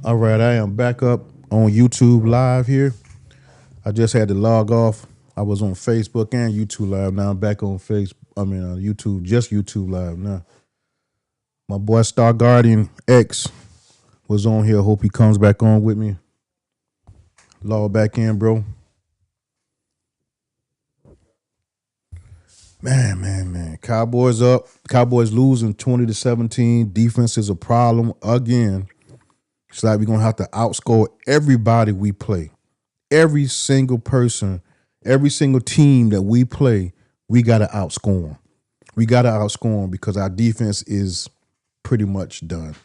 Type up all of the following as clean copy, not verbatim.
All right, I am back up on YouTube Live here. I just had to log off. I was on Facebook and YouTube Live. Now I'm back on YouTube, just YouTube Live now. My boy Star Guardian X was on here. Hope he comes back on with me. Log back in, bro. Man. Cowboys up. Cowboys losing 20-17. Defense is a problem again. It's like we're gonna have to outscore everybody we play. Every single person, every single team that we play, we gotta outscore them. We gotta outscore them because our defense is pretty much done.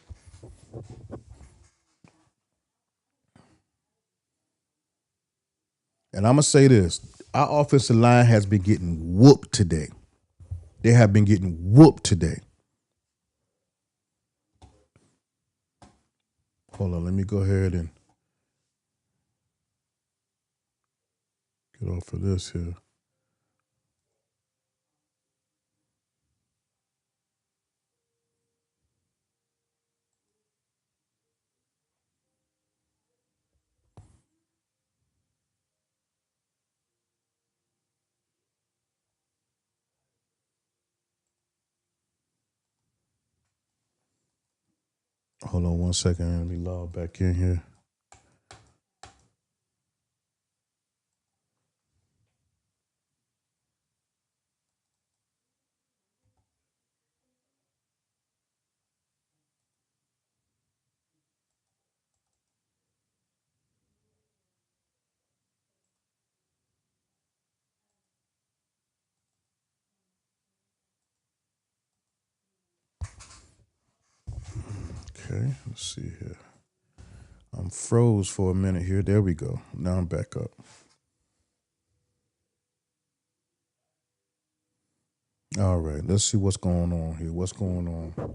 And I'm gonna say this: our offensive line has been getting whooped today. They have been getting whooped today. Hold on, let me go ahead and get off of this here. Hold on one second. Let me log back in here. Okay, let's see here. I'm froze for a minute here. There we go. Now I'm back up. All right, let's see what's going on here. What's going on?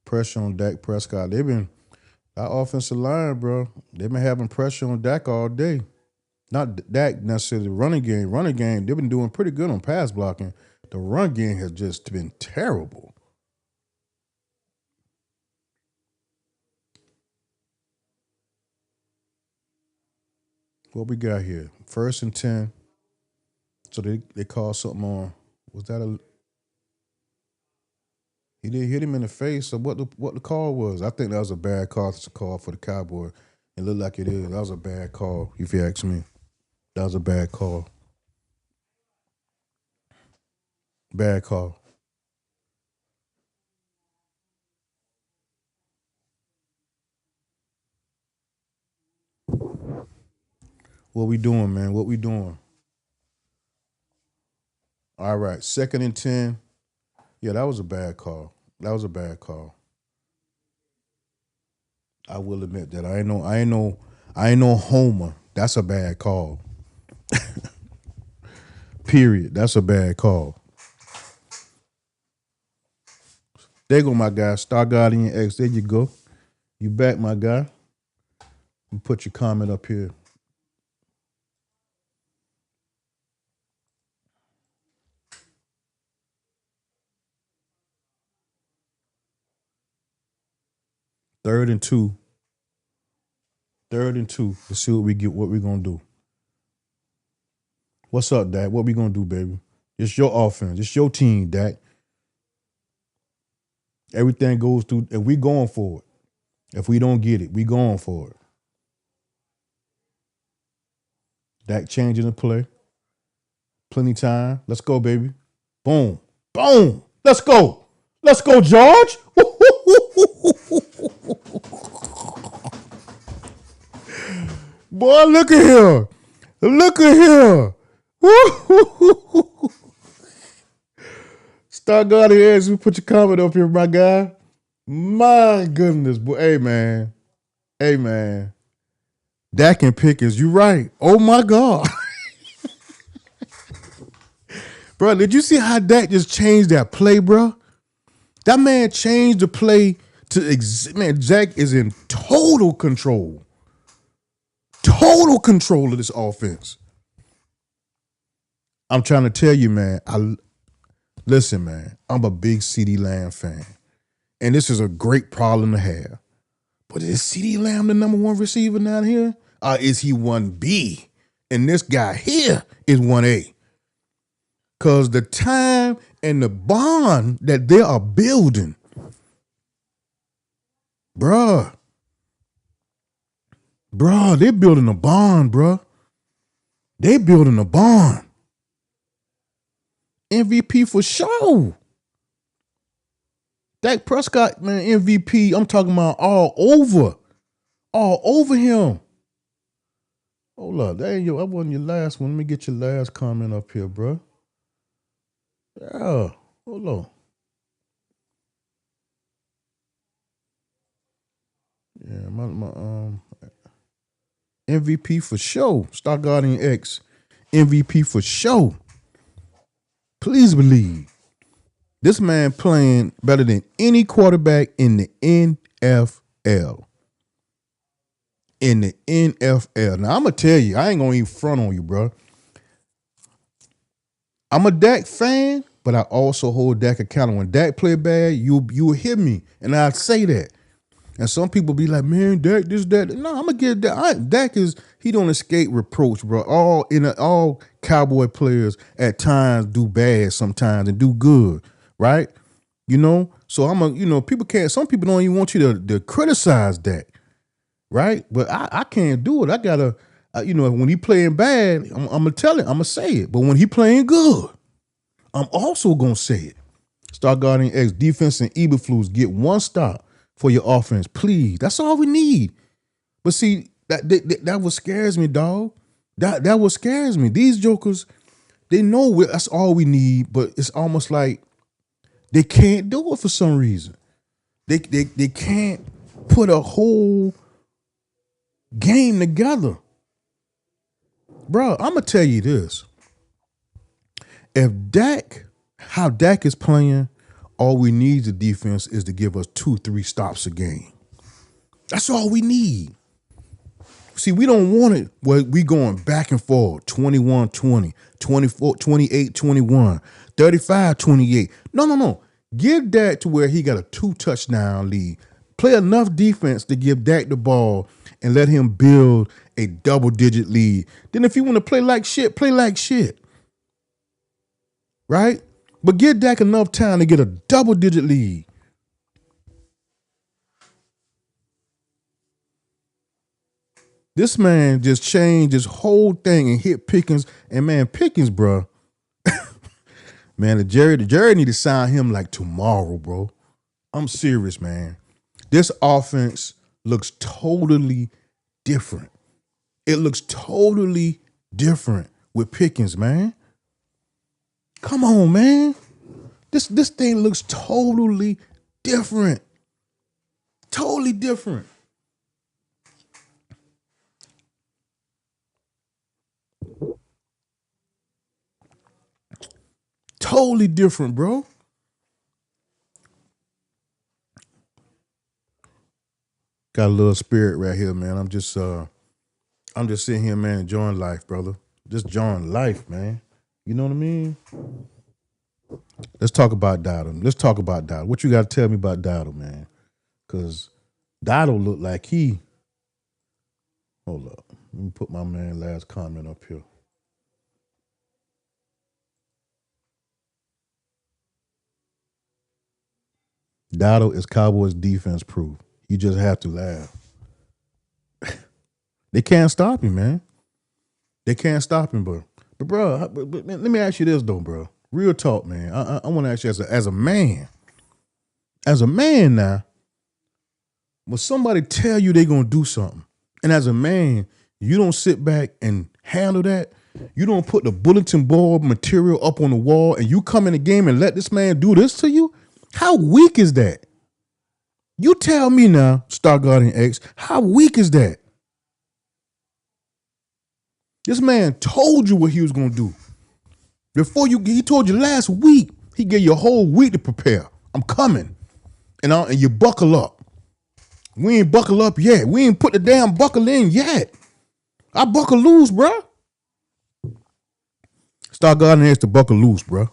Pressure on Dak Prescott. They've been our offensive line, bro. They've been having pressure on Dak all day. Not Dak necessarily running game. Running game, they've been doing pretty good on pass blocking. The run game has just been terrible. What we got here? 1st and 10. So they call something on. Was that a he did hit him in the face? So what the call was? I think that was a bad call. It's a call for the Cowboy. It looked like it is. That was a bad call, if you ask me. That was a bad call. Bad call. What we doing, man? What we doing? All right. 2nd and 10. Yeah, that was a bad call. That was a bad call. I will admit that. I ain't no homer. That's a bad call. Period. That's a bad call. There go my guy. Star Guardian X. There you go. You back, my guy. You put your comment up here. 3rd and 2. 3rd and 2. Let's see what we get. What we gonna do? What's up, Dak? What we gonna do, baby? It's your offense. It's your team, Dak. Everything goes through. If we going for it. If we don't get it, we going for it. Dak changing the play. Plenty time. Let's go, baby. Boom. Boom. Let's go. Let's go, George. Boy, look at here. Look at here. Star Guardian X, we put your comment up here, my guy. My goodness, boy. Hey, man. Hey, man. Dak and Pickens, you right. Oh, my God. Bro, did you see how Dak just changed that play, bro? That man changed the play to man. Jack is in total control. Total control of this offense. I'm trying to tell you, man. Listen, man, I'm a big CeeDee Lamb fan, and this is a great problem to have. But is CeeDee Lamb the number one receiver down here? Or is he 1B? And this guy here is 1A. Because the time and the bond that they are building, bruh, they're building a bond, bruh. They building a bond. MVP for sure. Dak Prescott, man, MVP. I'm talking about all over him. Hold up, that wasn't your last one. Let me get your last comment up here, bro. Yeah, hold on. Yeah, my MVP for sure. Star Guardian X, MVP for sure. Please believe this man playing better than any quarterback in the NFL. In the NFL. Now, I'm going to tell you, I ain't going to even front on you, bro. I'm a Dak fan, but I also hold Dak accountable. When Dak play bad, you will hear me, and I say that. And some people be like, man, Dak, this, that. No, I'm going to get Dak. Dak he don't escape reproach, bro. All Cowboy players at times do bad sometimes and do good, right? You know? So some people don't even want you to criticize Dak. Right? But I can't do it. I gotta, when he playing bad, I'm gonna tell it. I'm gonna say it. But when he playing good, I'm also gonna say it. Star Guardian X defense and Eberflus get one stop for your offense, please. That's all we need. But see, that what scares me, dog. That what scares me. These jokers, they know that's all we need, but it's almost like they can't do it for some reason. They can't put a whole game together. Bro, I'm going to tell you this. How Dak is playing, all we need the defense is to give us 2-3 stops a game. That's all we need. See, we don't want it where we going back and forth, 21-20, 28-21, 35-28. No. Give Dak to where he got a 2-touchdown lead. Play enough defense to give Dak the ball and let him build a double-digit lead. Then if you want to play like shit, play like shit. Right? But give Dak enough time to get a double-digit lead. This man just changed his whole thing and hit Pickens. And man, Pickens, bro. Man, the Jerry need to sign him like tomorrow, bro. I'm serious, man. This offense looks totally different. It looks totally different with Pickens, man. Come on, man. This thing looks totally different. Totally different. Totally different, bro. Got a little spirit right here, man. I'm just sitting here, man, enjoying life, brother. Just enjoying life, man. You know what I mean? Let's talk about Dotto. What you got to tell me about Dotto, man? Because Dotto looked like he. Hold up. Let me put my man last comment up here. Dotto is Cowboys defense proof. You just have to laugh. They can't stop him, man. They can't stop him, bro. But bro, let me ask you this though, bro. Real talk, man. I want to ask you as a man. As a man now, when somebody tell you they gonna do something, and as a man, you don't sit back and handle that. You don't put the bulletin board material up on the wall, and you come in the game and let this man do this to you. How weak is that? You tell me now, Star Guardian X, how weak is that? This man told you what he was going to do. He told you last week, he gave you a whole week to prepare. I'm coming. And you buckle up. We ain't buckle up yet. We ain't put the damn buckle in yet. I buckle loose, bro. Star Guardian X to buckle loose, bro.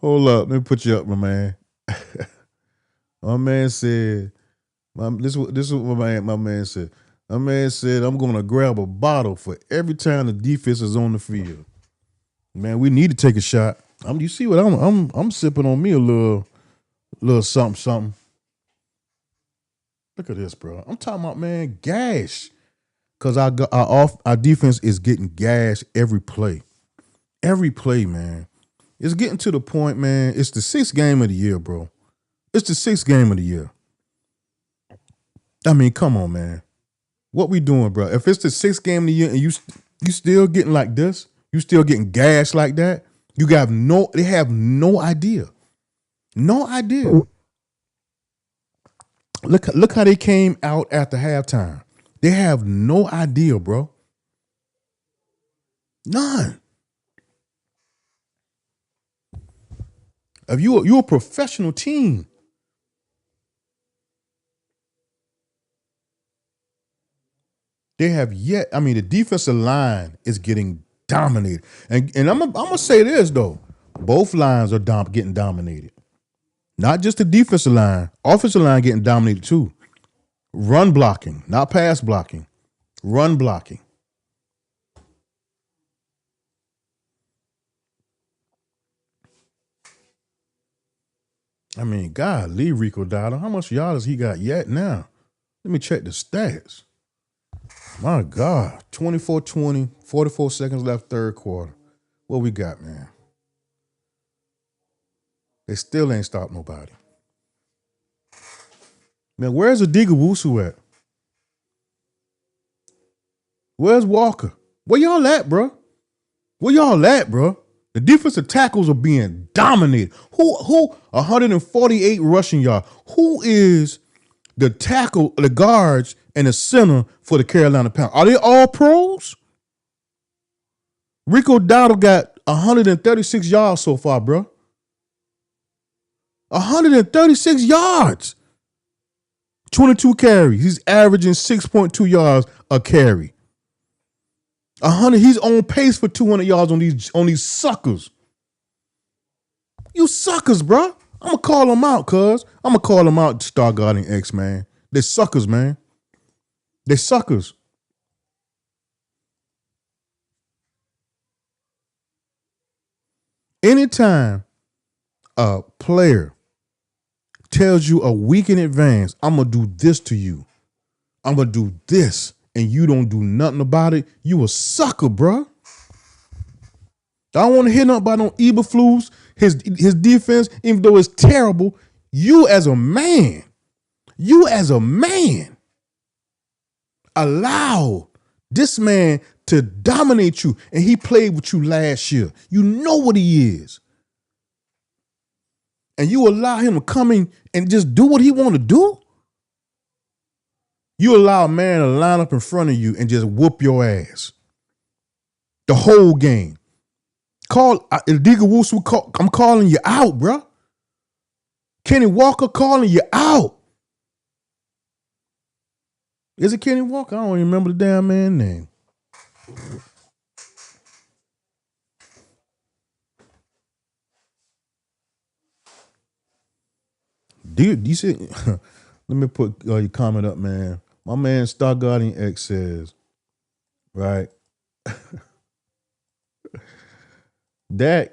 Hold up, let me put you up, my man. My man said, this is what my man said. My man said, I'm gonna grab a bottle for every time the defense is on the field. Man, we need to take a shot. You see what I'm sipping on me a little something something. Look at this, bro. I'm talking about, man, gash. Cause our defense is getting gashed every play. Every play, man. It's getting to the point, man. It's the sixth game of the year, bro. It's the sixth game of the year. I mean, come on, man. What we doing, bro? If it's the sixth game of the year and you still getting like this, you still getting gashed like that, they have no idea. No idea. Look how they came out after halftime. They have no idea, bro. None. If you're a professional team, they have yet. I mean, the defensive line is getting dominated, and I'm gonna say this though, both lines are getting dominated. Not just the defensive line, offensive line getting dominated too. Run blocking, not pass blocking. Run blocking. I mean, God, Lee Rico Dowdle, how much yards he got yet now? Let me check the stats. My God, 24-20, 44 seconds left, third quarter. What we got, man? They still ain't stopped nobody. Man, where's Adiga at? Where's Walker? Where y'all at, bro? Where y'all at, bro? The defensive tackles are being dominated. Who 148 rushing yards? Who is the tackle, the guards, and the center for the Carolina Panthers? Are they all pros? Rico Dowdle got 136 yards so far, bro. 136 yards. 22 carries. He's averaging 6.2 yards a carry. 100. He's on pace for 200 yards on these suckers. You suckers, bro. I'm gonna call them out, cuz. I'm gonna call them out, Star Guardian X, man. They suckers, man. They suckers. Anytime a player tells you a week in advance, I'm gonna do this to you. I'm gonna do this, and you don't do nothing about it, you a sucker, bro. I don't want to hear nothing about no Eberflus, his defense, even though it's terrible. You as a man allow this man to dominate you, and he played with you last year. You know what he is. And you allow him to come in and just do what he want to do? You allow a man to line up in front of you and just whoop your ass the whole game. I'm calling you out, bro. Kenny Walker calling you out. Is it Kenny Walker? I don't even remember the damn man name. Dude, you see, let me put your comment up, man. My man Star Guardian X says, right, Dak,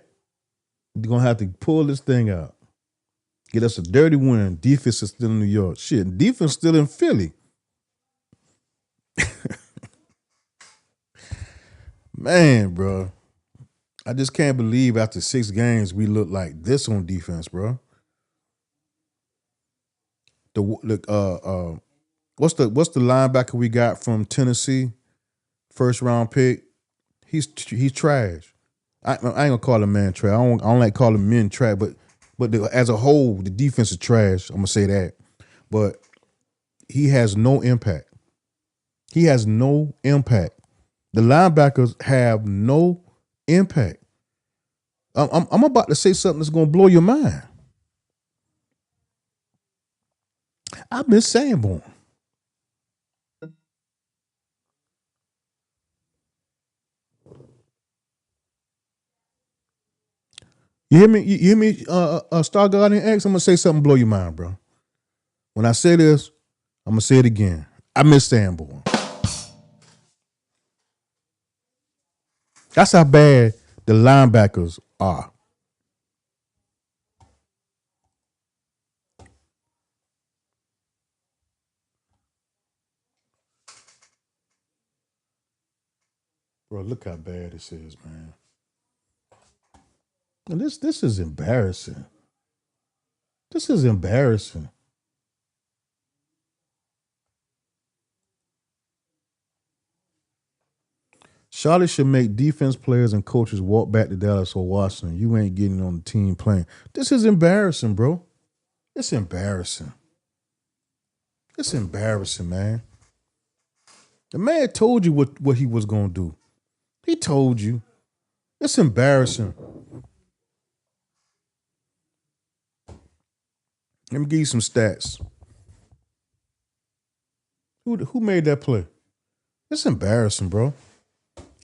you're going to have to pull this thing out. Get us a dirty win. Defense is still in New York. Shit, defense still in Philly. Man, bro. I just can't believe after 6 games we look like this on defense, bro. What's the linebacker we got from Tennessee? First round pick. He's trash. I ain't gonna call him man trash. I don't like calling men trash, but as a whole, the defense is trash. I'm gonna say that. But he has no impact. He has no impact. The linebackers have no impact. I'm about to say something that's gonna blow your mind. I've been Sanborn. You hear me? You hear me? Star Guardian X. I'm gonna say something blow your mind, bro. When I say this, I'm gonna say it again. I miss Sanborn. That's how bad the linebackers are. Bro, look how bad this is, man. And this is embarrassing. This is embarrassing. Charlotte should make defense players and coaches walk back to Dallas or Washington. You ain't getting on the team playing. This is embarrassing, bro. It's embarrassing. It's embarrassing, man. The man told you what he was going to do. He told you. It's embarrassing. Let me give you some stats. Who made that play? It's embarrassing, bro.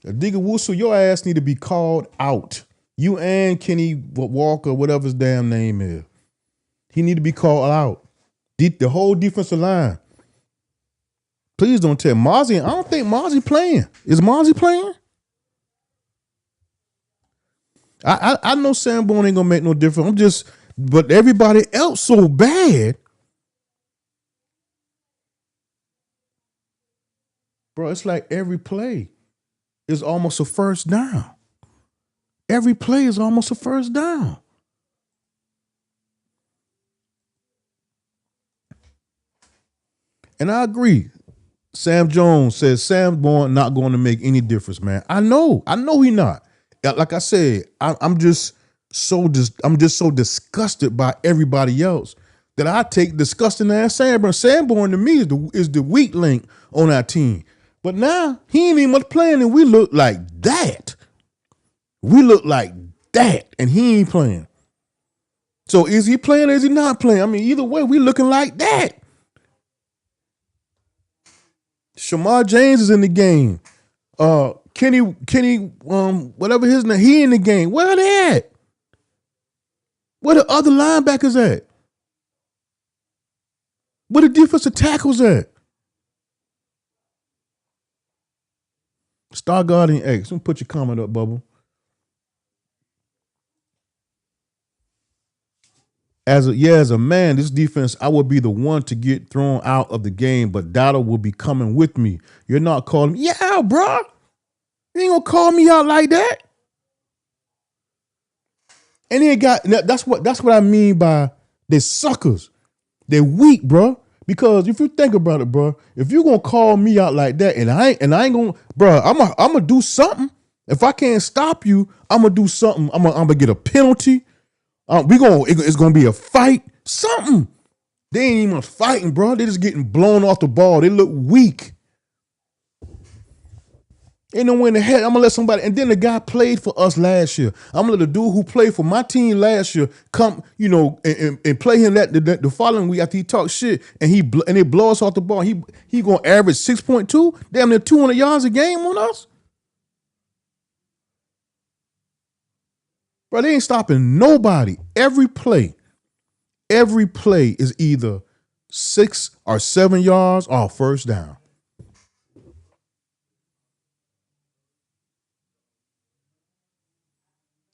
Digga Wusu, your ass need to be called out. You and Kenny Walker, whatever his damn name is. He need to be called out. The whole defensive line. Please don't tell Mozzie. I don't think Mozzie playing. Is Mozzie playing? I know Sanborn ain't gonna make no difference. But everybody else so bad. Bro, it's like every play is almost a first down. Every play is almost a first down. And I agree. Sam Jones says Sanborn not going to make any difference, man. I know he not. Like I said, I'm just so disgusted by everybody else that I take disgusting ass Sanborn. Sanborn to me is the weak link on our team. But now he ain't even much playing, and we look like that. We look like that, and he ain't playing. So is he playing or is he not playing? I mean, either way, we looking like that. Shamar James is in the game. Kenny, whatever his name, he in the game. Where they at? Where the other linebackers at? Where the defensive tackles at? Star Guardian X. Let me put your comment up, Bubble. As a man, this defense, I would be the one to get thrown out of the game, but Dotto will be coming with me. You're not calling me. Yeah, bro. You ain't gonna call me out like that. And they got that's what I mean by they suckers. They're weak, bro. Because if you think about it, bro, if you gonna call me out like that, and I ain't gonna, bro, I'm gonna do something. If I can't stop you, I'm gonna do something. I'm gonna get a penalty. It's gonna be a fight. Something. They ain't even fighting, bro. They just getting blown off the ball. They look weak. Ain't no way in the head. I'm gonna let somebody. And then the guy played for us last year. I'm gonna let the dude who played for my team last year come, and play him the following week after he talks shit and they blow us off the ball. He gonna average 6.2, damn near 200 yards a game on us. Bro, they ain't stopping nobody. Every play is either 6 or 7 yards or first down.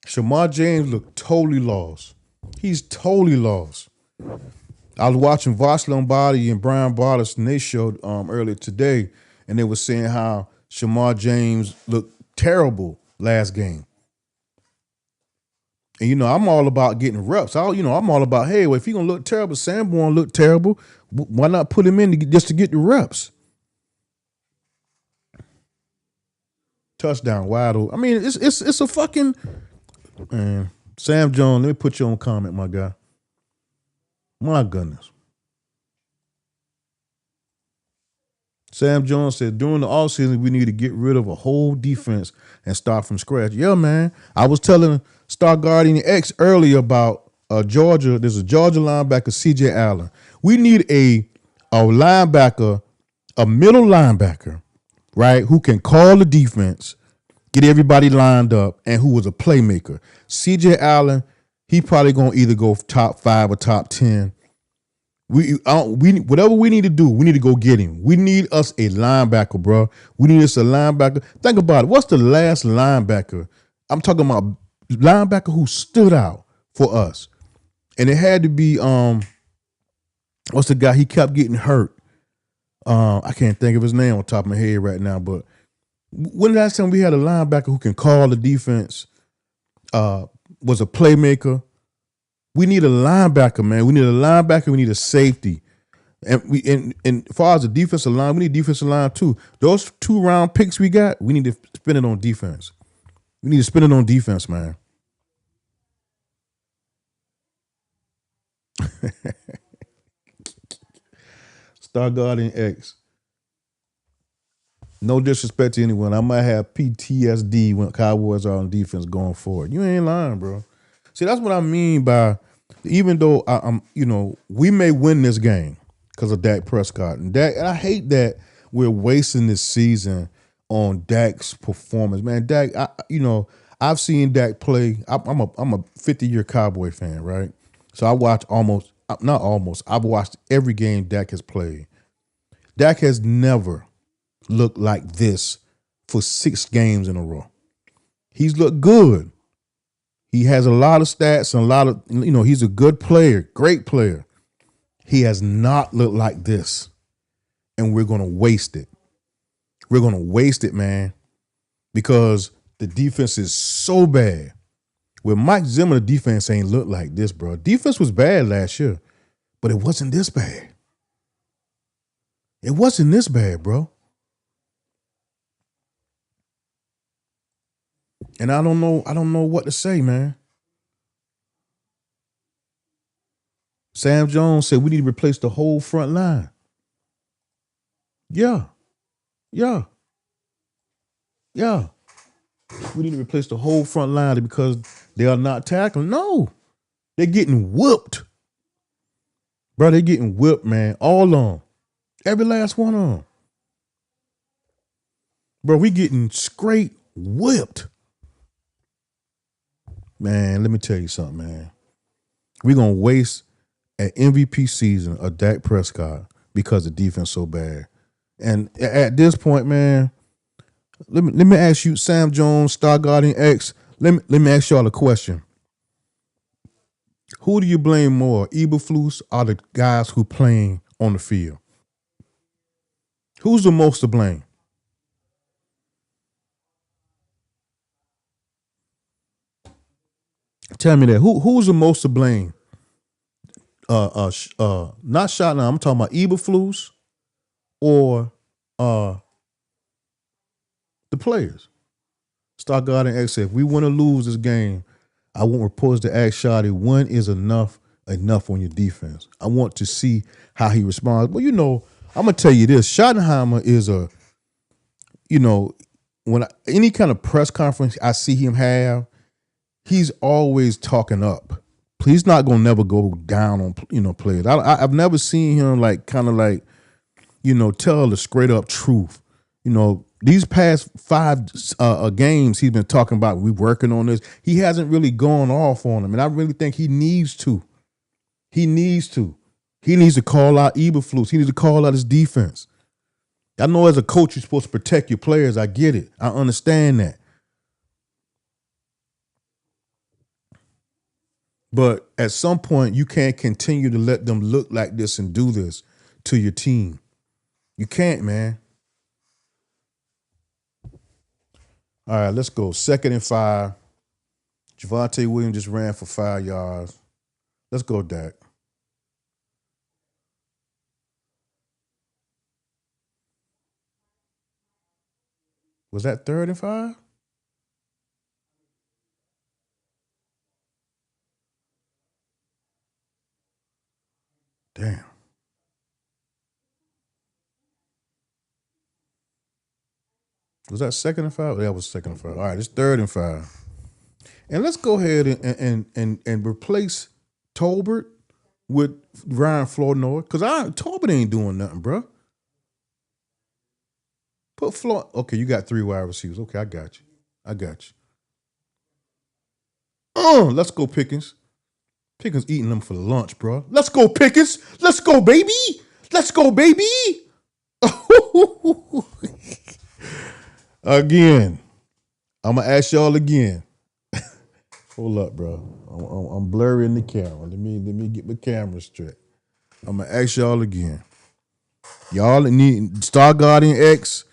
Shamar James looked totally lost. He's totally lost. I was watching Voss Lombardi and Brian Bartis and they showed earlier today, and they were saying how Shamar James looked terrible last game. And I'm all about getting reps. I'm all about, hey, well, if he's gonna look terrible, Sanborn looked terrible. Why not put him in just to get the reps? Touchdown, wide open. I mean, it's a fucking man. Sam Jones, let me put you on comment, my guy. My goodness. Sam Jones said during the offseason, we need to get rid of a whole defense and start from scratch. Yeah, man. I was telling Star Guardian X earlier about Georgia. There's a Georgia linebacker, CJ Allen. We need a linebacker, a middle linebacker, right, who can call the defense, get everybody lined up, and who was a playmaker. CJ Allen He probably gonna either go top 5 or top 10. We whatever we need to do, we need to go get him. We need us a linebacker, bro. We need us a linebacker. Think about it. What's the last linebacker? I'm talking about linebacker who stood out for us, and it had to be what's the guy? He kept getting hurt. I can't think of his name on top of my head right now. But when last time we had a linebacker who can call the defense, was a playmaker? We need a linebacker, man. We need a linebacker. We need a safety. And as far as the defensive line, we need defensive line too. Those 2-round picks we got, we need to spend it on defense. We need to spend it on defense, man. Star Guardian X. No disrespect to anyone. I might have PTSD when Cowboys are on defense going forward. You ain't lying, bro. See, that's what I mean by even though I'm, we may win this game because of Dak Prescott. And I hate that we're wasting this season on Dak's performance. Man, Dak, I've seen Dak play. I'm a 50-year Cowboy fan, right? So I watch I've watched every game Dak has played. Dak has never looked like this for 6 games in a row. He's looked good. He has a lot of stats and a lot of, he's a good player, great player. He has not looked like this. And we're going to waste it. We're going to waste it, man, because the defense is so bad. With Mike Zimmer, the defense ain't looked like this, bro. Defense was bad last year, but it wasn't this bad. It wasn't this bad, bro. And I don't know what to say, man. Sam Jones said we need to replace the whole front line. Yeah. Yeah. Yeah. We need to replace the whole front line because they are not tackling. No. They're getting whooped. Bro, they're getting whipped, man. All of them. Every last one of them. Bro, we getting straight whipped. Man, let me tell you something, man. We're going to waste an MVP season of Dak Prescott because the defense so bad. And at this point, man, let me ask you, Sam Jones, Star Guardian X, let me ask y'all a question. Who do you blame more, Eberflus or the guys who playing on the field? Who's the most to blame? Tell me that. Who's the most to blame? Not Shotgun. I'm talking about Eberflus or the players. Star Guardian X said, if we want to lose this game, I want reporters to ask Shotty, when is enough on your defense? I want to see how he responds. Well, I'm gonna tell you this. Schottenheimer is any kind of press conference I see him have, he's always talking up. He's not gonna never go down on players. I've never seen him tell the straight up truth. These past 5 games he's been talking about, we working on this. He hasn't really gone off on them, and I really think he needs to. He needs to. He needs to call out Eberflus. He needs to call out his defense. I know as a coach you're supposed to protect your players. I get it. I understand that. But at some point, you can't continue to let them look like this and do this to your team. You can't, man. All right, let's go. 2nd and 5. Javonte Williams just ran for 5 yards. Let's go, Dak. Was that 3rd and 5? Damn. Was that 2nd and 5? That was 2nd and 5. All right, it's 3rd and 5. And let's go ahead and replace Tolbert with Ryan Flournoy. Because Tolbert ain't doing nothing, bro. Put Flournoy. Okay, you got 3 wide receivers. Okay, I got you. Let's go, Pickens. Pickens eating them for lunch, bro. Let's go, Pickens. Let's go, baby. Let's go, baby. Again, I'm gonna ask y'all again. Hold up, bro. I'm blurring the camera. Let me get my camera straight. I'm gonna ask y'all again. Y'all need Star Guardian X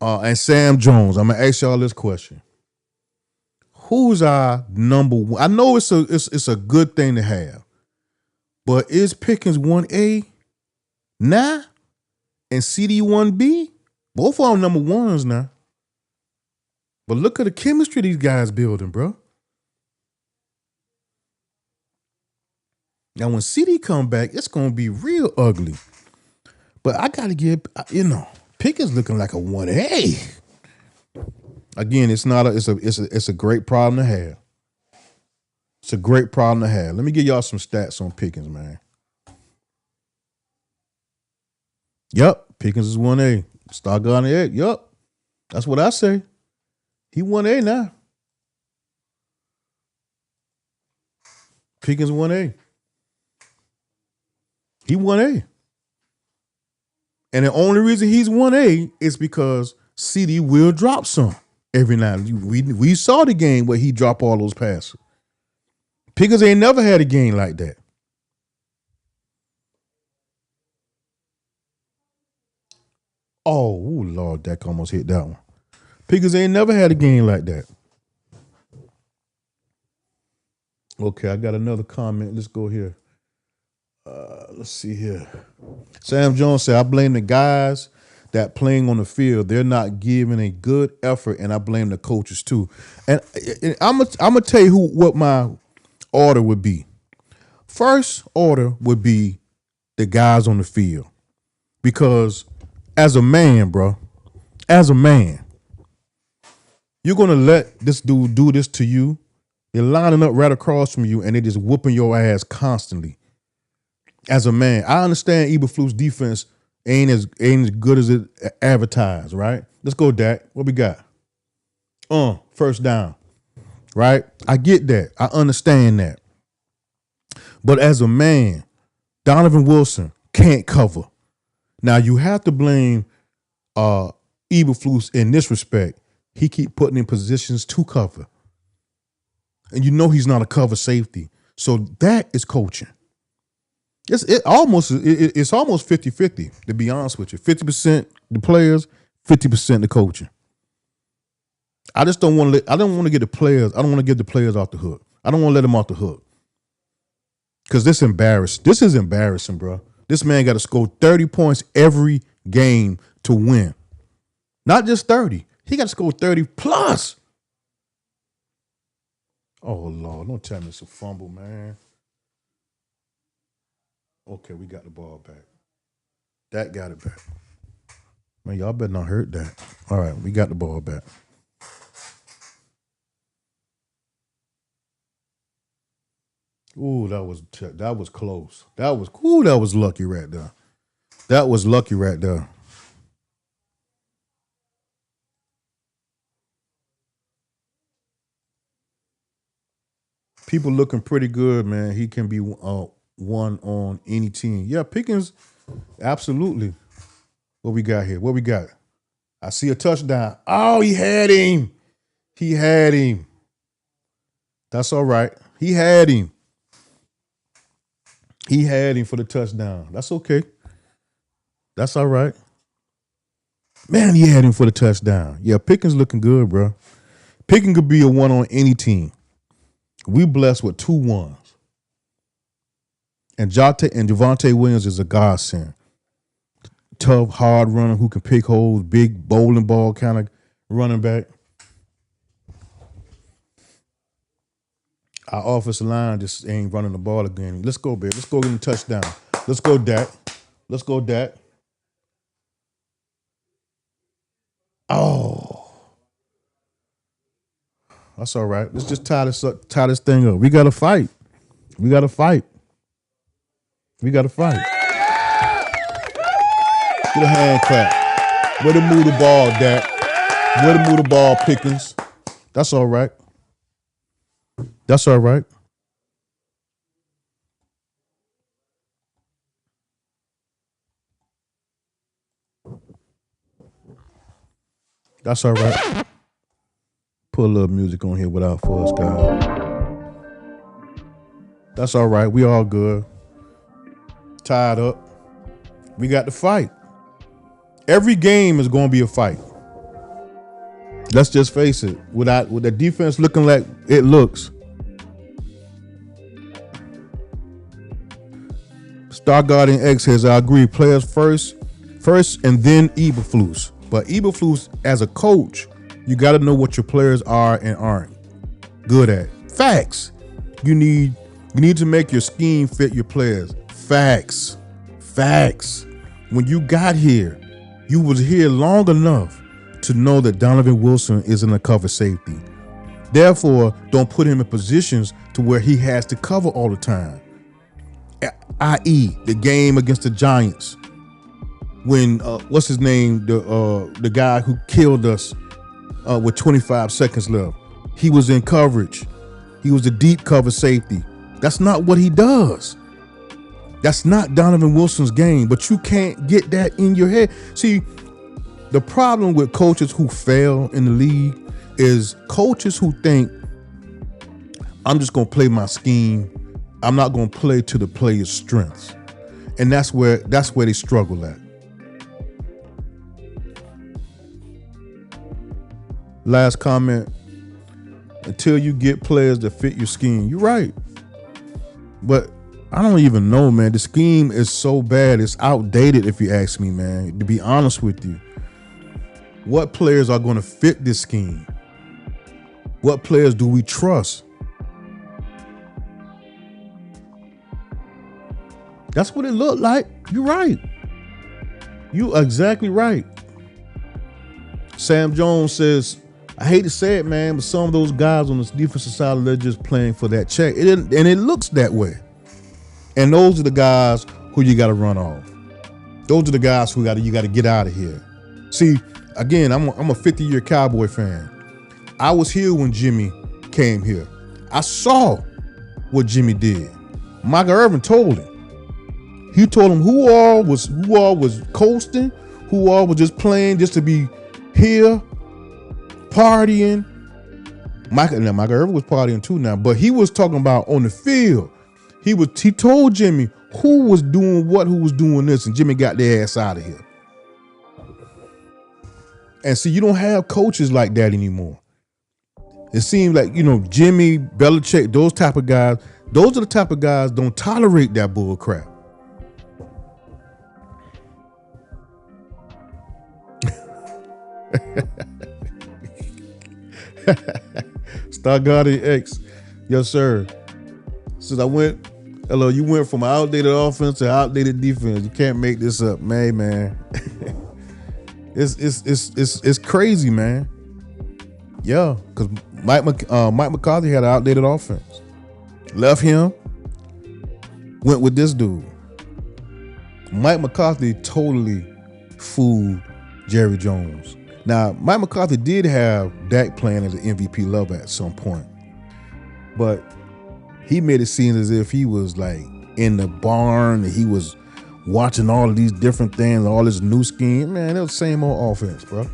and Sam Jones. I'm gonna ask y'all this question. Who's our number one? I know it's a good thing to have, but is Pickens 1A now and CD 1B? Both of them number ones now. But look at the chemistry these guys building, bro. Now when CD come back, it's gonna be real ugly. But I gotta give, Pickens looking like a 1A. Again, it's a great problem to have. It's a great problem to have. Let me give y'all some stats on Pickens, man. Yep, Pickens is 1A. Star Guardian X. Yep. That's what I say. He 1A now. Pickens 1A. He 1A. And the only reason he's 1A is because CD will drop some every night. We saw the game where he dropped all those passes. Pickens ain't never had a game like that. Oh, Lord, that almost hit that one. Pickens ain't never had a game like that. Okay, I got another comment. Let's go here. Let's see here. Sam Jones said, I blame the guys that playing on the field. They're not giving a good effort, and I blame the coaches too. And I'm gonna tell you what my order would be. First order would be the guys on the field. Because as a man, bro, you're gonna let this dude do this to you. They're lining up right across from you, and they're just whooping your ass constantly. As a man, I understand Eberflus defense ain't as good as it advertised, right? Let's go, Dak. What we got? First down, right? I get that. I understand that. But as a man, Donovan Wilson can't cover. Now you have to blame Eberflus in this respect. He keep putting in positions to cover. And you know he's not a cover safety. So that is coaching. It's almost 50-50, to be honest with you. 50% the players, 50% the coaching. I just don't want to get the players. I don't want to get the players off the hook. I don't want to let them off the hook. Because this is embarrassing, bro. This man got to score 30 points every game to win. Not just 30. He got to score 30 plus. Oh, Lord. Don't tell me it's a fumble, man. Okay, we got the ball back. That got it back. Man, y'all better not hurt that. All right, we got the ball back. Ooh, that was close. That was lucky right there. That was lucky right there. People looking pretty good, man. He can be one on any team. Yeah, Pickens, absolutely. What we got here? What we got? I see a touchdown. Oh, he had him. He had him. That's all right. He had him. He had him for the touchdown. That's okay. That's all right. Man, he had him for the touchdown. Yeah, Pickens looking good, bro. Pickens could be a one on any team. We blessed with 2 ones. And Javonte Williams is a godsend. Tough, hard runner who can pick holes, big bowling ball kind of running back. Our offensive line just ain't running the ball again. Let's go, baby. Let's go get a touchdown. Let's go, Dak. Let's go, Dak. Oh. That's all right. Let's just tie this thing up. We got to fight. We got to fight. We got to fight. Get a hand clap. Way to move the ball, Dak. Way to move the ball, Pickens. That's all right. That's all right. That's all right. Put a little music on here without for us, guys. That's all right. We all good. Tied up. We got to fight. Every game is going to be a fight. Let's just face it. With the defense looking like it looks, Star Guardian X says, I agree. Players first, and then Eberflus. But Eberflus, as a coach, you got to know what your players are and aren't good at. Facts. You need to make your scheme fit your players. Facts. When you got here, you was here long enough to know that Donovan Wilson isn't a cover safety. Therefore, don't put him in positions to where he has to cover all the time. I.e., the game against the Giants, when what's his name, the guy who killed us with 25 seconds left, he was in coverage. He was a deep cover safety. That's not what he does. That's not Donovan Wilson's game. But you can't get that in your head. See, the problem with coaches who fail in the league is coaches who think, I'm just going to play my scheme. I'm not going to play to the player's strengths. And that's where they struggle at. Last comment. Until you get players that fit your scheme. You're right. But I don't even know, man. The scheme is so bad. It's outdated, if you ask me, man. To be honest with you. What players are going to fit this scheme? What players do we trust? That's what it looked like. You're right. You exactly right. Sam Jones says, I hate to say it, man, but some of those guys on this defensive side, they're just playing for that check. And it looks that way. And those are the guys who you got to run off. Those are the guys who you got to get out of here. See, again, I'm a 50-year Cowboy fan. I was here when Jimmy came here. I saw what Jimmy did. Michael Irvin told him. He told him who all was coasting, who all was just playing just to be here, partying. Michael Irvin was partying too now, but he was talking about on the field. He told Jimmy who was doing what, who was doing this, and Jimmy got their ass out of here. And see, you don't have coaches like that anymore. It seems like, Jimmy, Belichick, those type of guys, those are the type of guys don't tolerate that bull crap. Star Guardian X, yes sir. Since you went from outdated offense to outdated defense. You can't make this up, man. It's crazy, man. Yeah, because Mike McCarthy had an outdated offense. Left him, went with this dude. Mike McCarthy totally fooled Jerry Jones. Now, Mike McCarthy did have Dak playing as an MVP level at some point, but he made it seem as if he was like in the barn and he was watching all of these different things, all this new scheme. Man, it was the same old offense, bro.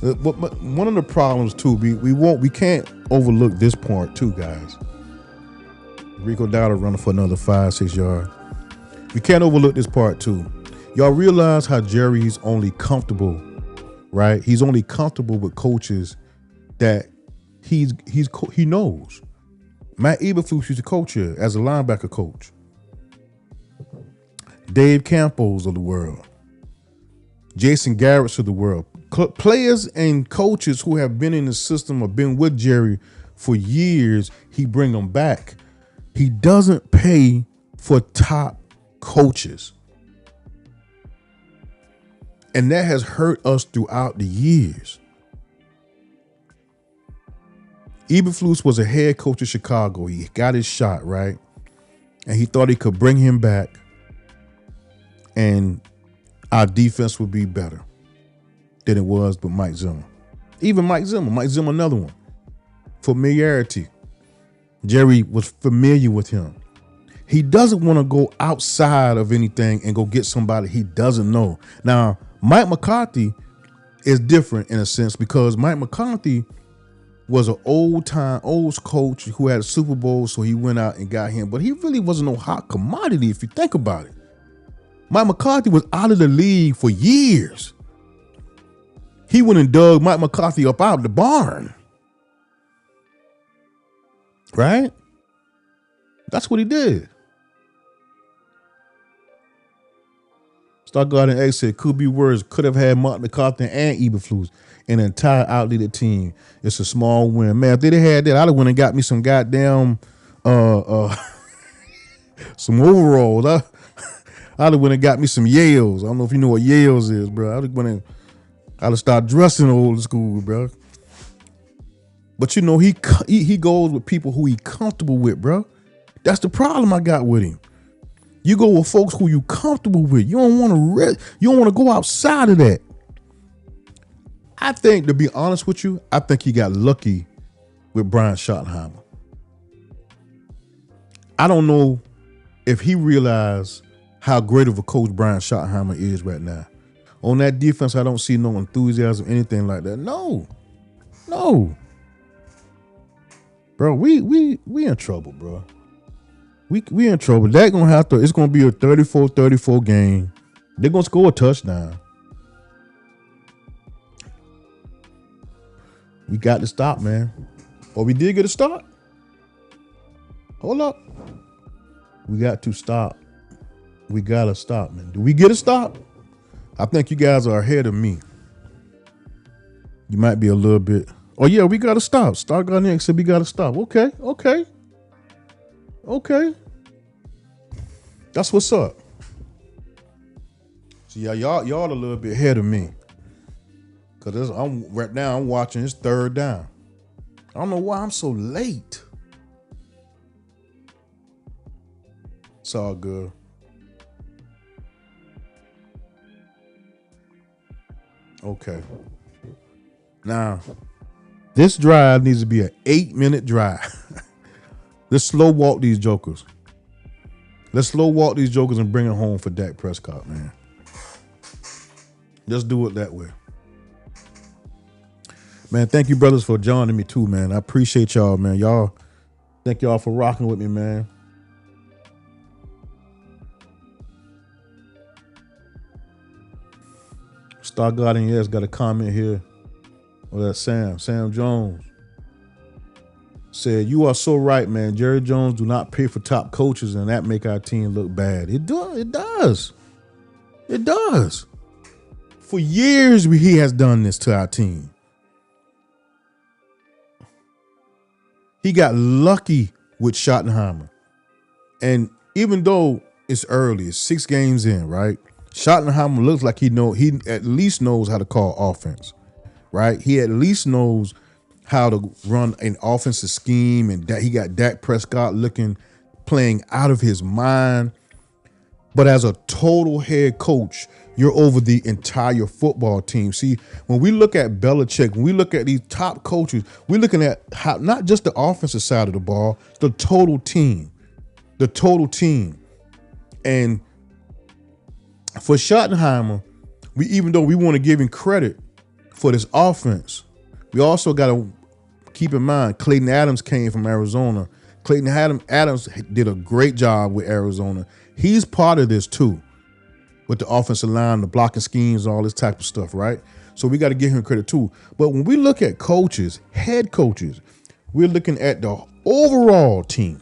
But one of the problems too, we can't overlook this part too, guys. Rico Dowdle running for another 5-6 yards. We can't overlook this part too. Y'all realize how Jerry's only comfortable, right? He's only comfortable with coaches that he knows. Matt Eberflus used to coach here as a linebacker coach. Dave Campos of the world. Jason Garrett's of the world. Players and coaches who have been in the system or been with Jerry for years, he bring them back. He doesn't pay for top coaches. And that has hurt us throughout the years. Eberflus was a head coach of Chicago. He got his shot, right? And he thought he could bring him back and our defense would be better than it was with Mike Zimmer. Even Mike Zimmer, another one. Familiarity. Jerry was familiar with him. He doesn't want to go outside of anything and go get somebody he doesn't know. Now, Mike McCarthy is different in a sense because Mike McCarthy was an old coach who had a Super Bowl, so he went out and got him. But he really wasn't no hot commodity if you think about it. Mike McCarthy was out of the league for years. He went and dug Mike McCarthy up out of the barn. Right? That's what he did. Stargard and X said, could be worse. Could have had Mike McCarthy and Eberflus and an entire outdated team. It's a small win. Man, if they'd have had that, I'd have went and got me some goddamn some overalls. I'd have went and got me some Yales. I don't know if you know what Yales is, bro. I'd have started dressing old school, bro. But you know, he goes with people who he comfortable with, bro. That's the problem I got with him. You go with folks who you comfortable with. You don't want to go outside of that. I think, to be honest with you, I think he got lucky with Brian Schottenheimer. I don't know if he realized how great of a coach Brian Schottenheimer is right now. On that defense, I don't see no enthusiasm, anything like that. No. Bro, we in trouble, bro. We in trouble. It's gonna be a 34-34 game. They're gonna score a touchdown. We got to stop, man. Or we did get a stop. Hold up. We got to stop. We gotta stop, man. Do we get a stop? I think you guys are ahead of me. You might be a little bit. Oh yeah, we gotta stop. Stargard Nick said we gotta stop. Okay. That's what's up. So yeah, y'all a little bit ahead of me. Cause right now I'm watching this third down. I don't know why I'm so late. It's all good. Okay. Now, this drive needs to be an 8-minute drive. Let's slow walk these jokers. And bring it home for Dak Prescott, man. Let's do it that way. Man, thank you, brothers, for joining me too, man. I appreciate y'all, man. Thank y'all for rocking with me, man. Star Garden, yes, got a comment here. Well, that's Sam Jones. Said, you are so right, man. Jerry Jones do not pay for top coaches, and that make our team look bad. It does. For years, he has done this to our team. He got lucky with Schottenheimer. And even though it's early, it's 6 games in, right? Schottenheimer looks like he at least knows how to call offense, right? He at least knows how to run an offensive scheme, and that he got Dak Prescott playing out of his mind. But as a total head coach, you're over the entire football team. See, when we look at Belichick, when we look at these top coaches, we're looking at how not just the offensive side of the ball, the total team. And for Schottenheimer, even though we want to give him credit for this offense, we also got to keep in mind Clayton Adams came from Arizona. Clayton Adams did a great job with Arizona. He's part of this too, with the offensive line, the blocking schemes, all this type of stuff, right? So we got to give him credit too. But when we look at coaches, head coaches, we're looking at the overall team.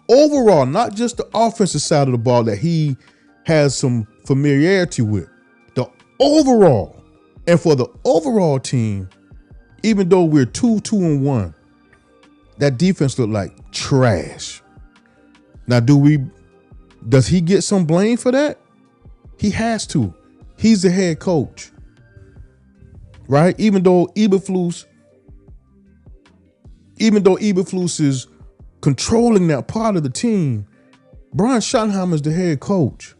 Overall, not just the offensive side of the ball that he has some familiarity with. The overall. And for the overall team, even though we're 2-1, that defense looked like trash. Now, does he get some blame for that? He has to. He's the head coach, right? Even though Eberflus is controlling that part of the team, Brian Schottenheimer is the head coach,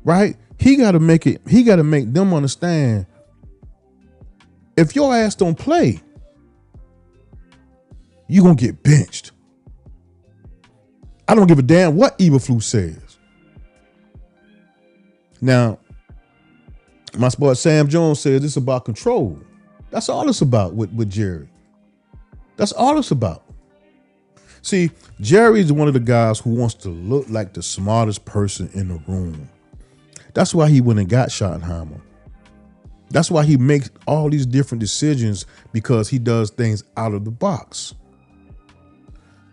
right? He got to make them understand, if your ass don't play, you're going to get benched. I don't give a damn what Eberflus says. Now, My sport Sam Jones says it's about control. That's all it's about with Jerry. That's all it's about. See, Jerry's one of the guys who wants to look like the smartest person in the room. That's why he went and got Schottenheimer. That's why he makes all these different decisions, because he does things out of the box.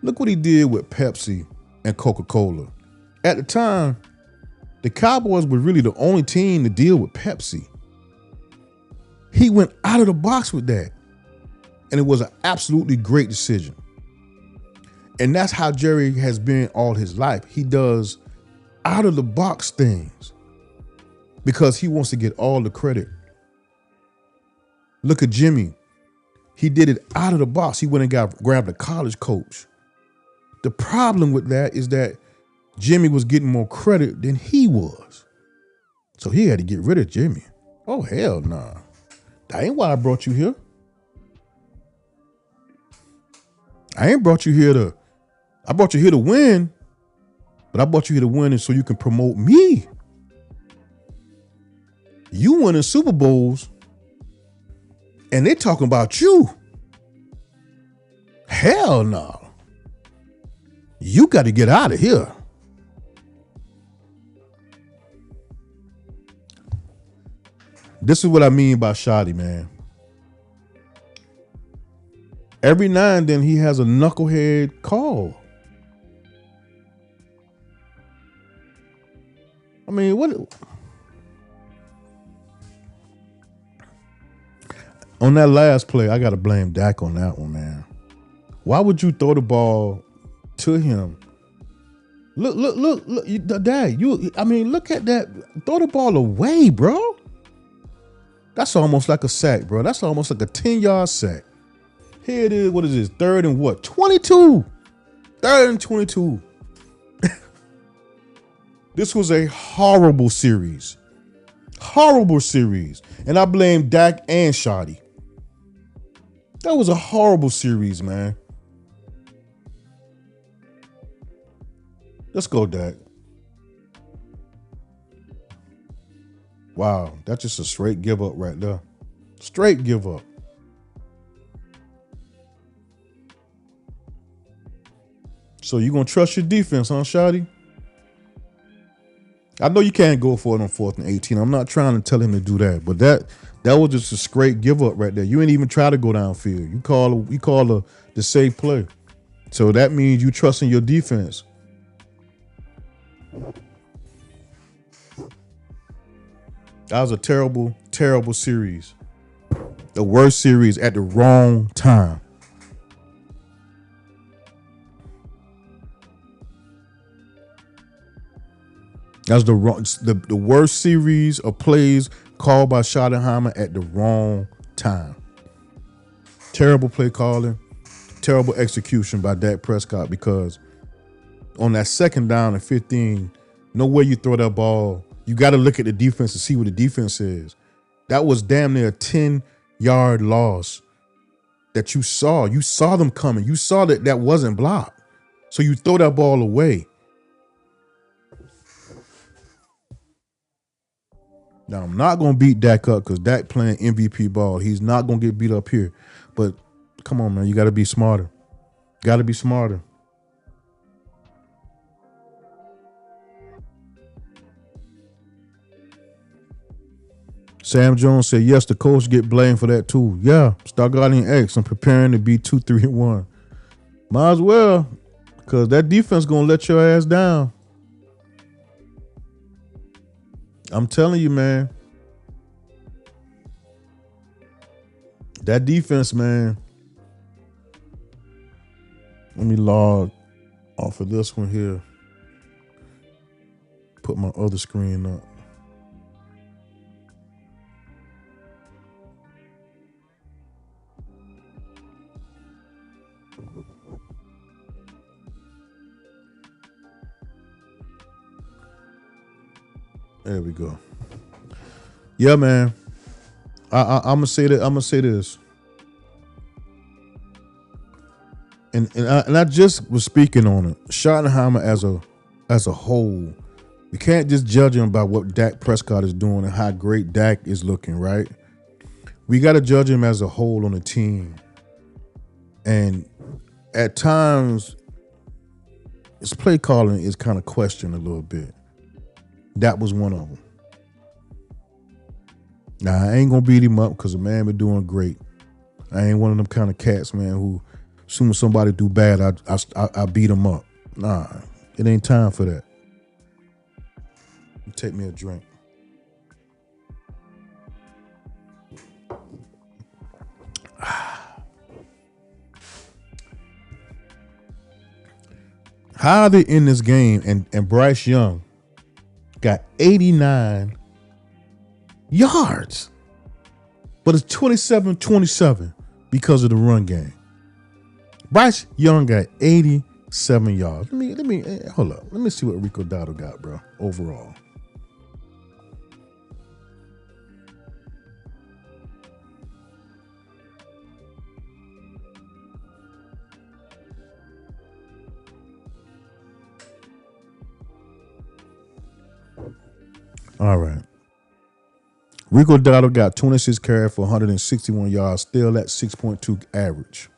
Look what he did with Pepsi and Coca-Cola. At the time, the Cowboys were really the only team to deal with Pepsi. He went out of the box with that. And it was an absolutely great decision. And that's how Jerry has been all his life. He does out of the box things because he wants to get all the credit. Look at Jimmy. He did it out of the box. He went and grabbed a college coach. The problem with that is that Jimmy was getting more credit than he was. So he had to get rid of Jimmy. Oh, hell nah. That ain't why I brought you here. I ain't brought you here I brought you here to win, but I brought you here to win so you can promote me. You winning Super Bowls and they talking about you. Hell no. You got to get out of here. This is what I mean by shoddy, man. Every now and then he has a knucklehead call. I mean, what? On that last play, I got to blame Dak on that one, man. Why would you throw the ball to him? Look, Dak, look at that. Throw the ball away, bro. That's almost like a sack, bro. That's almost like a 10-yard sack. Here it is. What is this? 3rd and what? 22. 3rd and 22. This was a horrible series. Horrible series. And I blame Dak and Shoddy. That was a horrible series, man. Let's go, Dak. Wow, that's just a straight give up right there. Straight give up. So you gonna trust your defense, huh, Shoddy? I know you can't go for it on 4th and 18. I'm not trying to tell him to do that, but that was just a straight give up right there. You ain't even try to go downfield. You call the safe play. So that means you trusting your defense. That was a terrible, terrible series. The worst series at the wrong time. That's the worst series of plays called by Schottenheimer at the wrong time. Terrible play calling, terrible execution by Dak Prescott, because on that 2nd down and 15, no way you throw that ball. You got to look at the defense to see what the defense is. That was damn near a 10-yard loss that you saw. You saw them coming. You saw that wasn't blocked. So you throw that ball away. Now, I'm not going to beat Dak up because Dak playing MVP ball. He's not going to get beat up here. But come on, man. You got to be smarter. Got to be smarter. Sam Jones said, yes, the coach get blamed for that too. Yeah, Stargardian X, I'm preparing to be 2-3-1. Might as well, because that defense going to let your ass down. I'm telling you, man. That defense, man. Let me log off of this one here. Put my other screen up. There we go. Yeah, man. I'm gonna say that. I'm gonna say this. And I just was speaking on it. Schottenheimer as a whole You can't just judge him by what Dak Prescott is doing and how great Dak is looking, right? We got to judge him as a whole on the team. And at times, his play calling is kind of questioned a little bit. That was one of them. Now, I ain't going to beat him up because the man been doing great. I ain't one of them kind of cats, man, who as soon as somebody do bad, I beat him up. Nah, it ain't time for that. Take me a drink. How are they in this game? And Bryce Young got 89 yards, but it's 27-27 because of the run game. Bryce Young got 87 yards. Let me hold up. Let me see what Rico Dowdle got, bro. Overall. All right. Rico Dowdle got 26 carries for 161 yards, still at 6.2 average.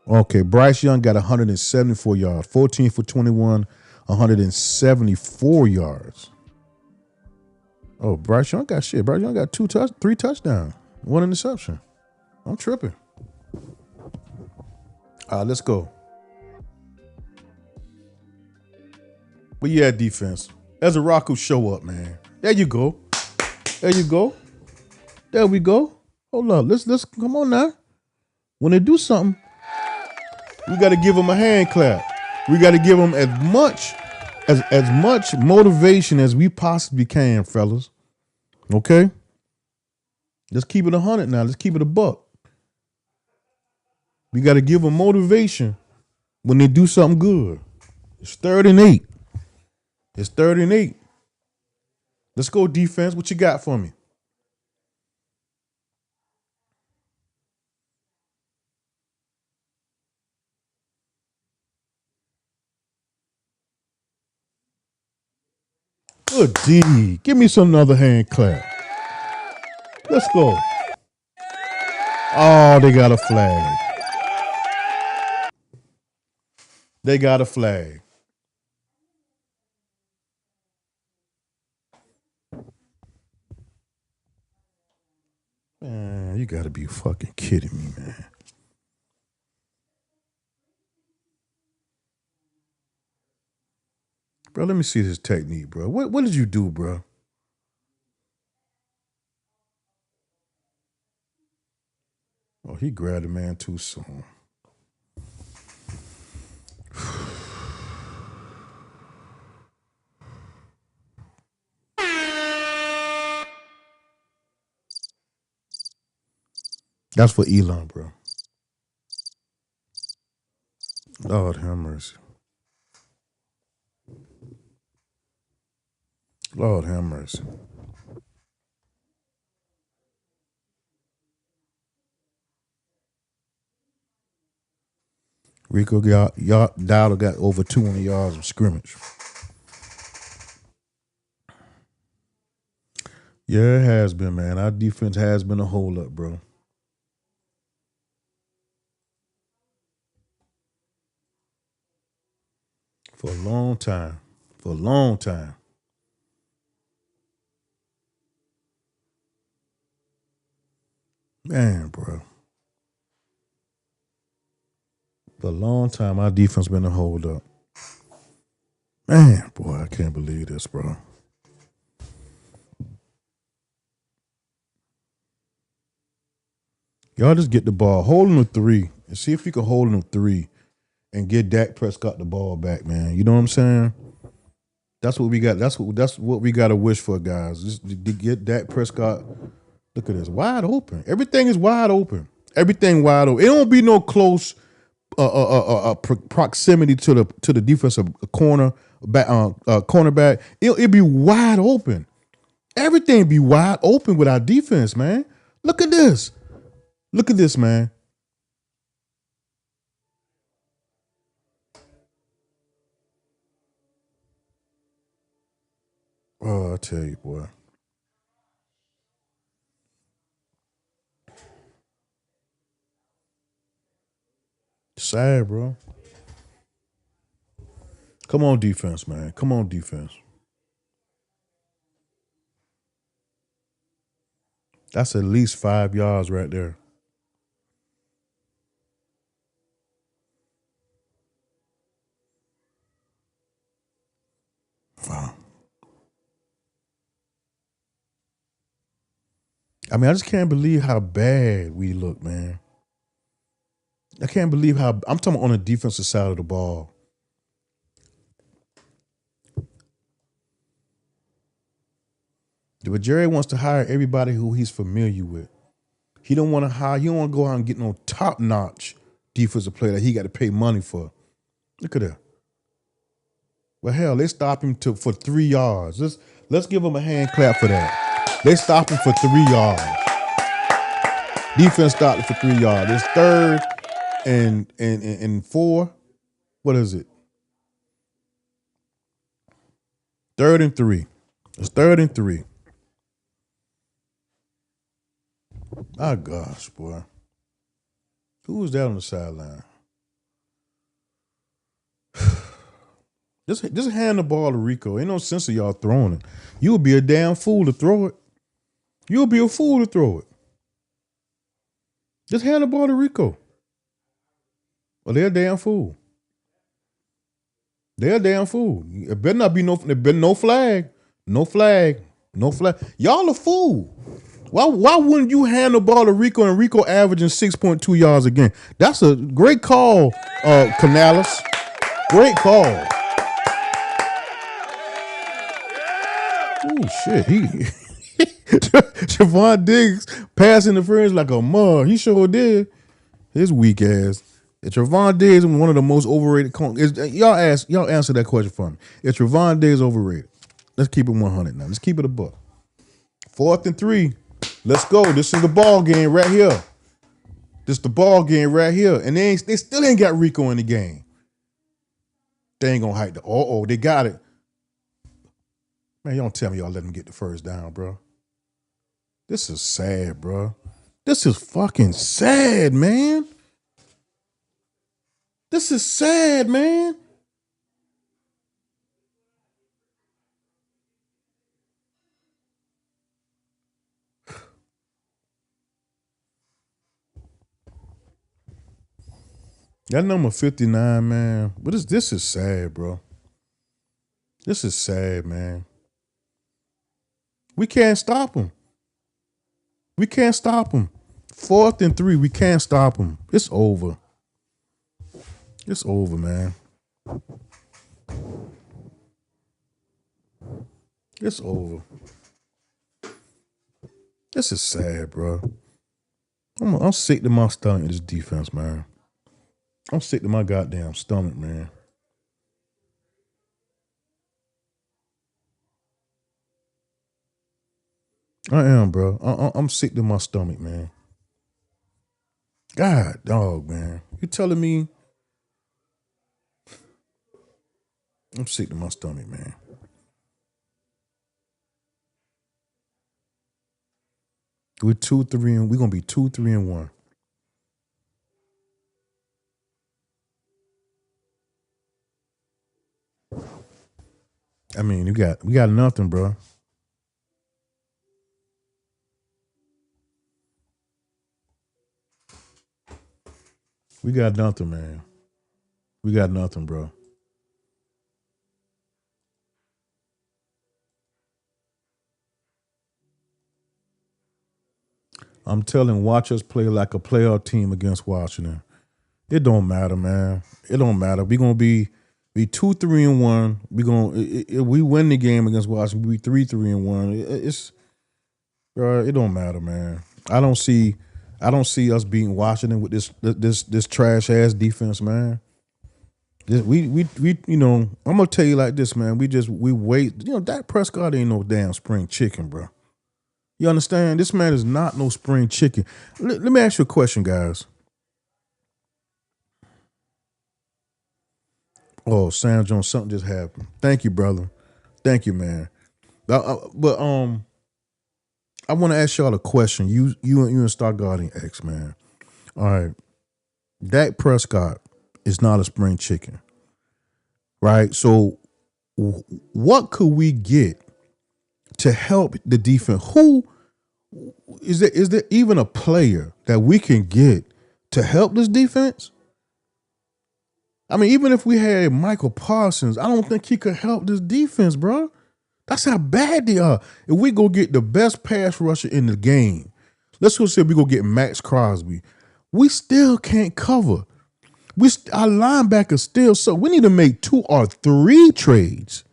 Okay, Bryce Young got 174 yards, 14 for 21, 174 yards. Oh, Bryce Young got shit. Bryce Young got 3 touchdowns, 1 interception. I'm tripping. Let's go. But yeah, defense. As a Rocco show up, man. There you go. There you go. There we go. Hold up. Let's come on now. When they do something, we got to give them a hand clap. We got to give them as much motivation as we possibly can, fellas. Okay? Let's keep it 100 now. Let's keep it a buck. We got to give them motivation when they do something good. It's 3rd and 8. It's 3rd and 8. Let's go, defense. What you got for me? Good D. Give me some other hand clap. Let's go. Oh, they got a flag. They got a flag. Man, you got to be fucking kidding me, man. Bro, let me see this technique, bro. What did you do, bro? Oh, he grabbed the man too soon. That's for Elon, bro. Lord have mercy. Lord have mercy. Rico Dowdle got over 200 yards of scrimmage. Yeah, it has been, man. Our defense has been a hold-up, bro. For a long time. For a long time. Man, bro. For a long time, our defense been a hold-up. Man, boy, I can't believe this, bro. Y'all just get the ball. Hold him to 3. And see if you can hold him to 3 and get Dak Prescott the ball back, man. You know what I'm saying? That's what we got. That's what we got to wish for, guys. Just to get Dak Prescott. Look at this, wide open. Everything is wide open. Everything wide open. It don't be no close proximity to the defensive cornerback. It be wide open. Everything be wide open with our defense, man. Look at this. Look at this, man. – Oh, I tell you, boy. Sad, bro. Come on, defense, man. Come on, defense. That's at least 5 yards right there. Wow. I mean, I just can't believe how bad we look, man. I can't believe how I'm talking on the defensive side of the ball. But Jerry wants to hire everybody who he's familiar with. He don't want to hire. He don't want to go out and get no top notch defensive player that he got to pay money for. Look at that. Well, hell, they stopped him for 3 yards. Let's give him a hand clap for that. They stopped him for 3 yards. Defense stopped him for 3 yards. It's third and 4. What is it? Third and 3. It's third and 3. My gosh, boy. Who was that on the sideline? Just hand the ball to Rico. Ain't no sense of y'all throwing it. You would be a damn fool to throw it. You would be a fool to throw it. Just hand the ball to Rico. Well, they're a damn fool. They're a damn fool. It better not be there better no flag. No flag. No flag. Y'all a fool. Why wouldn't you hand the ball to Rico and Rico averaging 6.2 yards a game? That's a great call, Canales. Great call. Oh shit. Trevon Diggs pass interference like a mug. He sure did. His weak ass. Trevon Diggs is one of the most overrated. Y'all answer that question for me. Is Trevon Diggs overrated? Let's keep it 100 now. Let's keep it a buck. 4th and 3. Let's go. This is the ball game right here. This is the ball game right here. And they still ain't got Rico in the game. They ain't gonna hike the. They got it. Man, you don't tell me y'all let them get the first down, bro. This is sad, bro. This is fucking sad, man. This is sad, man. That number 59, man. But this is sad, bro. This is sad, man. We can't stop him. We can't stop him. 4th and 3, we can't stop him. It's over. It's over, man. It's over. This is sad, bro. I'm sick to my stomach of this defense, man. I'm sick to my goddamn stomach, man. I am, bro. I'm sick to my stomach, man. God, dog, man. You telling me I'm sick to my stomach, man. We're 2-3 and we're gonna be 2-3-1. I mean, we got nothing, bro. We got nothing, man. We got nothing, bro. I'm telling, watch us play like a playoff team against Washington. It don't matter, man. It don't matter. We gonna be 2-3-1. We win the game against Washington. We 3-3-1. It don't matter, man. I don't see us beating Washington with this trash ass defense, man. We I'm gonna tell you like this, man. We wait. Dak Prescott ain't no damn spring chicken, bro. You understand? This man is not no spring chicken. Let me ask you a question, guys. Oh, Sam Jones, something just happened. Thank you, brother. Thank you, man. But I want to ask y'all a question. You and Star Guardian X, man. All right, Dak Prescott is not a spring chicken, right? So what could we get to help the defense? Who is there? Is there even a player that we can get to help this defense? I mean, even if we had Michael Parsons, I don't think he could help this defense, bro. That's how bad they are. If we go get the best pass rusher in the game, let's go say we go get Max Crosby, we still can't cover. Our linebackers still so. We need to make 2 or 3 trades.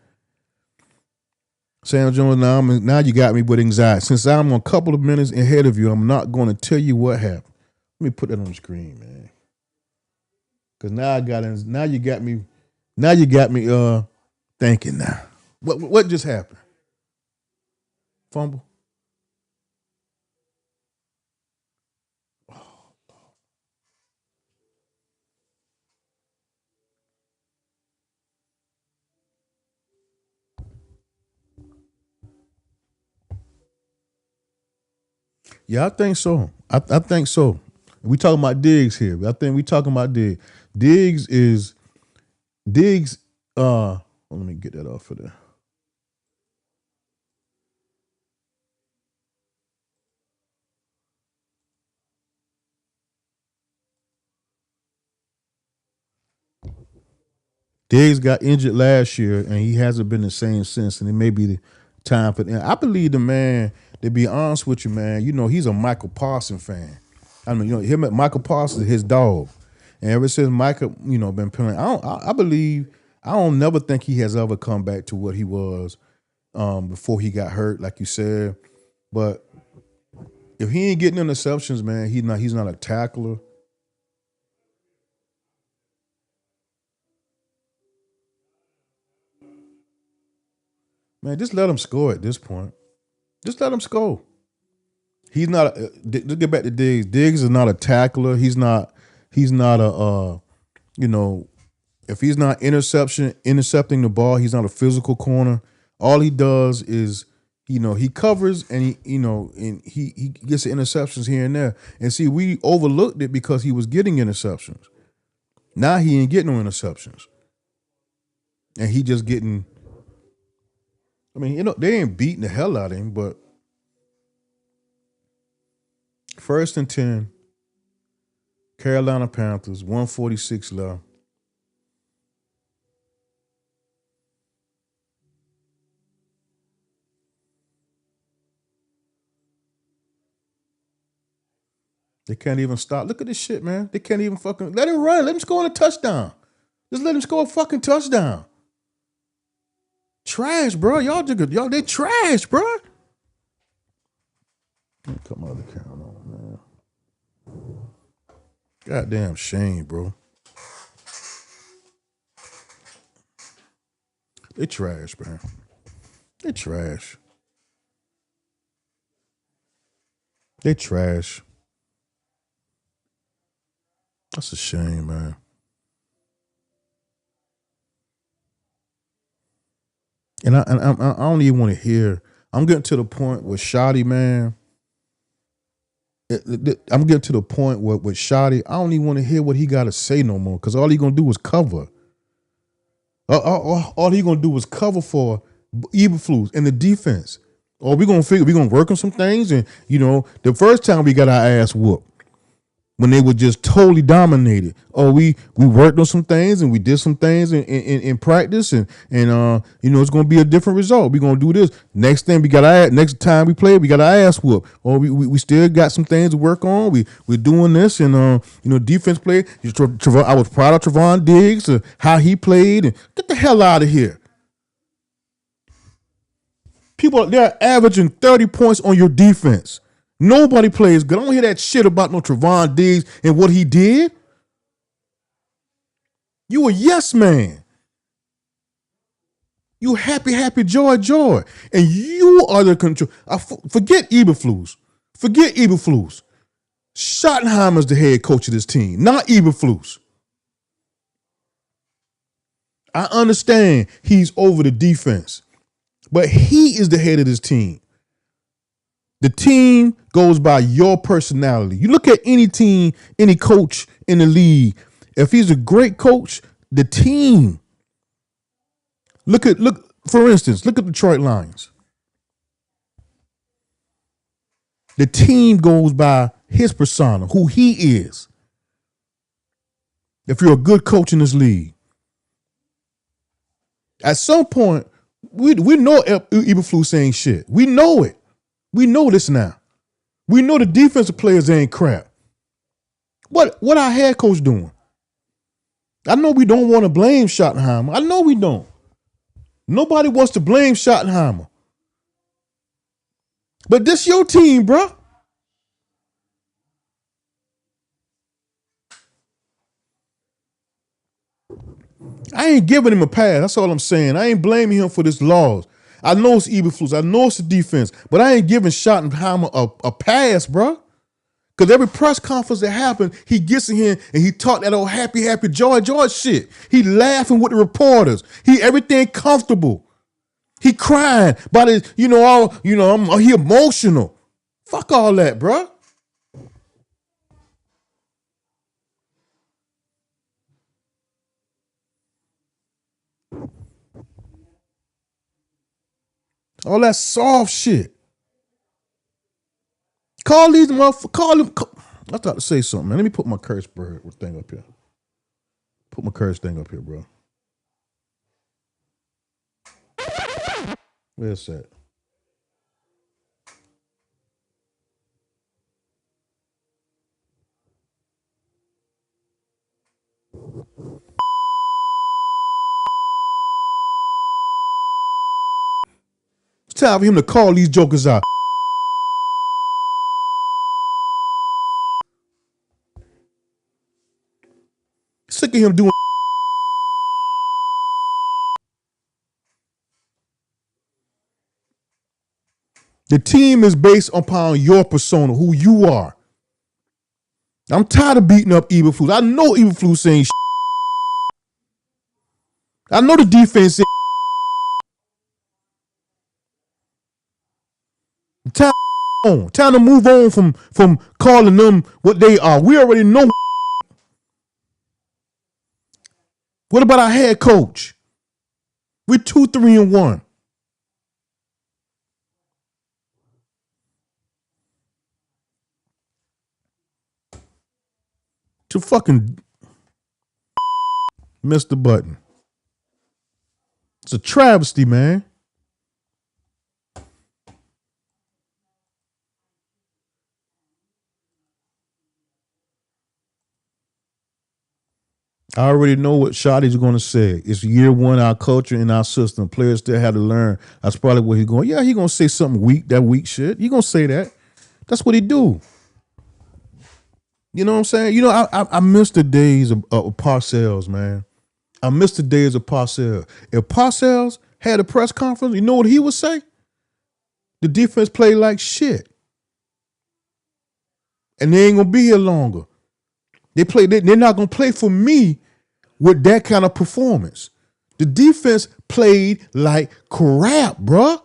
Sam Jones, now you got me with anxiety. Since I'm a couple of minutes ahead of you, I'm not going to tell you what happened. Let me put that on the screen, man. Because now you got me thinking now. What just happened? Fumble? Yeah, I think so. I think so. We talking about Diggs here. I think we talking about Diggs. Diggs. Let me get that off of there. Diggs got injured last year, and he hasn't been the same since. And it may be the time for. And I believe the man. To be honest with you, man, he's a Michael Parsons fan. I mean, him at Michael Parsons is his dog, and ever since Michael, been playing, I believe I don't never think he has ever come back to what he was before he got hurt, like you said. But if he ain't getting interceptions, man, he's not a tackler. Man, just let him score at this point. Just let him score. He's not. Let's get back to Diggs. Diggs is not a tackler. He's not. He's not a. If he's not intercepting the ball, he's not a physical corner. All he does is, he covers and he gets the interceptions here and there. And see, we overlooked it because he was getting interceptions. Now he ain't getting no interceptions, and he just getting. I mean, they ain't beating the hell out of him, but 1st and 10, Carolina Panthers, 146 left. They can't even stop. Look at this shit, man. They can't even fucking let him run. Let him score a touchdown. Just let him score a fucking touchdown. Trash, bro. Y'all they trash, bro. Cut my other camera on, man. Goddamn shame, bro. They trash, man. They trash. They trash. That's a shame, man. And I don't even want to hear. I'm getting to the point with Shoddy, man. I'm getting to the point where with Shoddy, I don't even want to hear what he got to say no more because all he gonna do is cover. All he gonna do is cover for Eberflus and the defense. Or we gonna work on some things, and the first time we got our ass whooped when they were just totally dominated. Oh, we worked on some things and we did some things in practice, and it's gonna be a different result. We're gonna do this. Next time we play, we got our ass whooped. Or we still got some things to work on. We're doing this, and defense play. I was proud of Trevon Diggs, how he played, and get the hell out of here. People, they're averaging 30 points on your defense. Nobody plays good. I don't hear that shit about no Trevon Diggs and what he did. You a yes man. You happy, joy. And you are the control. Forget Eberflus. Forget Eberflus. Schottenheimer's the head coach of this team, not Eberflus. I understand he's over the defense. But he is the head of this team. The team goes by your personality. You look at any team, any coach in the league. If he's a great coach, the team. Look, for instance, look at Detroit Lions. The team goes by his persona, who he is. If you're a good coach in this league, at some point, we know Eberflus ain't shit. We know it. We know this now. We know the defensive players ain't crap. What our head coach doing? I know we don't want to blame Schottenheimer. I know we don't. Nobody wants to blame Schottenheimer. But this your team, bro. I ain't giving him a pass. That's all I'm saying. I ain't blaming him for this loss. I know it's Eberflus. I know it's the defense. But I ain't giving Schottenheimer a pass, bro. Because every press conference that happened, he gets in here and he talk that old happy joy shit. He laughing with the reporters. He everything comfortable. He crying about his, he emotional. Fuck all that, bro. All that soft shit. Call these motherfuckers. Call them. I was about to say something, man. Let me put my curse bird thing up here. Put my curse thing up here, bro. Where's that? It's time for him to call these jokers out. Sick of him doing. The team is based upon your persona, who you are. I'm tired of beating up Eberflus. I know Eberflus ain't shit. I know the defense ain't. Time to move on from calling them what they are. We already know. What about our head coach? We're 2-3-1. To fucking miss the button. It's a travesty, man. I already know what Shotty's going to say. It's year one, our culture and our system. Players still have to learn. That's probably what he's going. Yeah, he's going to say something weak, that weak shit. He's going to say that. That's what he do. You know what I'm saying? You know, I miss the days of Parcells, man. I miss the days of Parcells. If Parcells had a press conference, you know what he would say? The defense played like shit. And they ain't going to be here longer. They're not going to play for me with that kind of performance. The defense played like crap, bruh.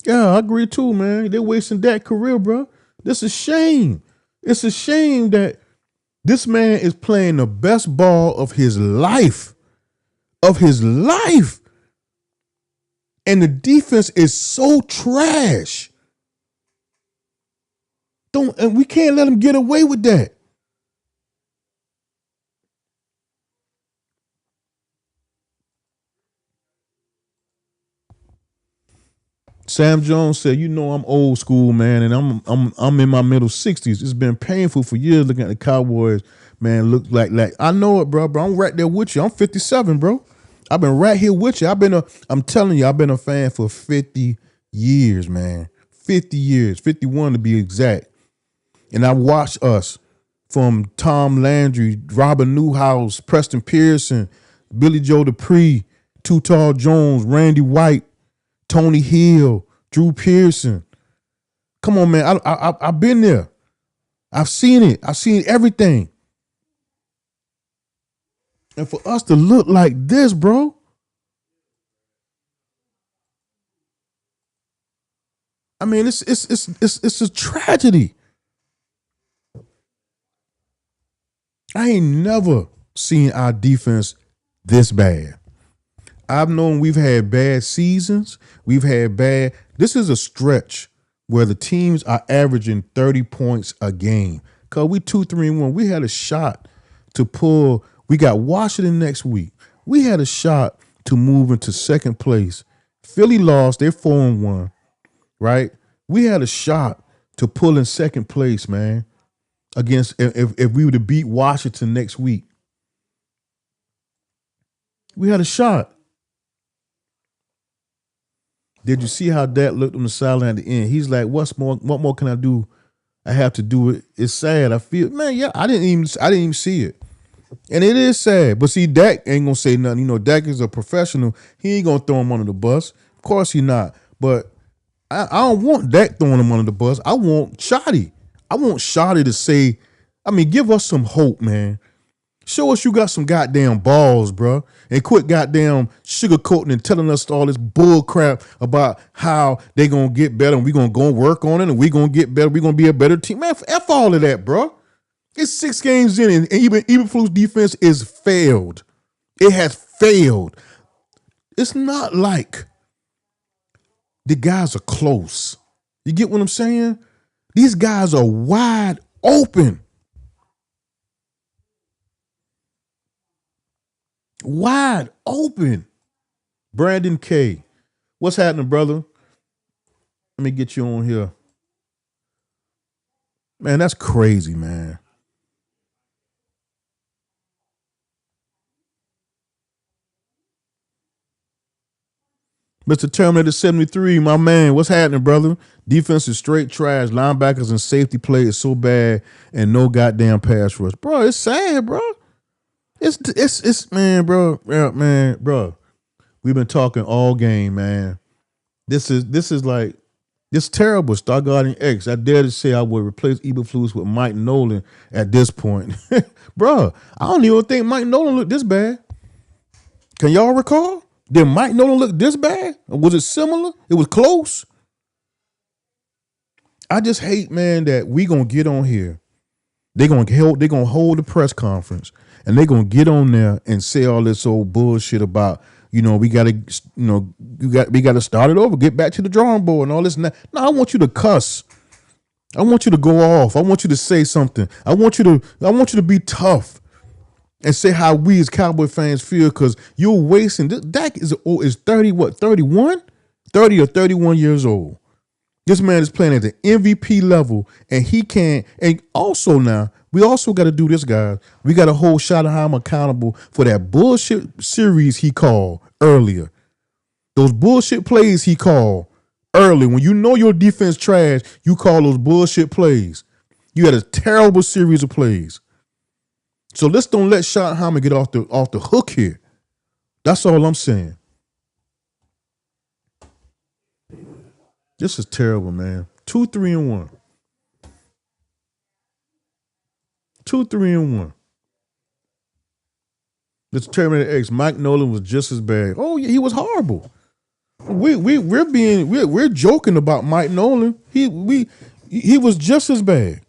Yeah, I agree too, man. They're wasting that career, bro. This is a shame. It's a shame that this man is playing the best ball of his life. Of his life. And the defense is so trash. And we can't let him get away with that. Sam Jones said, "You know I'm old school, man, and I'm in my middle 60s. It's been painful for years looking at the Cowboys, man. Look like I know it, bro. I'm right there with you. I'm 57, bro. I've been right here with you. I'm telling you, I've been a fan for 50 years, man. 50 years, 51 to be exact. And I watched us from Tom Landry, Robert Newhouse, Preston Pearson, Billy Joe Dupree, Too Tall Jones, Randy White, Tony Hill, Drew Pearson. Come on, man. I've been there. I've seen it. I've seen everything. And for us to look like this, bro, I mean, it's a tragedy. I ain't never seen our defense this bad. I've known we've had bad seasons. We've had bad. This is a stretch where the teams are averaging 30 points a game. Cause we 2-3-1. We had a shot to pull. We got Washington next week. We had a shot to move into second place. Philly lost. They're 4-1. Right? We had a shot to pull in second place, man. Against if we were to beat Washington next week. We had a shot. Did you see how Dak looked on the sideline at the end? He's like, "What more can I do? I have to do it." It's sad. I feel, man. Yeah, I didn't even see it, and it is sad. But see, Dak ain't gonna say nothing. You know, Dak is a professional. He ain't gonna throw him under the bus. Of course, he not. But I don't want Dak throwing him under the bus. I want Shoddy. I want Shoddy to say, I mean, give us some hope, man. Show us you got some goddamn balls, bro. And quit goddamn sugarcoating and telling us all this bull crap about how they going to get better and we going to go work on it and we going to get better. We going to be a better team. Man, F all of that, bro. It's 6 games in and even Fluke's defense is failed. It has failed. It's not like the guys are close. You get what I'm saying? These guys are wide open. Wide open. Brandon K. What's happening, brother? Let me get you on here. Man, that's crazy, man. Mr. Terminator 73, my man, what's happening, brother? Defense is straight trash. Linebackers and safety play is so bad and no goddamn pass rush. Bro, it's sad, bro. It's man, bro. Yeah, man, bro. We've been talking all game, man. This is like this terrible. Stargarden X. I dare to say I would replace Eberflus with Mike Nolan at this point. Bro, I don't even think Mike Nolan looked this bad. Can y'all recall? Did Mike Nolan look this bad? Or was it similar? It was close. I just hate, man, that we gonna get on here. They're gonna hold the press conference and they're gonna get on there and say all this old bullshit about, we gotta, we gotta start it over, get back to the drawing board and all this. No, I want you to cuss. I want you to go off. I want you to say something. I want you to be tough and say how we as Cowboy fans feel, because you're wasting. Dak is 30, 31? 30 or 31 years old. This man is playing at the MVP level, and he can't. And also now, we also got to do this, guys. We got to hold Schottenheim accountable for that bullshit series he called earlier. Those bullshit plays he called early. When you know your defense trash, you call those bullshit plays. You had a terrible series of plays. So let's don't let Schottenheimer get off the hook here. That's all I'm saying. This is terrible, man. 2-3-1. 2-3-1. Let's Terminator X. Mike Nolan was just as bad. Oh yeah, he was horrible. We're joking about Mike Nolan. He was just as bad,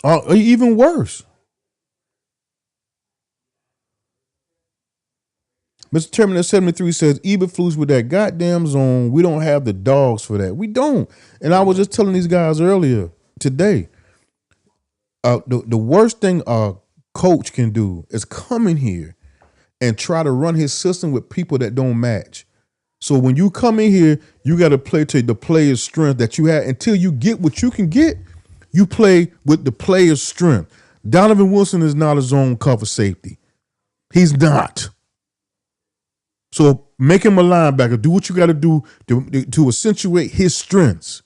even worse. Mr. Terminator 73 says, Eberflus with that goddamn zone, we don't have the dogs for that. We don't. And I was just telling these guys earlier today, the worst thing a coach can do is come in here and try to run his system with people that don't match. So when you come in here, you got to play to the player's strength that you have. Until you get what you can get, you play with the player's strength. Donovan Wilson is not a zone cover safety. He's not. So make him a linebacker. Do what you got to do to accentuate his strengths.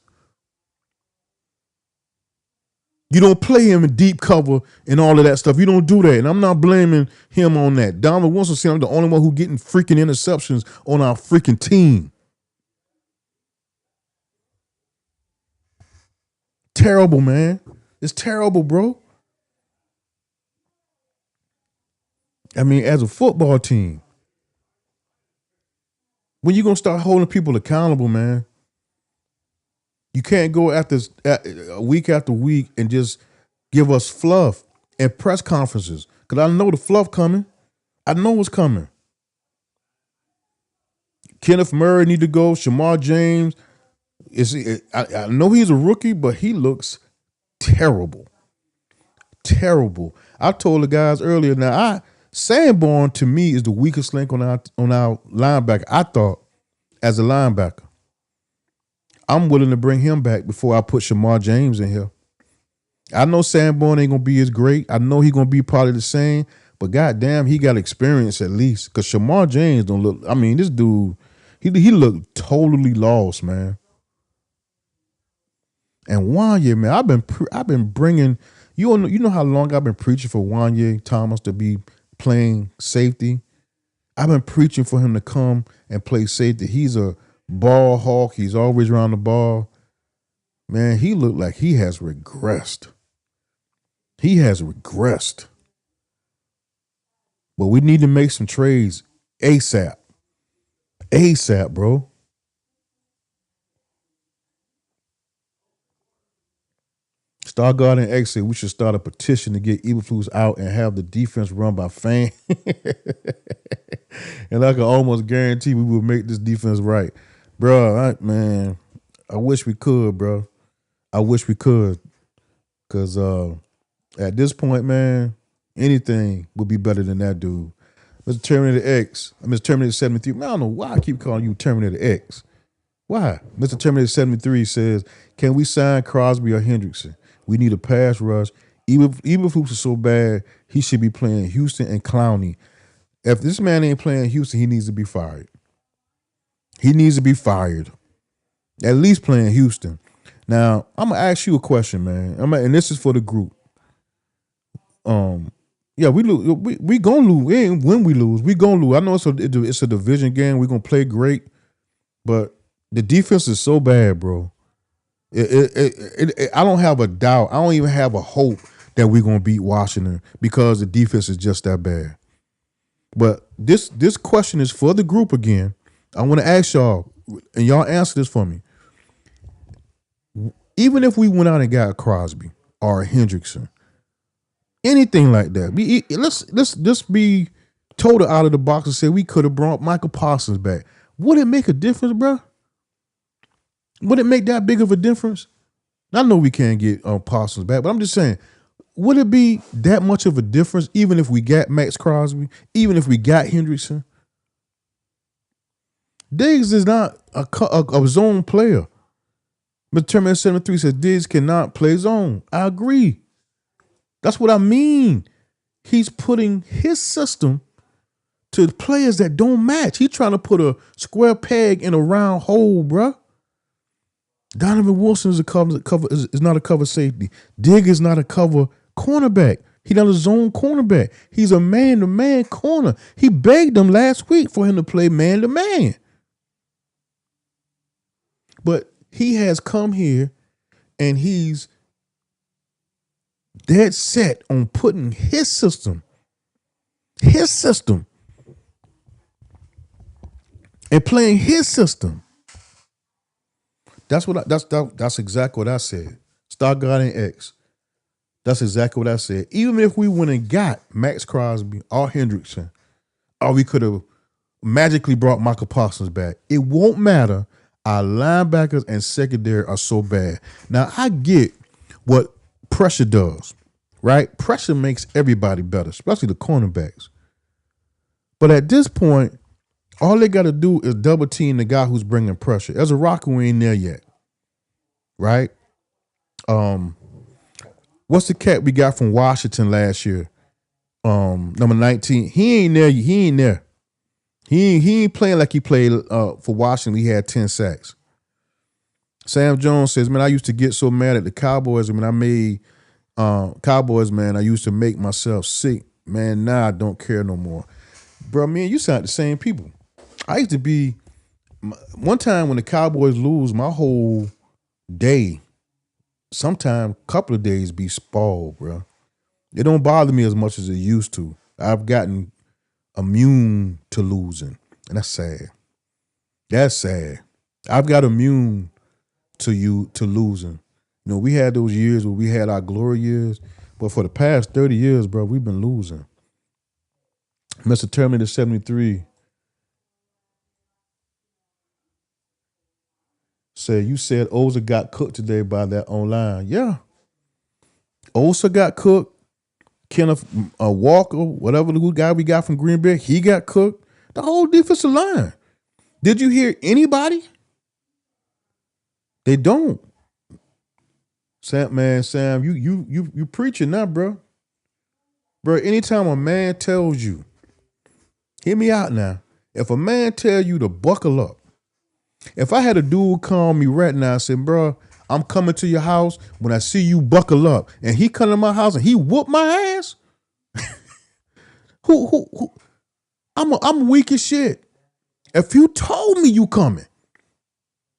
You don't play him in deep cover and all of that stuff. You don't do that. And I'm not blaming him on that. Donovan Wilson said I'm the only one who getting freaking interceptions on our freaking team. Terrible, man. It's terrible, bro. I mean, as a football team, when you gonna start holding people accountable, man? You can't go after week after week and just give us fluff and press conferences. Cause I know the fluff coming. I know it's coming. Kenneth Murray need to go. Shamar James I know he's a rookie, but he looks terrible. Terrible. I told the guys earlier. Now, Sanborn to me is the weakest link on our linebacker. I thought as a linebacker, I'm willing to bring him back before I put Shamar James in here. I know Sanborn ain't gonna be as great. I know he gonna be probably the same, but goddamn, he got experience at least. Cause Shamar James don't look. I mean, this dude, he looked totally lost, man. And Wanye, man, I've been bringing you know how long I've been preaching for Wanye Thomas to be playing safety. I've been preaching for him to come and play safety. He's a ball hawk. He's always around the ball. Man, he looked like he has regressed. He has regressed. But we need to make some trades ASAP. ASAP, bro. Stargard and X said we should start a petition to get Eberflus out and have the defense run by fans. And I can almost guarantee we will make this defense right. Bro, man, I wish we could, bro. I wish we could. Because at this point, man, anything would be better than that dude. Mr. Terminator X, Mr. Terminator 73. Man, I don't know why I keep calling you Terminator X. Why? Mr. Terminator 73 says, can we sign Crosby or Hendrickson? We need a pass rush. Even if Hoops is so bad, he should be playing Houston and Clowney. If this man ain't playing Houston, he needs to be fired. He needs to be fired. At least playing Houston. Now, I'm gonna ask you a question, man. And this is for the group. Yeah, we lose. We gonna lose. We ain't when we lose. We gonna lose. I know it's a division game. We gonna play great, but the defense is so bad, bro. I don't have a doubt. I don't even have a hope that we're gonna beat Washington because the defense is just that bad. But this question is for the group again. I want to ask y'all, and y'all answer this for me. Even if we went out and got Crosby or Hendrickson, anything like that, let's just be total out of the box and say we could have brought Michael Parsons back. Would it make a difference, bro? Would it make that big of a difference? I know we can't get Parsons back, but I'm just saying, would it be that much of a difference even if we got Max Crosby, even if we got Hendrickson? Diggs is not a zone player. But Terminator 73 says Diggs cannot play zone. I agree. That's what I mean. He's putting his system to players that don't match. He's trying to put a square peg in a round hole, bruh. Donovan Wilson is not a cover safety. Diggs is not a cover cornerback. He's not a zone cornerback. He's a man-to-man corner. He begged them last week for him to play man-to-man. But he has come here and he's dead set on putting his system, and playing his system. That's exactly what I said. Stargard and X. That's exactly what I said. Even if we went and got Max Crosby or Hendrickson, or we could have magically brought Michael Parsons back, it won't matter. Our linebackers and secondary are so bad. Now, I get what pressure does, right? Pressure makes everybody better, especially the cornerbacks. But at this point, all they got to do is double team the guy who's bringing pressure. As a Rocker, we ain't there yet, right? What's the cat we got from Washington last year? Number 19. He ain't there. He ain't playing like he played for Washington. He had 10 sacks. Sam Jones says, man, I used to get so mad at the Cowboys. When I made Cowboys, man, I used to make myself sick. Man, now I don't care no more. Bro, me and you sound the same people. I used to be, one time when the Cowboys lose, my whole day sometimes a couple of days be spoiled, bro. It don't bother me as much as it used to. I've gotten immune to losing, and that's sad. That's sad. I've got immune to losing. You know, we had those years where we had our glory years, but for the past 30 years, bro, we've been losing. Mr. Terminator 73 said, you said Oza got cooked today by that online. Yeah. Oza got cooked. Kenneth Walker, whatever the guy we got from Green Bay, he got cooked. The whole defensive line. Did you hear anybody? They don't. Sam, you preaching now, bro. Bro, anytime a man tells you, hear me out now. If a man tell you to buckle up, if I had a dude call me right now and say, bro, I'm coming to your house, when I see you buckle up, and he come to my house and he whoop my ass, who I'm weak as shit. If you told me you coming,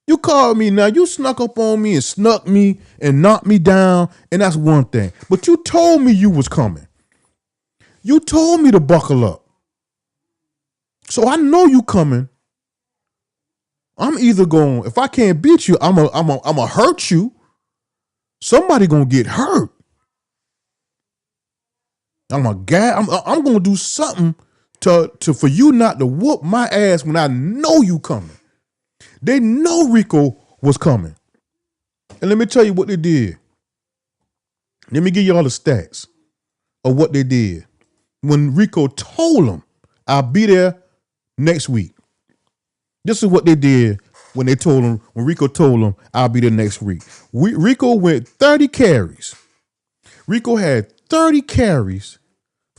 you called me now, you snuck up on me and snuck me and knocked me down, and that's one thing. But you told me you was coming. You told me to buckle up. So I know you coming. I'm either going, if I can't beat you, I'm a hurt you. Somebody gonna get hurt. I'm gonna do something to for you not to whoop my ass when I know you coming. They know Rico was coming. And let me tell you what they did. Let me give you all the stats of what they did. When Rico told them, I'll be there next week. This is what they did when Rico told them, I'll be there next week. Rico went 30 carries. Rico had 30 carries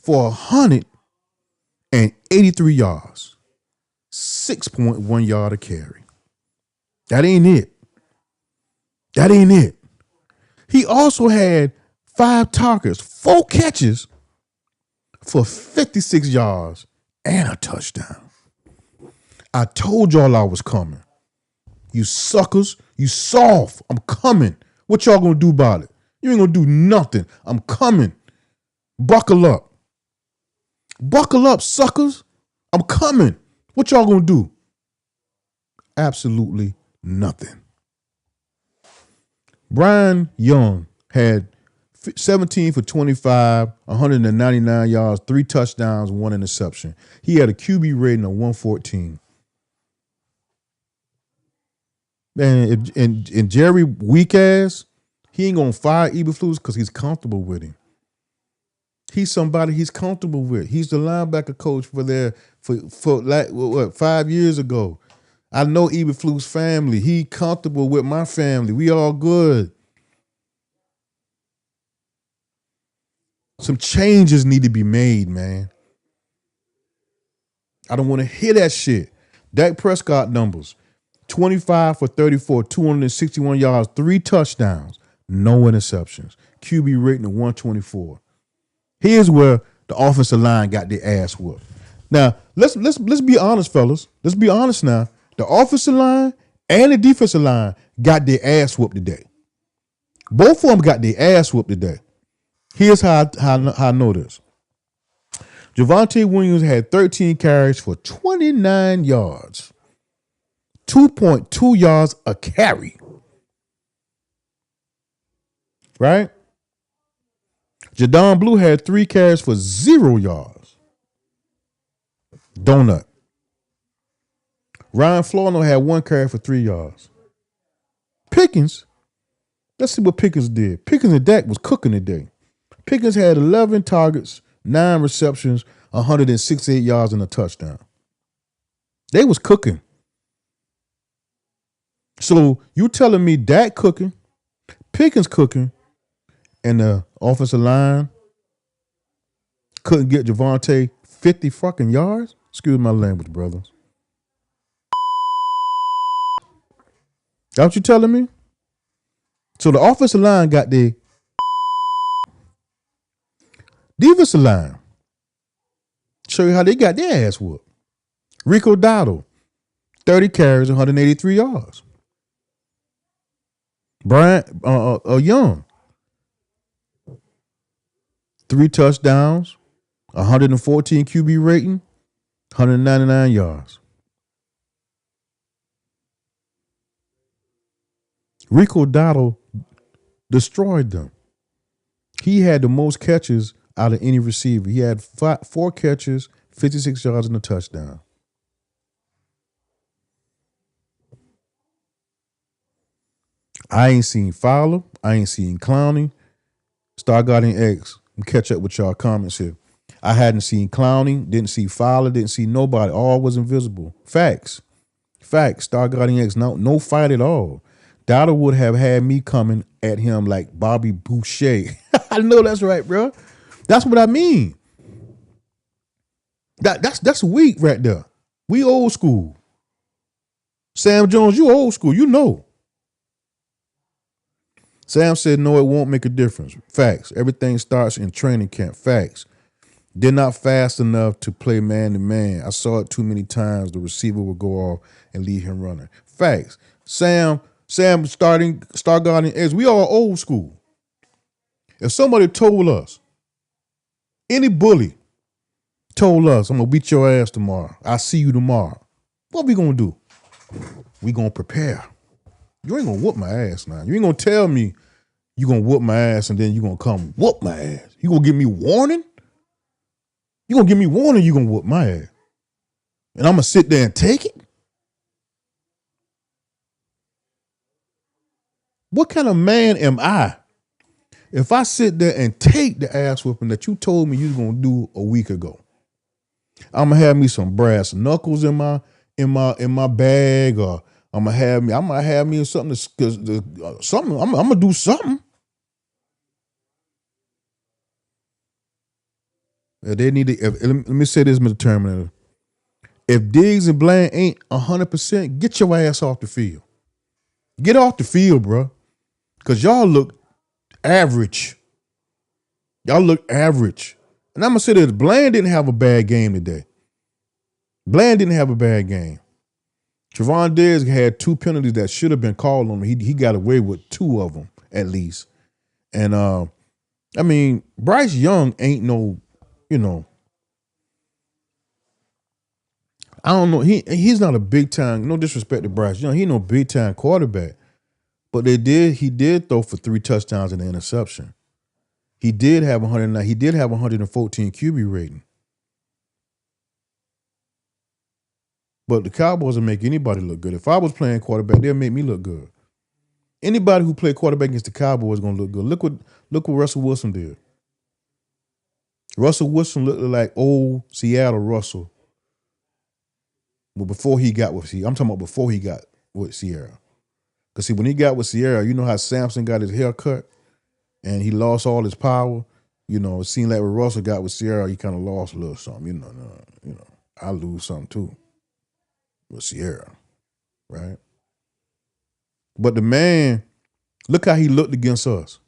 for 183 yards. 6.1 yard a carry. That ain't it. That ain't it. He also had 5 targets, 4 catches for 56 yards and a touchdown. I told y'all I was coming. You suckers, you soft. I'm coming. What y'all gonna do about it? You ain't gonna do nothing. I'm coming. Buckle up. Buckle up, suckers. I'm coming. What y'all gonna do? Absolutely nothing. Brian Young had 17 for 25, 199 yards, 3 touchdowns, 1 interception. He had a QB rating of 114. And Jerry weak ass, he ain't gonna fire Eberflus because he's comfortable with him. He's somebody he's comfortable with. He's the linebacker coach for like what 5 years ago. I know Eberflus family. He comfortable with my family. We all good. Some changes need to be made, man. I don't want to hear that shit. Dak Prescott numbers. 25 for 34, 261 yards, 3 touchdowns, no interceptions. QB rating of 124. Here's where the offensive line got their ass whooped. Now, let's be honest, fellas. Let's be honest now. The offensive line and the defensive line got their ass whooped today. Both of them got their ass whooped today. Here's how I know this. Javonte Williams had 13 carries for 29 yards. 2.2 yards a carry. Right? Jadon Blue had 3 carries for 0 yards. Donut. Ryan Florno had 1 carry for 3 yards. Pickens, let's see what Pickens did. Pickens and Dak was cooking today. Pickens had 11 targets, 9 receptions, 168 yards and a touchdown. They was cooking. So you telling me Dak cooking, Pickens cooking, and the offensive line couldn't get Javonte 50 fucking yards? Excuse my language, brothers. That what you telling me? So the offensive line got the defensive line. Show you how they got their ass whooped. Rico Dowdle, 30 carries, 183 yards. Brian Young, 3 touchdowns, 114 QB rating, 199 yards. Rico Dottle destroyed them. He had the most catches out of any receiver. He had 4 catches, 56 yards, and a touchdown. I ain't seen Fowler. I ain't seen Clowney. Star Guardian X. Catch up with y'all comments here. I hadn't seen Clowney, didn't see Fowler, didn't see nobody. All was invisible. Facts. Facts. Star Guardian X. No fight at all. Dowdle would have had me coming at him like Bobby Boucher. I know that's right, bro. That's what I mean. That's weak right there. We old school. Sam Jones, you old school. You know. Sam said, no, it won't make a difference. Facts. Everything starts in training camp. Facts. They're not fast enough to play man to man. I saw it too many times. The receiver will go off and leave him running. Facts. Sam starting Star Guardian is we all old school. If somebody told us, any bully told us, I'm gonna beat your ass tomorrow. I see you tomorrow. What we gonna do? We gonna prepare. You ain't gonna whoop my ass now. You ain't gonna tell me you gonna whoop my ass and then you gonna come whoop my ass. You gonna give me warning? You gonna give me warning you gonna whoop my ass. And I'm gonna sit there and take it? What kind of man am I if I sit there and take the ass whooping that you told me you was gonna do a week ago? I'm gonna have me some brass knuckles in my bag, or I might have me something something. I'm gonna do something. They need to. Let me say this, Mr. Terminator. If Diggs and Bland ain't 100%, get your ass off the field. Get off the field, bro. Because y'all look average. Y'all look average. And I'm going to say this. Bland didn't have a bad game today. Bland didn't have a bad game. Trevon Diggs had 2 penalties that should have been called on him. He got away with 2 of them, at least. And, I mean, Bryce Young ain't no, I don't know. He's not a big time. No disrespect to Bryce Young. He no big time quarterback. But he did throw for 3 touchdowns and an interception. He did have 109. He did have 114 QB rating. But the Cowboys will make anybody look good. If I was playing quarterback, they'll make me look good. Anybody who played quarterback against the Cowboys is gonna look good. Look what Russell Wilson did. Russell Wilson looked like old Seattle Russell. But before he got with I'm talking about before he got with Sierra. Because see, when he got with Sierra, you know how Samson got his hair cut and he lost all his power. It seemed like when Russell got with Sierra, he kind of lost a little something. I lose something too with Sierra, right? But the man, look how he looked against us.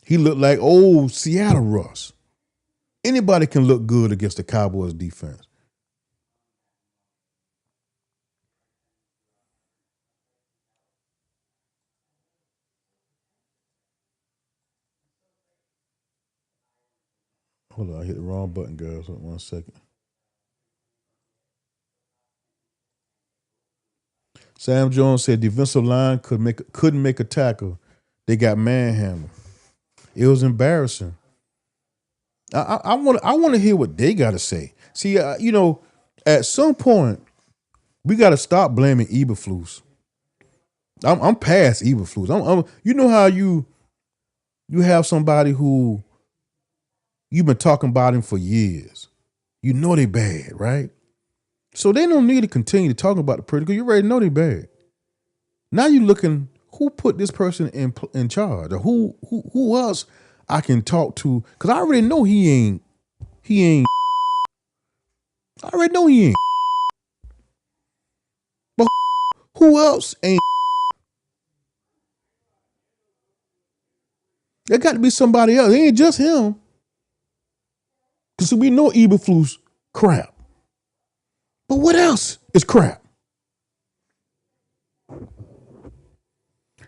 He looked like old Seattle Russ. Anybody can look good against the Cowboys defense. Hold on, I hit the wrong button, girls. Hold on 1 second. Sam Jones said defensive line couldn't make a tackle. They got manhandled. It was embarrassing. I want to hear what they got to say. See, at some point we got to stop blaming Eberflus. I'm past Eberflus. You know how you have somebody who you've been talking about him for years. You know they bad, right? So they don't need to continue to talk about the person because you already know they bad. Now you looking who put this person in charge, or who else I can talk to, because I already know he ain't. I already know he ain't. But who else ain't? There got to be somebody else. It ain't just him. Because we know Eberflus crap. But what else is crap?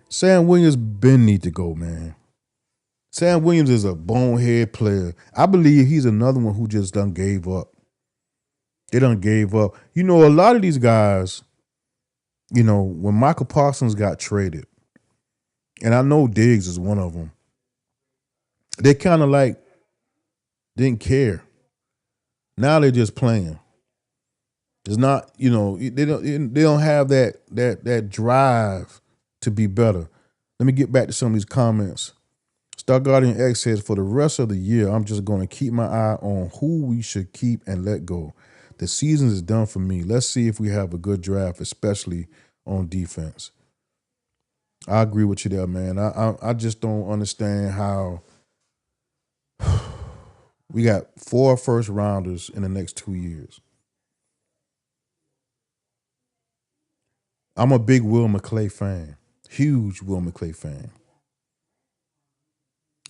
Sam Williams been need to go, man. Sam Williams is a bonehead player. I believe he's another one who just done gave up. They done gave up. You know, a lot of these guys, you know, when Michael Parsons got traded, and I know Diggs is one of them, they kind of like didn't care. Now they're just playing. It's not, you know, they don't have that drive to be better. Let me get back to some of these comments. Star Guardian X says, for the rest of the year, I'm just going to keep my eye on who we should keep and let go. The season is done for me. Let's see if we have a good draft, especially on defense. I agree with you there, man. I just don't understand how we got 4 first rounders in the next 2 years. I'm a big Will McClay fan. Huge Will McClay fan.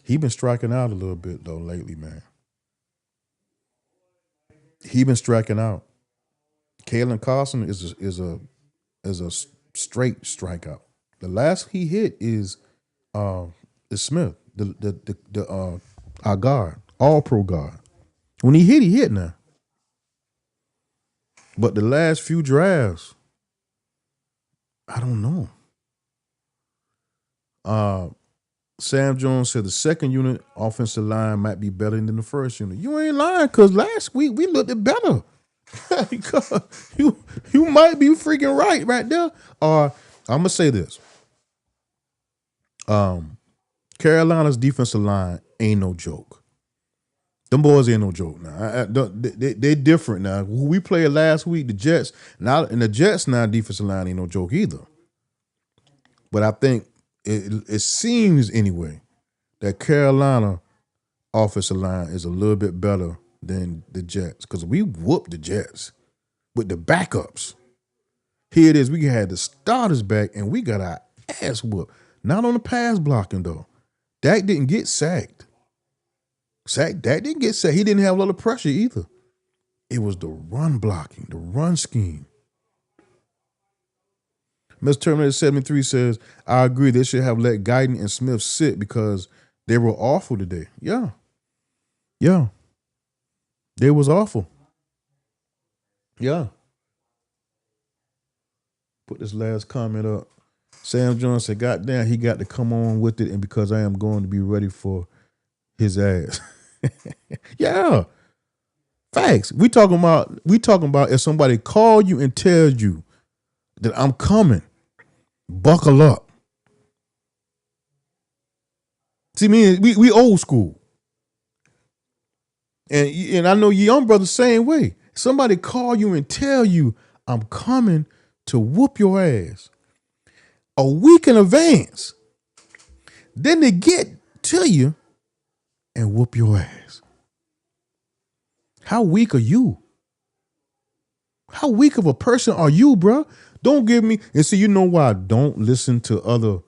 He been striking out a little bit though lately, man. He been striking out. Kalen Carson is a straight strikeout. The last he hit is Smith, our guard, all pro guard. When he hit now. But the last few drafts, I don't know. Sam Jones said the second unit offensive line might be better than the first unit. You ain't lying, because last week we looked at better. you might be freaking right there. I'm gonna say this. Carolina's defensive line ain't no joke. Them boys ain't no joke now. They different now. Who we played last week, the Jets. Now, and the Jets now defensive line ain't no joke either. But I think it seems anyway that Carolina offensive line is a little bit better than the Jets, because we whooped the Jets with the backups. Here it is. We had the starters back and we got our ass whooped. Not on the pass blocking though. Dak didn't get sacked. Dak didn't get sacked. He didn't have a lot of pressure either. It was the run blocking, the run scheme. Mr. Terminator 73 says, I agree. They should have let Guyton and Smith sit because they were awful today. Yeah. They was awful. Yeah. Put this last comment up. Sam Jones said, God damn, he got to come on with it, and because I am going to be ready for his ass. Yeah. Facts. We talking about if somebody call you and tells you that I'm coming, buckle up. See, we old school. And I know your young brother same way. Somebody call you and tell you I'm coming to whoop your ass a week in advance. Then they get to you and whoop your ass. How weak are you? How weak of a person are you, bro? Don't give me, and see, you know why I don't listen to other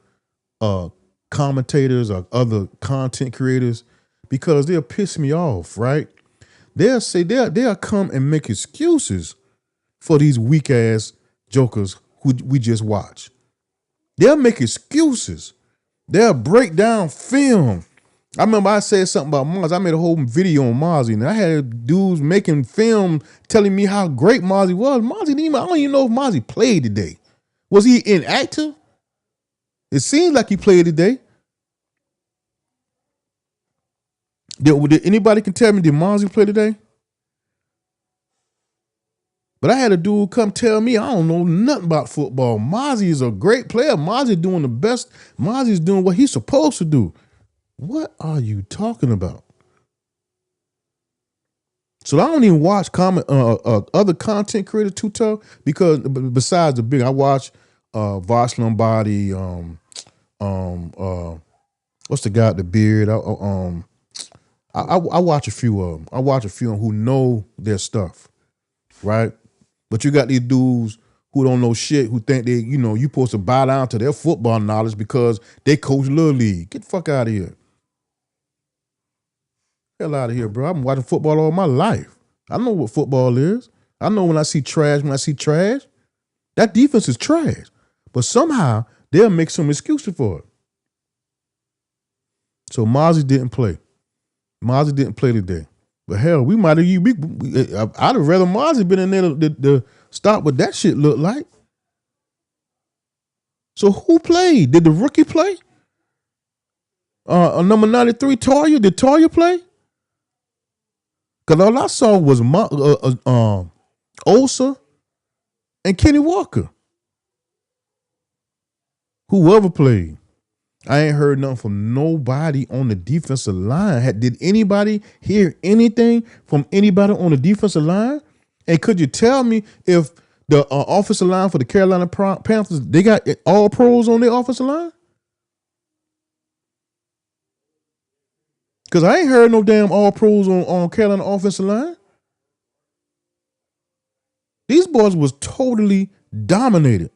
commentators or other content creators? Because they'll piss me off, right? They'll say they'll come and make excuses for these weak ass jokers who we just watched. They'll make excuses. They'll break down film. I remember I said something about Mozzie. I made a whole video on Mozzie, and I had dudes making film telling me how great Mozzie was. I don't even know if Mozzie played today. Was he inactive? It seems like he played today. Did anybody can tell me, did Mozzie play today? But I had a dude come tell me, I don't know nothing about football. Mozzie is a great player. Mozzie's doing the best. Mozzie's doing what he's supposed to do. What are you talking about? So I don't even watch other content creators too tough, because besides the big, I watch Vosh Lombardi. What's the guy with the beard? I watch a few of them. I watch a few of them who know their stuff, right? But you got these dudes who don't know shit, who think they, you supposed to bow down to their football knowledge because they coach Little League. Get the fuck out of here. Hell out of here, bro. I've been watching football all my life. I know what football is. I know when I see trash, that defense is trash. But somehow they'll make some excuses for it. So Mozzie didn't play. Mozzie didn't play today. But hell, we might have. I'd have rather Mozzie been in there to stop what that shit looked like. So who played? Did the rookie play? Number 93, Toya. Did Toya play? Because all I saw was Osa and Kenny Walker. Whoever played. I ain't heard nothing from nobody on the defensive line. Did anybody hear anything from anybody on the defensive line? And could you tell me if the offensive line for the Carolina Panthers, they got all pros on their offensive line? Because I ain't heard no damn all pros on Carolina offensive line. These boys was totally dominated.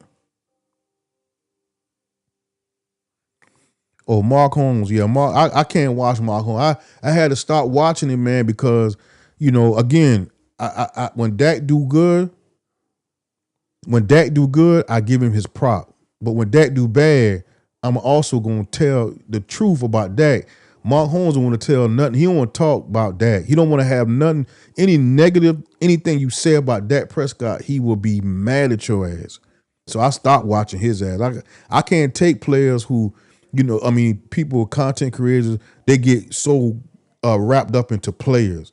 Oh, Mark Holmes. Yeah, I can't watch Mark Holmes. I had to stop watching him, man, because, again, when Dak do good, I give him his prop. But when Dak do bad, I'm also going to tell the truth about Dak. Mark Holmes don't want to tell nothing. He don't want to talk about Dak. He don't want to have nothing, any negative, anything you say about Dak Prescott, he will be mad at your ass. So I stopped watching his ass. I can't take players who, people, content creators, they get so wrapped up into players.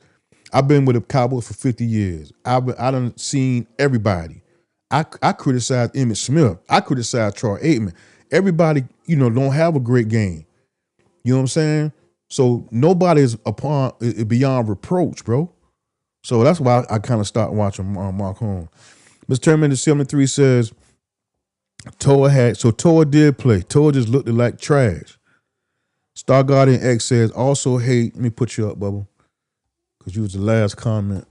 I've been with the Cowboys for 50 years. I done seen everybody. I criticize Emmitt Smith. I criticize Troy Aikman. Everybody, don't have a great game. You know what I'm saying? So nobody is beyond reproach, bro. So that's why I kind of stopped watching Mark Holmes. Mr. Terminator 73 says, Toa did play. Toa just looked like trash. Star Guardian X says, also hate, let me put you up, Bubba, because you was the last comment.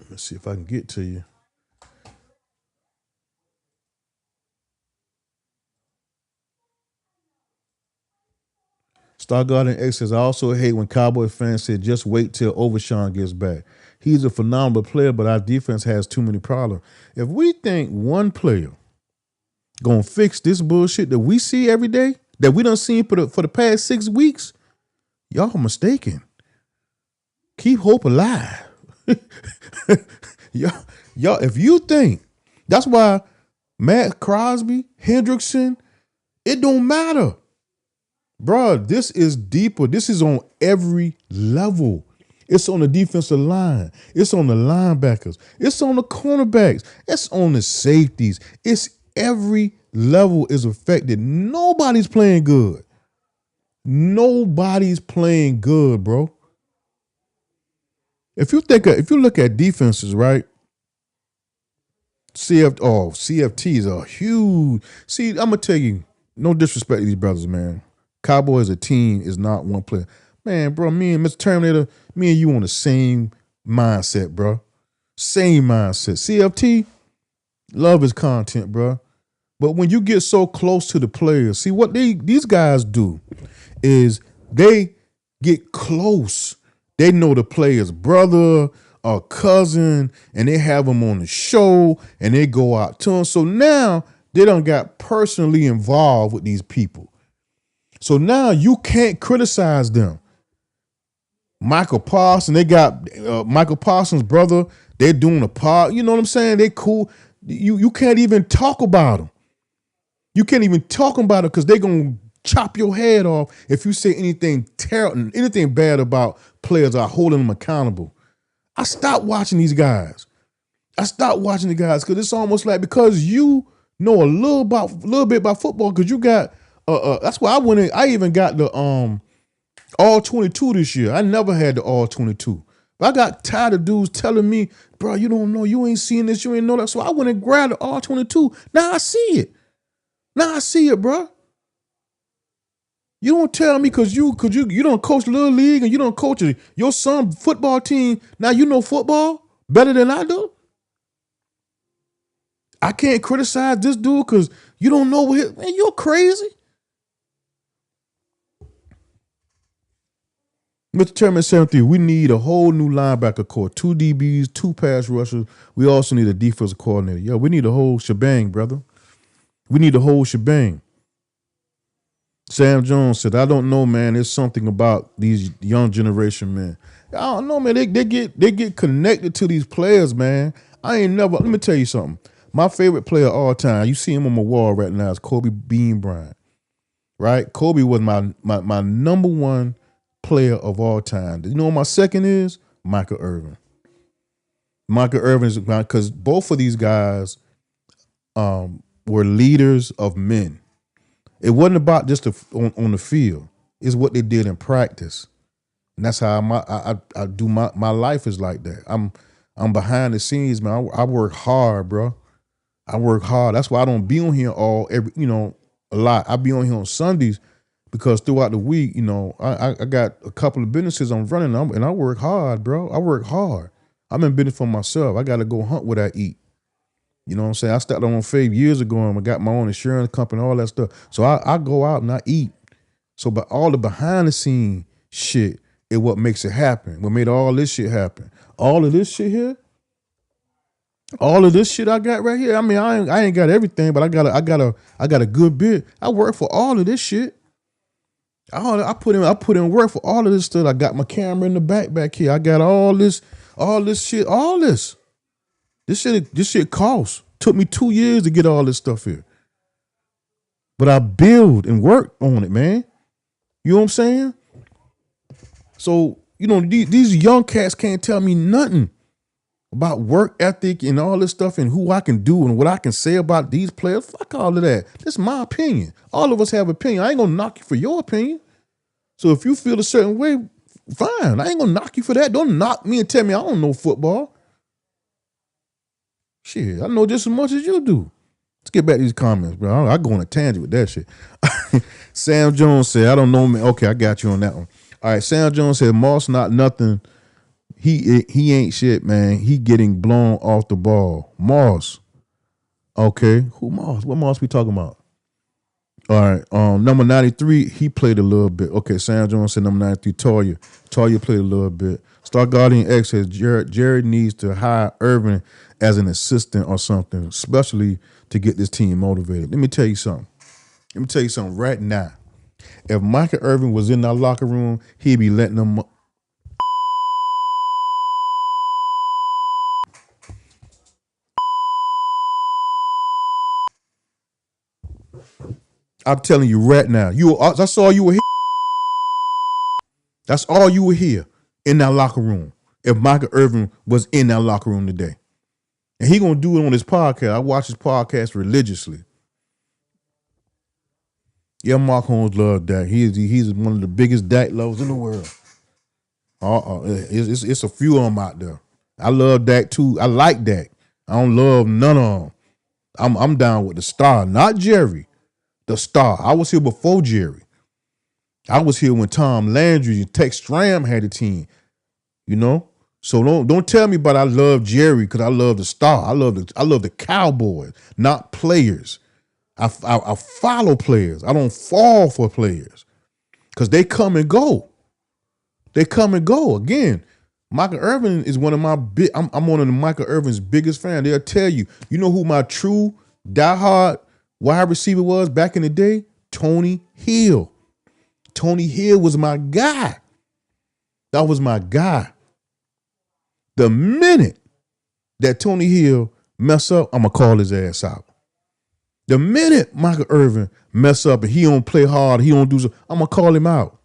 Let's see if I can get to you. Star Guardian X says, I also hate when Cowboy fans say, just wait till Overshawn gets back. He's a phenomenal player, but our defense has too many problems. If we think one player gonna fix this bullshit that we see every day, that we done seen for the past 6 weeks, y'all mistaken. Keep hope alive. y'all, if you think, that's why Matt Crosby, Hendrickson, it don't matter. Bruh, this is deeper. This is on every level. It's on the defensive line. It's on the linebackers. It's on the cornerbacks. It's on the safeties. It's every level is affected. Nobody's playing good. Nobody's playing good, bro. If you look at defenses, right? CFTs are huge. See, I'm gonna tell you, no disrespect to these brothers, man. Cowboys as a team is not one player. Man, bro, me and Mr. Terminator, me and you on the same mindset, bro. Same mindset. CFT, love his content, bro. But when you get so close to the players, see what these guys do is they get close. They know the player's brother or cousin, and they have them on the show, and they go out to them. So now they done got personally involved with these people. So now you can't criticize them. Michael Parsons, they got Michael Parsons' brother. They're doing a pod. You know what I'm saying? They cool. You can't even talk about them. You can't even talk about it because they're going to chop your head off if you say anything terrible, anything bad about players or holding them accountable. I stopped watching these guys. I stopped watching the guys because it's almost like because you know a little bit about football because you got that's why I even got the all 22 this year. I never had the all 22. But I got tired of dudes telling me, bro, you don't know, you ain't seen this, you ain't know that. So I went and grabbed the all 22. Now I see it. Bro. You don't tell me because you don't coach Little League and you don't coach your son football team. Now you know football better than I do. I can't criticize this dude because you don't know what man, you're crazy. Mr. Chairman 73, we need a whole new linebacker core, 2 DBs, 2 pass rushers. We also need a defensive coordinator. Yo, we need a whole shebang, brother. We need the whole shebang. Sam Jones said, I don't know, man. There's something about these young generation men. I don't know, man. They get connected to these players, man. I ain't never, let me tell you something. My favorite player of all time, you see him on my wall right now, is Kobe Bean Bryant. Right? Kobe was my number one player of all time. You know what my second is? Michael Irvin. Michael Irvin is because both of these guys were leaders of men. It wasn't about just on the field. It's what they did in practice, and that's how I do my life is like that. I'm behind the scenes, man. I work hard, bro. I work hard. That's why I don't be on here a lot. I be on here on Sundays because throughout the week, I got a couple of businesses I'm running, and I work hard, bro. I work hard. I'm in business for myself. I got to go hunt what I eat. You know what I'm saying? I started on Fave years ago and I got my own insurance company, all that stuff. So I go out and I eat. So, but all the behind the scene shit is what makes it happen. What made all this shit happen. All of this shit here, all of this shit I got right here. I mean, I ain't got everything, but I got a good bit. I work for all of this shit. I put in work for all of this stuff. I got my camera in the back here. I got all this shit, all this. This shit costs. Took me 2 years to get all this stuff here. But I build and work on it, man. You know what I'm saying? So, these young cats can't tell me nothing about work ethic and all this stuff and who I can do and what I can say about these players. Fuck all of that. This is my opinion. All of us have opinion. I ain't gonna knock you for your opinion. So if you feel a certain way, fine. I ain't gonna knock you for that. Don't knock me and tell me I don't know football. Shit, I know just as much as you do. Let's get back to these comments, bro. I go on a tangent with that shit. Sam Jones said, I don't know, man. Okay, I got you on that one. All right, Sam Jones said, Moss not nothing. He ain't shit, man. He getting blown off the ball. Moss. Okay, who Moss? What Moss we talking about? All right, number 93, he played a little bit. Okay, Sam Jones said number 93, Toya. Toya played a little bit. Star Guardian X says Jared needs to hire Irvin as an assistant or something, especially to get this team motivated. Let me tell you something. Right now. If Michael Irvin was in that locker room, he'd be letting them. I'm telling you right now. That's all you were here. That's all you were here in that locker room. If Michael Irvin was in that locker room today. And he gonna do it on his podcast. I watch his podcast religiously. Yeah, Mark Holmes loved Dak. He's one of the biggest Dak lovers in the world. It's a few of them out there. I love Dak too. I like Dak. I don't love none of them. I'm down with the star, not Jerry. The star. I was here before Jerry. I was here when Tom Landry and Tex Stram had a team. So don't tell me about I love Jerry because I love the star. I love the Cowboys, not players. I follow players. I don't fall for players because they come and go. They come and go. Again, Michael Irvin is one of my I'm one of the Michael Irvin's biggest fans. They'll tell you. You know who my true diehard wide receiver was back in the day? Tony Hill. Tony Hill was my guy. That was my guy. The minute that Tony Hill mess up, I'm going to call his ass out. The minute Michael Irvin mess up and he don't play hard, he don't do so, I'm going to call him out.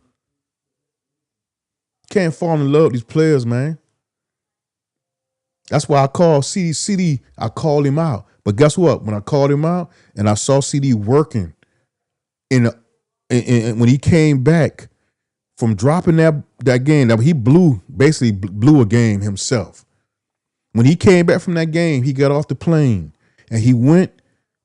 Can't fall in love with these players, man. That's why I call CD, I called him out. But guess what? When I called him out and I saw CD working and when he came back from dropping that game, he basically blew a game himself. When he came back from that game, he got off the plane and he went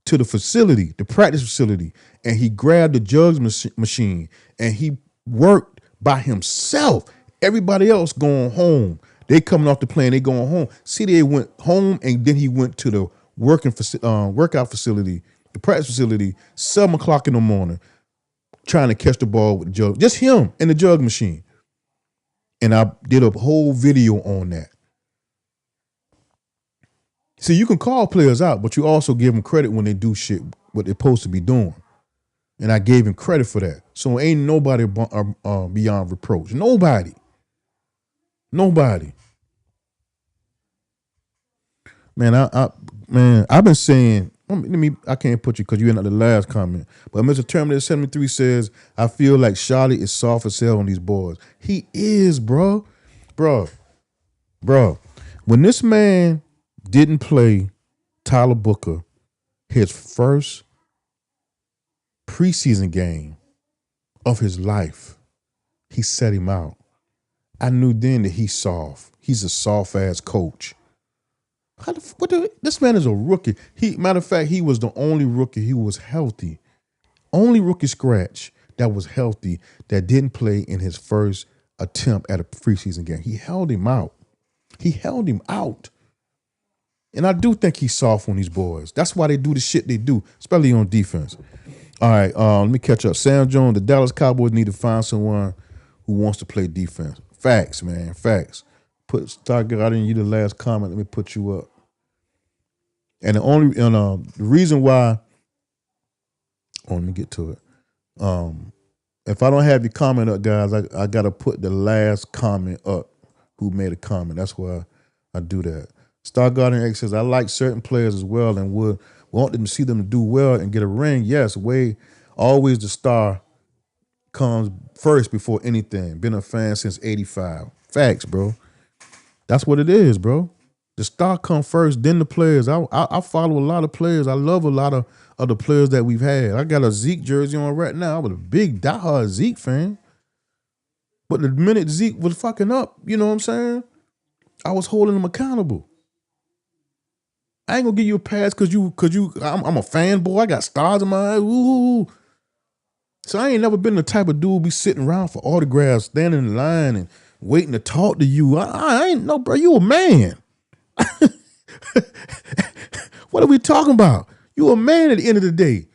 to the facility, the practice facility, and he grabbed the jugs machine and he worked by himself. Everybody else going home. They coming off the plane, they going home. CD went home and then he went to the workout facility, the practice facility, 7 o'clock in the morning, trying to catch the ball with the jug. Just him and the jug machine. And I did a whole video on that. See, you can call players out, but you also give them credit when they do shit what they're supposed to be doing. And I gave him credit for that. So ain't nobody beyond reproach. Nobody. Nobody. Man, I've been saying, I can't put you because you're not the last comment. But Mr. Terminator 73 says, I feel like Charlie is soft as hell on these boys. He is, bro. Bro. When this man didn't play Tyler Booker his first preseason game of his life, he set him out. I knew then that he's soft. He's a soft ass coach. This man is a rookie. Matter of fact, he was the only rookie who was healthy. Only rookie scratch that was healthy that didn't play in his first attempt at a preseason game. He held him out. And I do think he's soft on these boys. That's why they do the shit they do, especially on defense. All right, let me catch up. Sam Jones, the Dallas Cowboys need to find someone who wants to play defense. Facts, man. Facts. I didn't you the last comment. Let me put you up. And the reason why, let me get to it. If I don't have your comment up, guys, I gotta put the last comment up who made a comment. That's why I do that. Star Garden X says, I like certain players as well and would want them to see them do well and get a ring. Yes, always the star comes first before anything. Been a fan since 85. Facts, bro. That's what it is, bro. The star come first, then the players. I follow a lot of players. I love a lot of the players that we've had. I got a Zeke jersey on right now. I was a big diehard Zeke fan. But the minute Zeke was fucking up, you know what I'm saying? I was holding him accountable. I ain't gonna give you a pass because I'm a fanboy. I got stars in my eyes. Ooh. So I ain't never been the type of dude be sitting around for autographs, standing in line and waiting to talk to you. I ain't no, bro. You a man. What are we talking about? You a man at the end of the day.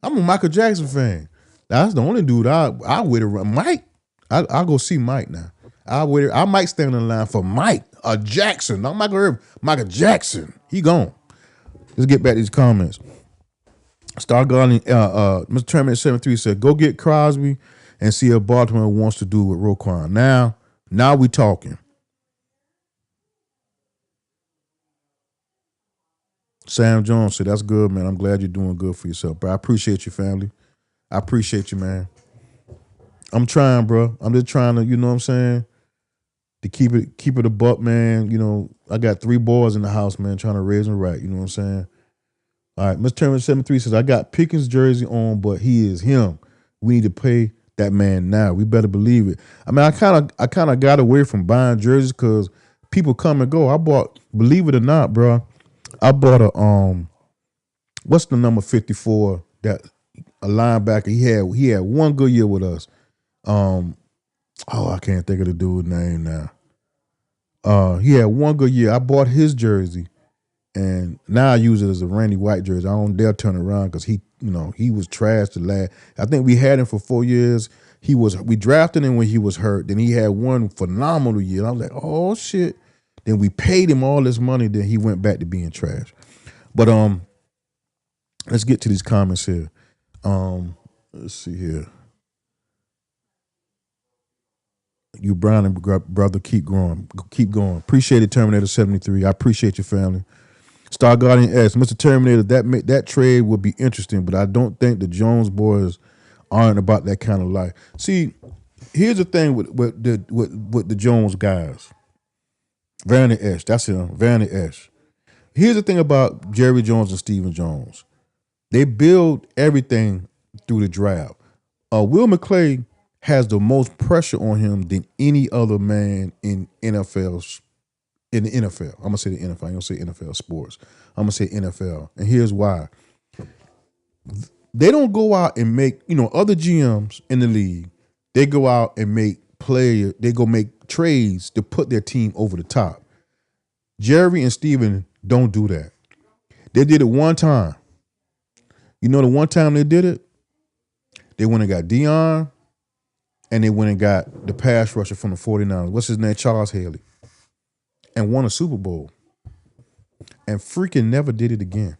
I'm a Michael Jackson fan. That's the only dude I wait around. Mike, I'll go see Mike now. I might stand in line for Mike Jackson. Not Michael Irvin. Michael Jackson. He gone. Let's get back to these comments. Star Garden, Mr. Terminator 73 said, go get Crosby and see if Baltimore wants to do with Roquan. Now we talking. Sam Jones said, that's good, man. I'm glad you're doing good for yourself, bro. I appreciate you, family. I appreciate you, man. I'm trying, bro. I'm just trying to, you know what I'm saying, to keep it a buck, man. You know, I got 3 boys in the house, man, trying to raise them right. You know what I'm saying? All right, Mr. Terminator 73 says, I got Pickens' jersey on, but he is him. We need to pay that man now. We better believe it. I mean, I kind of got away from buying jerseys because people come and go. I bought, believe it or not, bro, I bought a what's the number 54 that a linebacker he had one good year with us. I can't think of the dude's name now. He had one good year. I bought his jersey, and now I use it as a Randy White jersey. I don't dare turn around because he was trash the last. I think we had him for 4 years. We drafted him when he was hurt. Then he had one phenomenal year. I was like, oh shit. Then we paid him all this money. Then he went back to being trash. But let's get to these comments here. Let's see here. You Brown and brother, keep going. Appreciate it, Terminator 73. I appreciate your family. Star Guardian S, Mr. Terminator, that trade would be interesting, but I don't think the Jones boys aren't about that kind of life. See, here's the thing with the Jones guys. Vanny Esch, that's him, Vanny Esch. Here's the thing about Jerry Jones and Stephen Jones. They build everything through the draft. Will McClay has the most pressure on him than any other man in the NFL. I'm going to say the NFL. I'm going to say NFL sports. I'm going to say NFL. And here's why. They don't go out and make, other GMs in the league, they go out and make trades to put their team over the top. Jerry and Steven don't do that. They did it one time. You know the one time they did it? They went and got Deion, and they went and got the pass rusher from the 49ers. What's his name? Charles Haley. And won a Super Bowl. and freaking never did it again.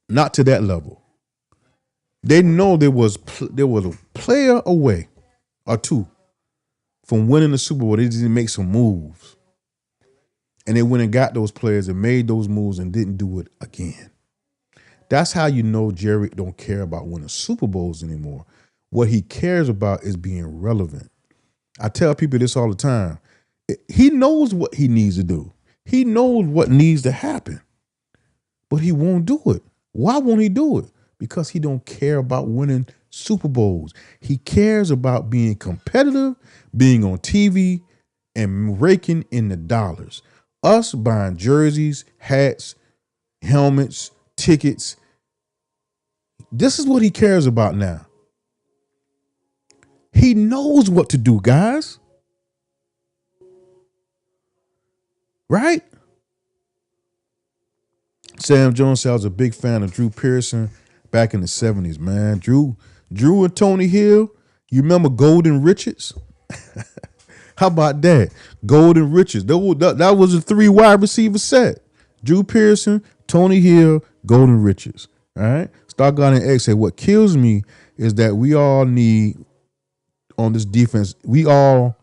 Not to that level. They know there was a player away or two from winning the Super Bowl. They just didn't make some moves. And they went and got those players and made those moves and didn't do it again. That's how you know Jerry don't care about winning Super Bowls anymore. What he cares about is being relevant. I tell people this all the time. He knows what he needs to do. He knows what needs to happen, but he won't do it. Why won't he do it? Because he don't care about winning Super Bowls. He cares about being competitive, being on TV, and raking in the dollars. Us buying jerseys, hats, helmets, tickets. This is what he cares about now. He knows what to do, guys. Right? Sam Jones said I was a big fan of Drew Pearson back in the 70s, man. Drew and Tony Hill. You remember Golden Richards? How about that? Golden Richards. That was a 3 wide receiver set. Drew Pearson, Tony Hill, Golden Richards. All right? Stargarden X said, what kills me is that we all need on this defense, we all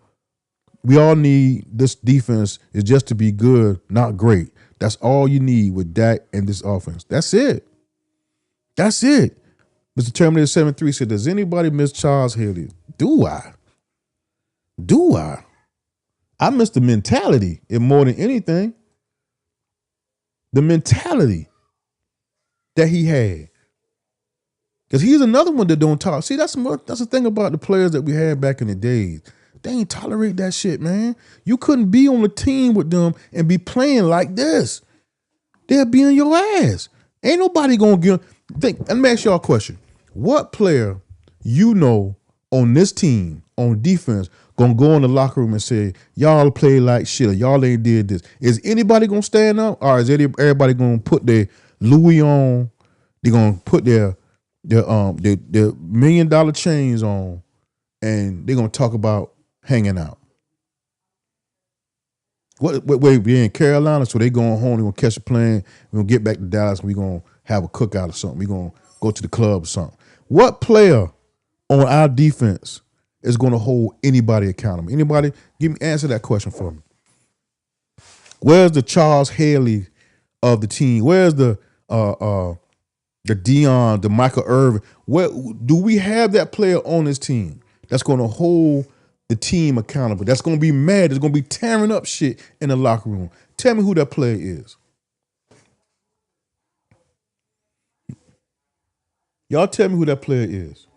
need this defense is just to be good, not great. That's all you need with Dak and this offense. That's it. That's it. Mr. Terminator 73 said, does anybody miss Charles Haley? Do I? I miss the mentality more than anything. The mentality that he had. Because he's another one that don't talk. See, that's the thing about the players that we had back in the days. They ain't tolerate that shit, man. You couldn't be on the team with them and be playing like this. They'll be in your ass. Ain't nobody gonna let me ask y'all a question. What player you know on this team, on defense, gonna go in the locker room and say, y'all play like shit or y'all ain't did this? Is anybody gonna stand up, or is everybody gonna put their Louis on? They're gonna put their $1 million chains on, and they're gonna talk about hanging out. Wait, we're in Carolina, so they going home, they're gonna catch a plane, we're gonna get back to Dallas, and we're gonna have a cookout or something. We're gonna go to the club or something. What player on our defense is gonna hold anybody accountable? Anybody answer that question for me. Where's the Charles Haley of the team? Where's the Dion, the Michael Irvin? Where do we have that player on this team that's going to hold the team accountable? That's going to be mad. That's going to be tearing up shit in the locker room. Tell me who that player is. Y'all tell me who that player is.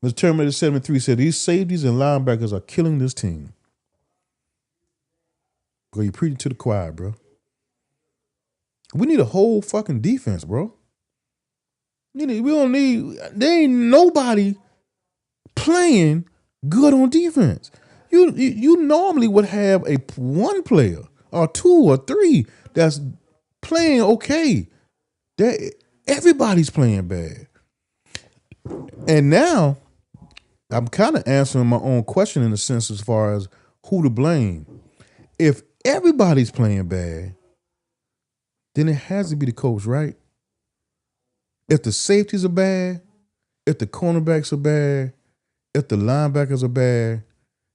Mr. Terminator 73 said these safeties and linebackers are killing this team. Bro, you preaching to the choir, bro. We need a whole fucking defense, bro. There ain't nobody playing good on defense. You normally would have one player or 2 or 3 that's playing okay. Everybody's playing bad. And now I'm kind of answering my own question in a sense as far as who to blame. If everybody's playing bad, then it has to be the coach, right? If the safeties are bad, if the cornerbacks are bad, if the linebackers are bad,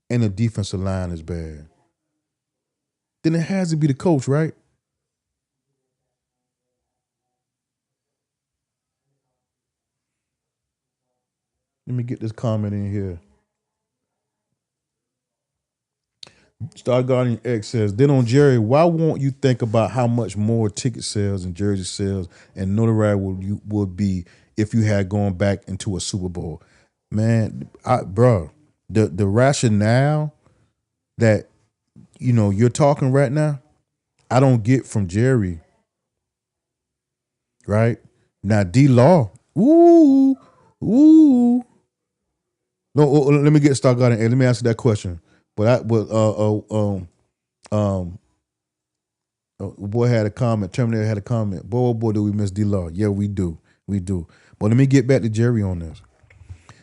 and the defensive line is bad, then it has to be the coach, right? Let me get this comment in here. Star Guardian X says, then on Jerry, why won't you think about how much more ticket sales and jersey sales and notoriety would be if you had gone back into a Super Bowl? Man, bro, the rationale that you're talking right now, I don't get from Jerry. Right? Now D-Law, ooh. No, let me get Star Guardian. Let me answer that question. But boy had a comment. Terminator had a comment. Boy, oh boy, do we miss D-Law? Yeah, we do. But let me get back to Jerry on this.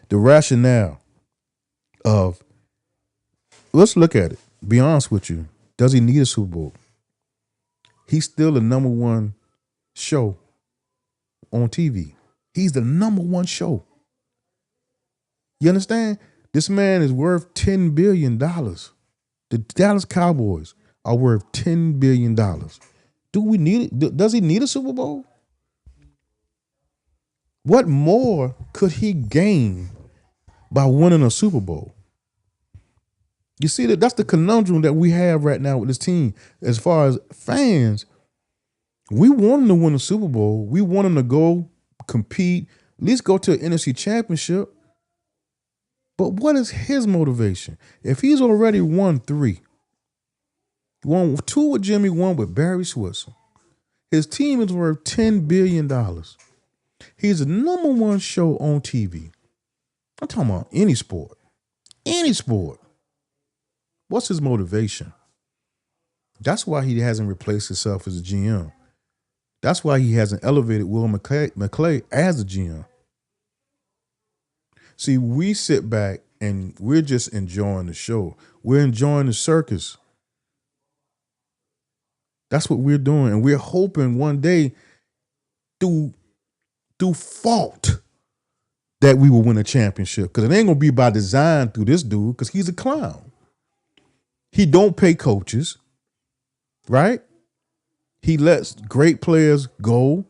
The rationale of, let's look at it. Be honest with you. Does he need a Super Bowl? He's still the number one show on TV. He's the number one show. You understand? This man is worth $10 billion. The Dallas Cowboys are worth $10 billion. Do we need it? Does he need a Super Bowl? What more could he gain by winning a Super Bowl? You see that's the conundrum that we have right now with this team. As far as fans, we want him to win a Super Bowl. We want him to go compete, at least go to an NFC championship. But what is his motivation? If he's already won 3, won 2 with Jimmy, 1 with Barry Switzer, his team is worth $10 billion. He's the number one show on TV. I'm talking about any sport. Any sport. What's his motivation? That's why he hasn't replaced himself as a GM. That's why he hasn't elevated Will McClay as a GM. See, we sit back and we're just enjoying the show. We're enjoying the circus. That's what we're doing. And we're hoping one day through fault that we will win a championship. Because it ain't going to be by design through this dude because he's a clown. He don't pay coaches, right? He lets great players go.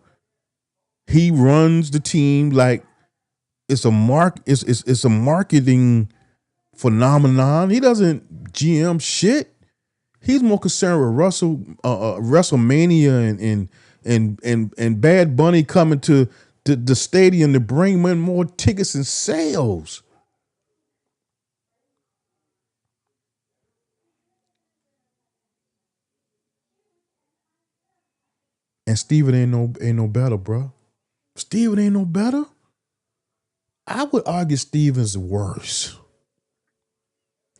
He runs the team like it's a it's a marketing phenomenon. He doesn't GM shit. He's more concerned with WrestleMania and Bad Bunny coming to the stadium to bring in more tickets and sales. And Steven ain't no better, bro. Steven ain't no better. I would argue Steven's worse.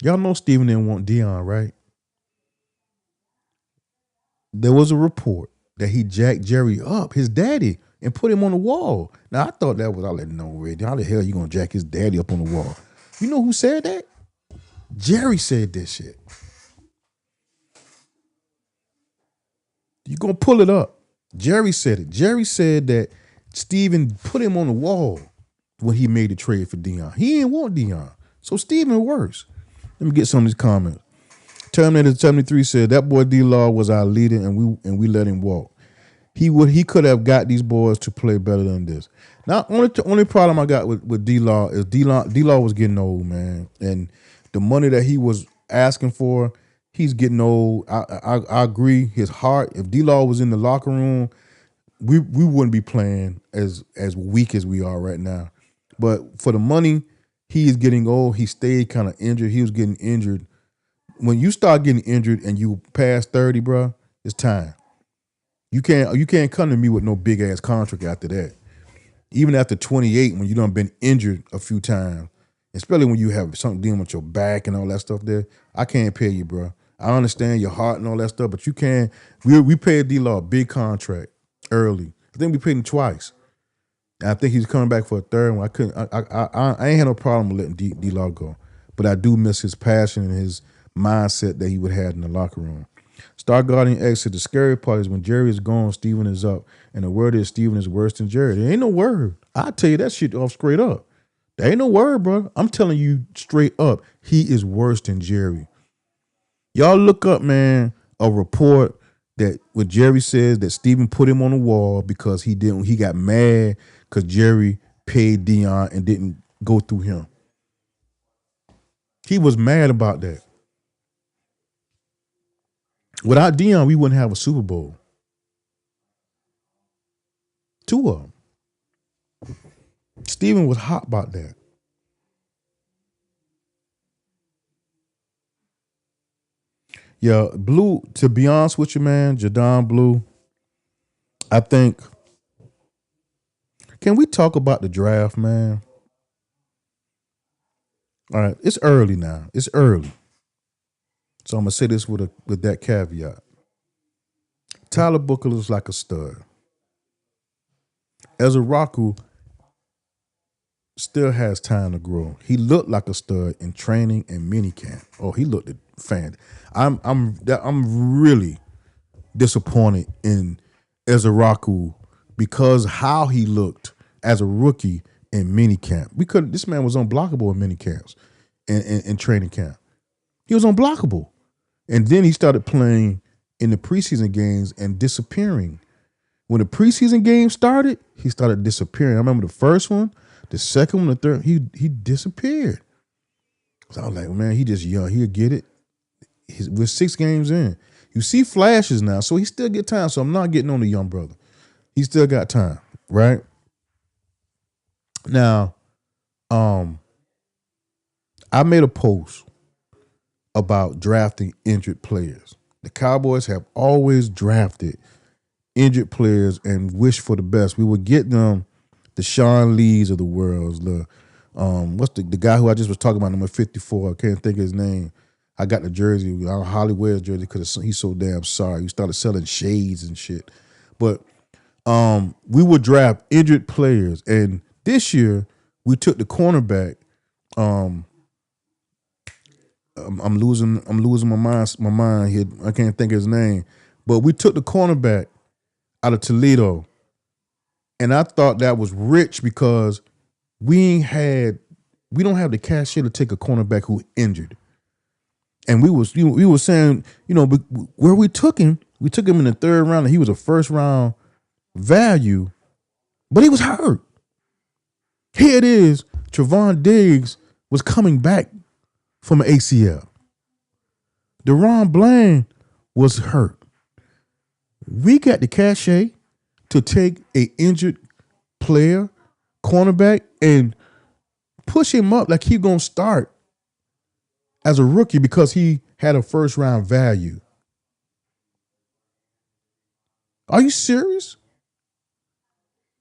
Y'all know Steven didn't want Dion, right? There was a report that he jacked Jerry up, his daddy, and put him on the wall. Now, I thought that was, I didn't know already. How the hell you going to jack his daddy up on the wall? You know who said that? Jerry said this shit. You going to pull it up. Jerry said it. Jerry said that Steven put him on the wall when he made the trade for Dion. He didn't want Dion. So Steven worse. Let me get some of these comments. Terminator 73 said that boy D-Law was our leader and we let him walk. He could have got these boys to play better than this. Now, only problem I got with D-Law is D-Law was getting old, man. And the money that he was asking for, he's getting old. I agree. His heart, if D-Law was in the locker room, we wouldn't be playing as weak as we are right now. But for the money, he is getting old. He stayed kind of injured. He was getting injured. When you start getting injured and you pass 30, bro, it's time. You can't come to me with no big ass contract after that. Even after 28, when you done been injured a few times, especially when you have something dealing with your back and all that stuff there, I can't pay you, bro. I understand your heart and all that stuff, but you can't. We paid D-Law a big contract early. I think we paid him twice. And I think he's coming back for a third one. I ain't had no problem with letting D-Law go, but I do miss his passion and his mindset that he would have in the locker room. Star Guardian X said the scary part is when Jerry is gone, Steven is up. And the word is Steven is worse than Jerry. There ain't no word. I'll tell you that shit off straight up. There ain't no word, bro. I'm telling you straight up, he is worse than Jerry. Y'all look up, man, a report that what Jerry says that Steven put him on the wall because he got mad because Jerry paid Dion and didn't go through him. He was mad about that. Without Dion, we wouldn't have a Super Bowl. 2 of them. Steven was hot about that. Yeah, Blue, to be honest with you, man, Jadon Blue, I think, can we talk about the draft, man? All right, it's early now. It's early. So I'm going to say this with that caveat. Tyler Booker looks like a stud. Ezra Rocco still has time to grow. He looked like a stud in training and minicamp. Oh, he looked a fan. I'm really disappointed in Ezeraku because how he looked as a rookie in minicamp. This man was unblockable in minicamps and training camp. He was unblockable. And then he started playing in the preseason games and disappearing. When the preseason game started, he started disappearing. I remember the first one, the second one, the third, he disappeared. So I was like, man, he just young. He'll get it. We're 6 games in. You see flashes now, so he still get time. So I'm not getting on the young brother. He still got time, right? Now, I made a post about drafting injured players. The Cowboys have always drafted injured players and wish for the best. We would get them the Sean Lees of the world. What's the guy who I just was talking about, number 54? I can't think of his name. I got the jersey, Hollywood jersey, because he's so damn sorry. He started selling shades and shit. But we would draft injured players, and this year we took the cornerback. I'm losing my mind here. I can't think of his name, but we took the cornerback out of Toledo, and I thought that was rich because we don't have the cachet to take a cornerback who injured. And we were saying, where we took him in the 3rd round, and he was a 1st round value, but he was hurt. Here it is, Trevon Diggs was coming back from an ACL. Deron Bland was hurt. We got the cachet to take an injured player, cornerback, and push him up like he's going to start as a rookie because he had a 1st round value. Are you serious?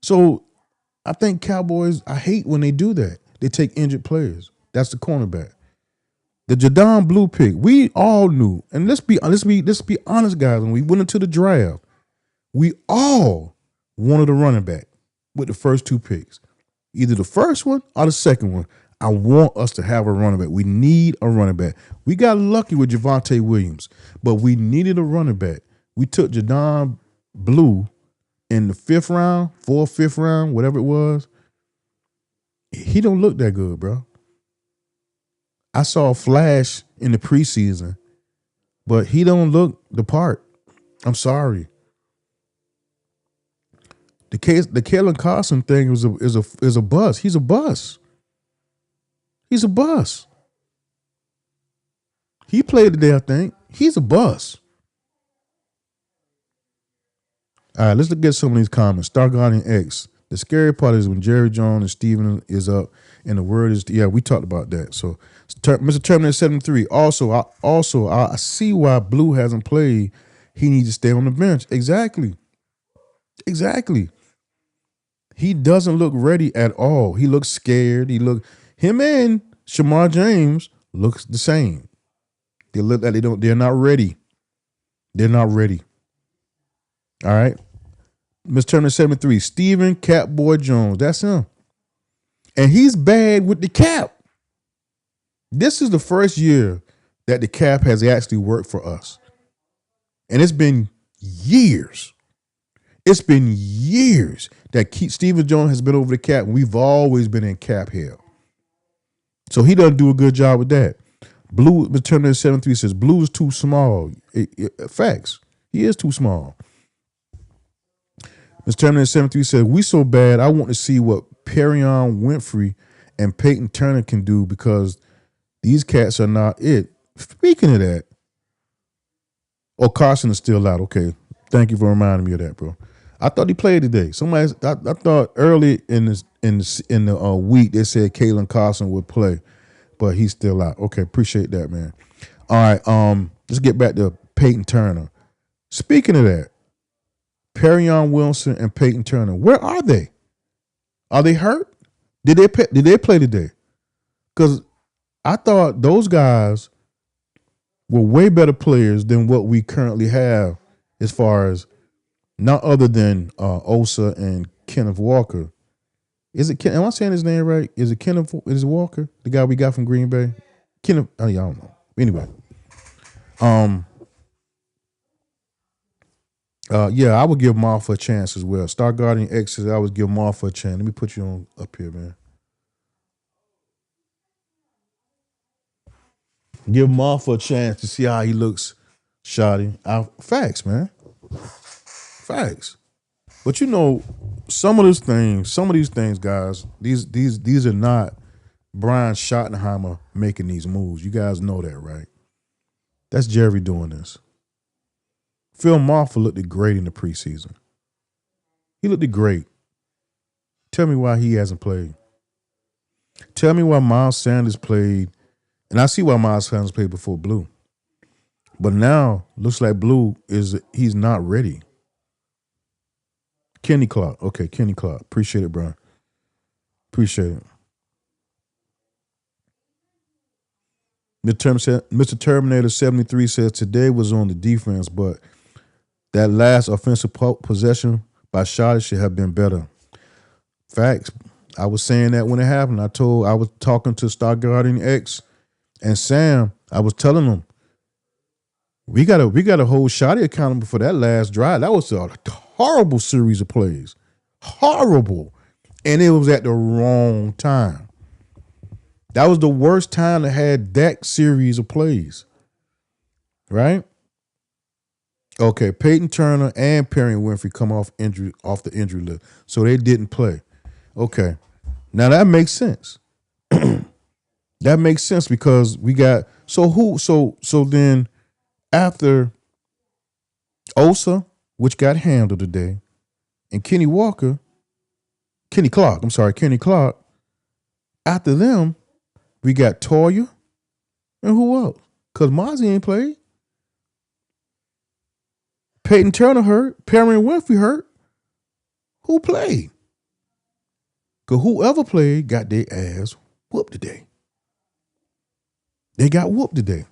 So I think Cowboys, I hate when they do that. They take injured players. That's the cornerback. The Jadon Blue pick, we all knew, and let's be honest, guys. When we went into the draft, we all wanted a running back with the first 2 picks, either the first one or the second one. I want us to have a running back. We need a running back. We got lucky with Javonte Williams, but we needed a running back. We took Jadon Blue in the 5th round, 5th round, whatever it was. He don't look that good, bro. I saw a flash in the preseason, but he don't look the part. I'm sorry. The Kalen Carson thing is a bust. He's a bust. He's a bust. He played today, I think. He's a bust. All right, let's look at some of these comments. Star Guardian X. The scary part is when Jerry Jones and Steven is up, and the word is, we talked about that. So, Mr. Terminator 73. Also, I see why Blue hasn't played. He needs to stay on the bench. Exactly. He doesn't look ready at all. He looks scared. Him and Shamar James looks the same. They look like they're not ready. They're not ready. All right. Mr. Terminator 73. Steven Catboy Jones. That's him. And he's bad with the cap. This is the first year that the cap has actually worked for us. And it's been years. It's been years that Steven Jones has been over the cap. And we've always been in cap hell. So he doesn't do a good job with that. Blue, Mr. Terminator 73 says, Blue is too small. Facts. He is too small. Mr. Terminator 73 said, we so bad, I want to see what Perion Winfrey and Peyton Turner can do because these cats are not it. Speaking of that, Carson is still out. Okay. Thank you for reminding me of that, bro. I thought he played today. I thought early in the week they said Kalen Carson would play, but he's still out. Okay, appreciate that, man. All right, let's get back to Peyton Turner. Speaking of that, Perion Wilson and Peyton Turner, where are they? Are they hurt? Did they play today? Because I thought those guys were way better players than what we currently have as far as not other than Osa and Kenneth Walker. Is it Ken? Am I saying his name right? Is it Kenneth? Is it Walker, the guy we got from Green Bay? Kenneth. Oh, yeah, I don't know. Anyway, um, yeah, I would give Marfa a chance as well. Star Guardian X's, I would give Marfa a chance. Let me put you on up here, man. Give Marfa a chance to see how he looks. Shoddy. Facts, man. Facts. But you know, some of these things, guys, these are not Brian Schottenheimer making these moves. You guys know that, right? That's Jerry doing this. Phil Marfa looked great in the preseason. He looked great. Tell me why he hasn't played. Tell me why Miles Sanders played, and I see why Miles Sanders played before Blue. But now looks like Blue he's not ready. Kenny Clark. Okay, Kenny Clark. Appreciate it, bro. Appreciate it. Mr. Terminator 73 says today was on the defense, but that last offensive possession by Shotty should have been better. Facts. I was saying that when it happened. I was talking to Star Guardian X and Sam. I was telling them we gotta hold Shotty accountable for that last drive. That was a horrible series of plays. Horrible. And it was at the wrong time. That was the worst time to have that series of plays. Right? Okay, Peyton Turner and Perry Winfrey come off the injury list. So they didn't play. Okay. Now that makes sense. That makes sense because we got so then after Osa, which got handled today, and Kenny Clark, after them, we got Toya and who else? Because Mozzie ain't played. Peyton Turner hurt. Perry Winfrey hurt. Who played? Because whoever played got their ass whooped today. They got whooped today.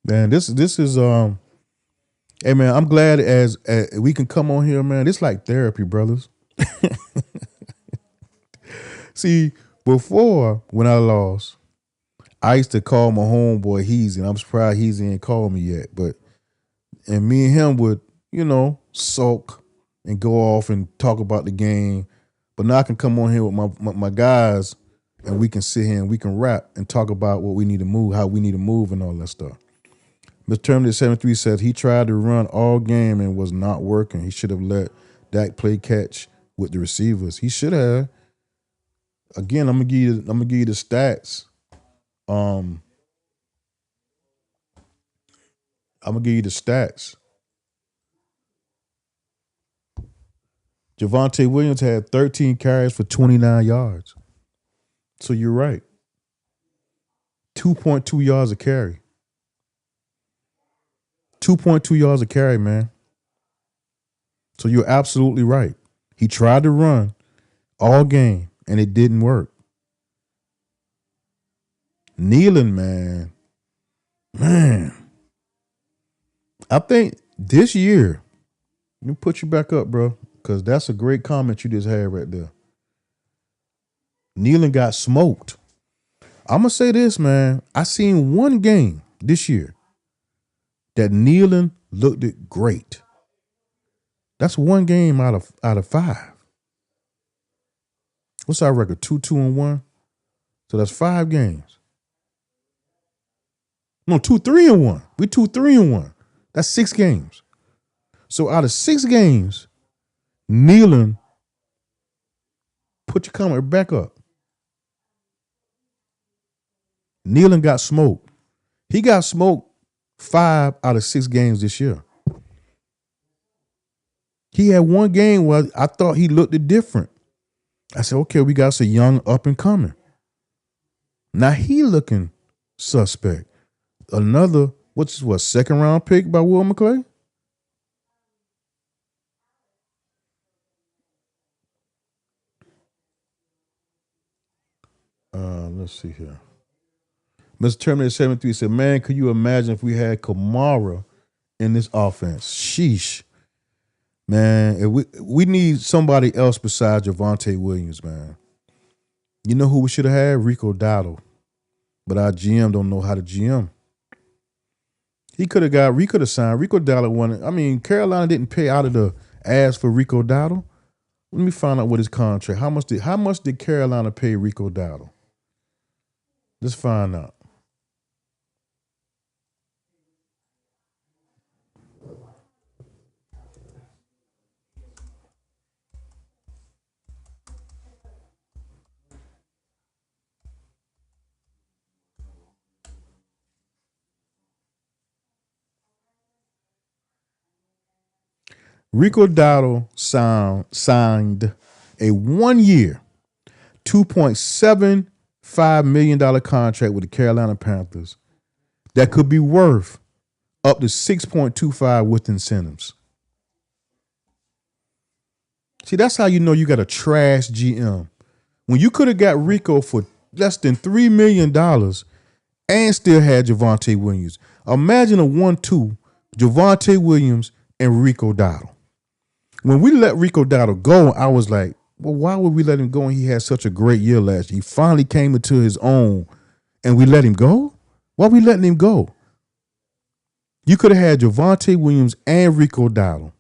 Man, this is hey man, I'm glad as we can come on here, man. It's like therapy, brothers. See, before when I lost, I used to call my homeboy Heezy, and I'm surprised Heezy ain't called me yet. And me and him would, sulk and go off and talk about the game. But now I can come on here with my guys, and we can sit here and we can rap and talk about what we need to move, how we need to move, and all that stuff. Mr. Terminator 73 says he tried to run all game and was not working. He should have let Dak play catch with the receivers. He should have. Again, I'm gonna give you the stats. I'm gonna give you the stats. Javonte Williams had 13 carries for 29 yards. So you're right. 2.2 yards a carry. 2.2 yards a carry, man. So you're absolutely right. He tried to run all game, and it didn't work. Nealon, man. I think this year, let me put you back up, bro, because that's a great comment you just had right there. Nealon got smoked. I'm going to say this, man. I seen one game this year that Nealon looked it great. That's one game out of 5. What's our record? 2-2-1. So that's 5 games. No, 2-3-1. We 2-3-1. That's 6 games. So out of 6 games, Nealon, put your comment back up. Nealon got smoked. He got smoked 5 out of 6 games this year. He had one game where I thought he looked different. I said, okay, we got some young up and coming. Now he looking suspect. Another, second round pick by Will McClay? Let's see here. Mr. Terminator 73 said, man, could you imagine if we had Kamara in this offense? Sheesh. Man, if we need somebody else besides Javonte Williams, man. You know who we should have had? Rico Dowdle. But our GM don't know how to GM. We could have signed Rico Dowdle wanted. I mean, Carolina didn't pay out of the ass for Rico Dowdle. Let me find out what his contract. How much did Carolina pay Rico Dowdle? Let's find out. Rico Dowdle signed a 1 year, $2.75 million contract with the Carolina Panthers that could be worth up to 6.25 with incentives. See, that's how you know you got a trash GM. When you could have got Rico for less than $3 million and still had Javonte Williams. Imagine a 1-2, Javonte Williams and Rico Dowdle. When we let Rico Dowdle go, I was like, well, why would we let him go? And he had such a great year last year. He finally came into his own, and we let him go? Why we letting him go? You could have had Javonte Williams and Rico Dowdle.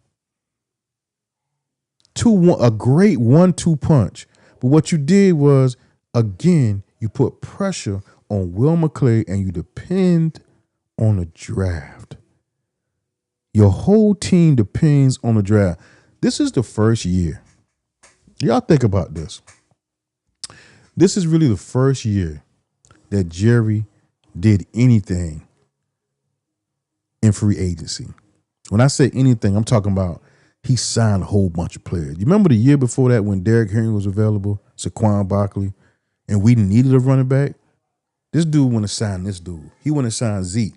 A great 1-2 punch. But what you did was, again, you put pressure on Will McClay and you depend on the draft. Your whole team depends on the draft. This is the first year. Y'all think about this. This is really the first year that Jerry did anything in free agency. When I say anything, I'm talking about he signed a whole bunch of players. You remember the year before that when Derrick Henry was available, Saquon Barkley, and we needed a running back? This dude went to sign this dude. He went to sign Zeke.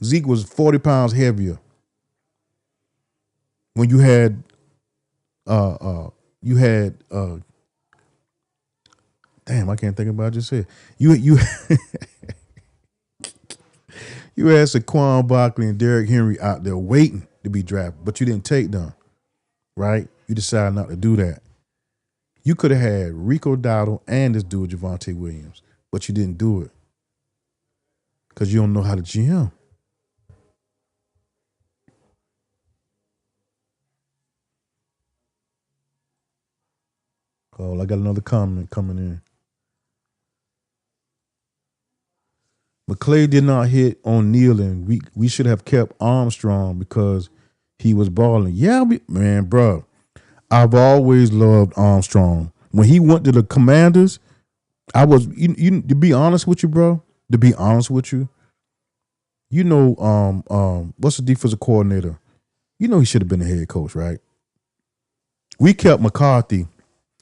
Zeke was 40 pounds heavier. When you had damn, I can't think about what I just said. You you had Saquon Barkley and Derrick Henry out there waiting to be drafted, but you didn't take them, right? You decided not to do that. You could have had Rico Dowdle and this dude Javonte Williams, but you didn't do it because you don't know how to GM. Oh, I got another comment coming in. McClay did not hit on Neal, and we should have kept Armstrong because he was balling. Yeah, man, bro. I've always loved Armstrong. When he went to the Commanders, I was to be honest with you, bro. To be honest with you, what's the defensive coordinator? You know he should have been the head coach, right? We kept McCarthy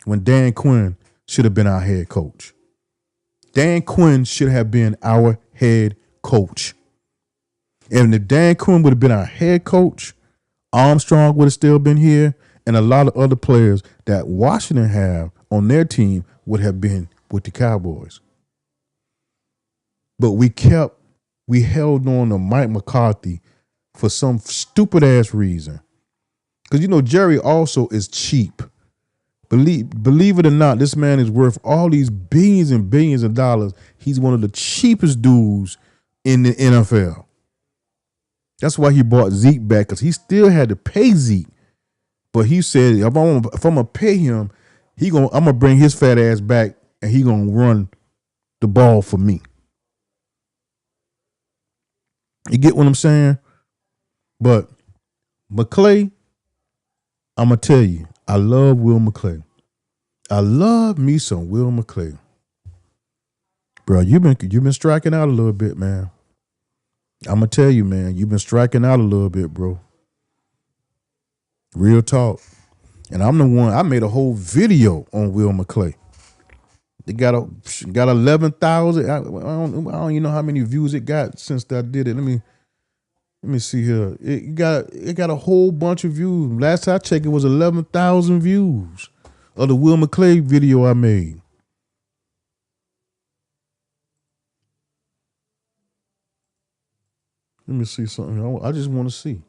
when Dan Quinn should have been our head coach. Dan Quinn should have been our head coach. And if Dan Quinn would have been our head coach, Armstrong would have still been here, and a lot of other players that Washington have on their team would have been with the Cowboys. But we held on to Mike McCarthy for some stupid ass reason. Because Jerry also is cheap. Believe it or not, this man is worth all these billions and billions of dollars. He's one of the cheapest dudes in the NFL. That's why he brought Zeke back, because he still had to pay Zeke. But he said, if I'm gonna pay him, I'm gonna bring his fat ass back and he gonna run the ball for me. You get what I'm saying? But McClay, I'm gonna tell you, I love Will McClay. I love me some Will McClay. Bro, you've been striking out a little bit, man. I'm gonna tell you, man, you've been striking out a little bit, bro. Real talk. And I'm the one. I made a whole video on Will McClay. It got 11,000. I don't even know how many views it got since I did it. Let me see here. It got a whole bunch of views. Last I checked, it was 11,000 views of the Will McClay video I made. Let me see something. I just want to see.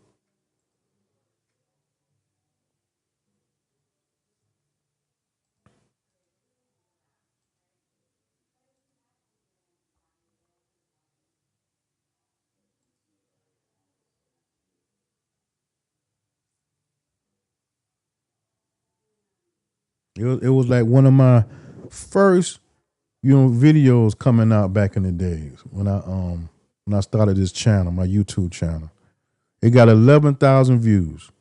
It was like one of my first, videos coming out back in the days when I started this channel, my YouTube channel. It got 11,000 views.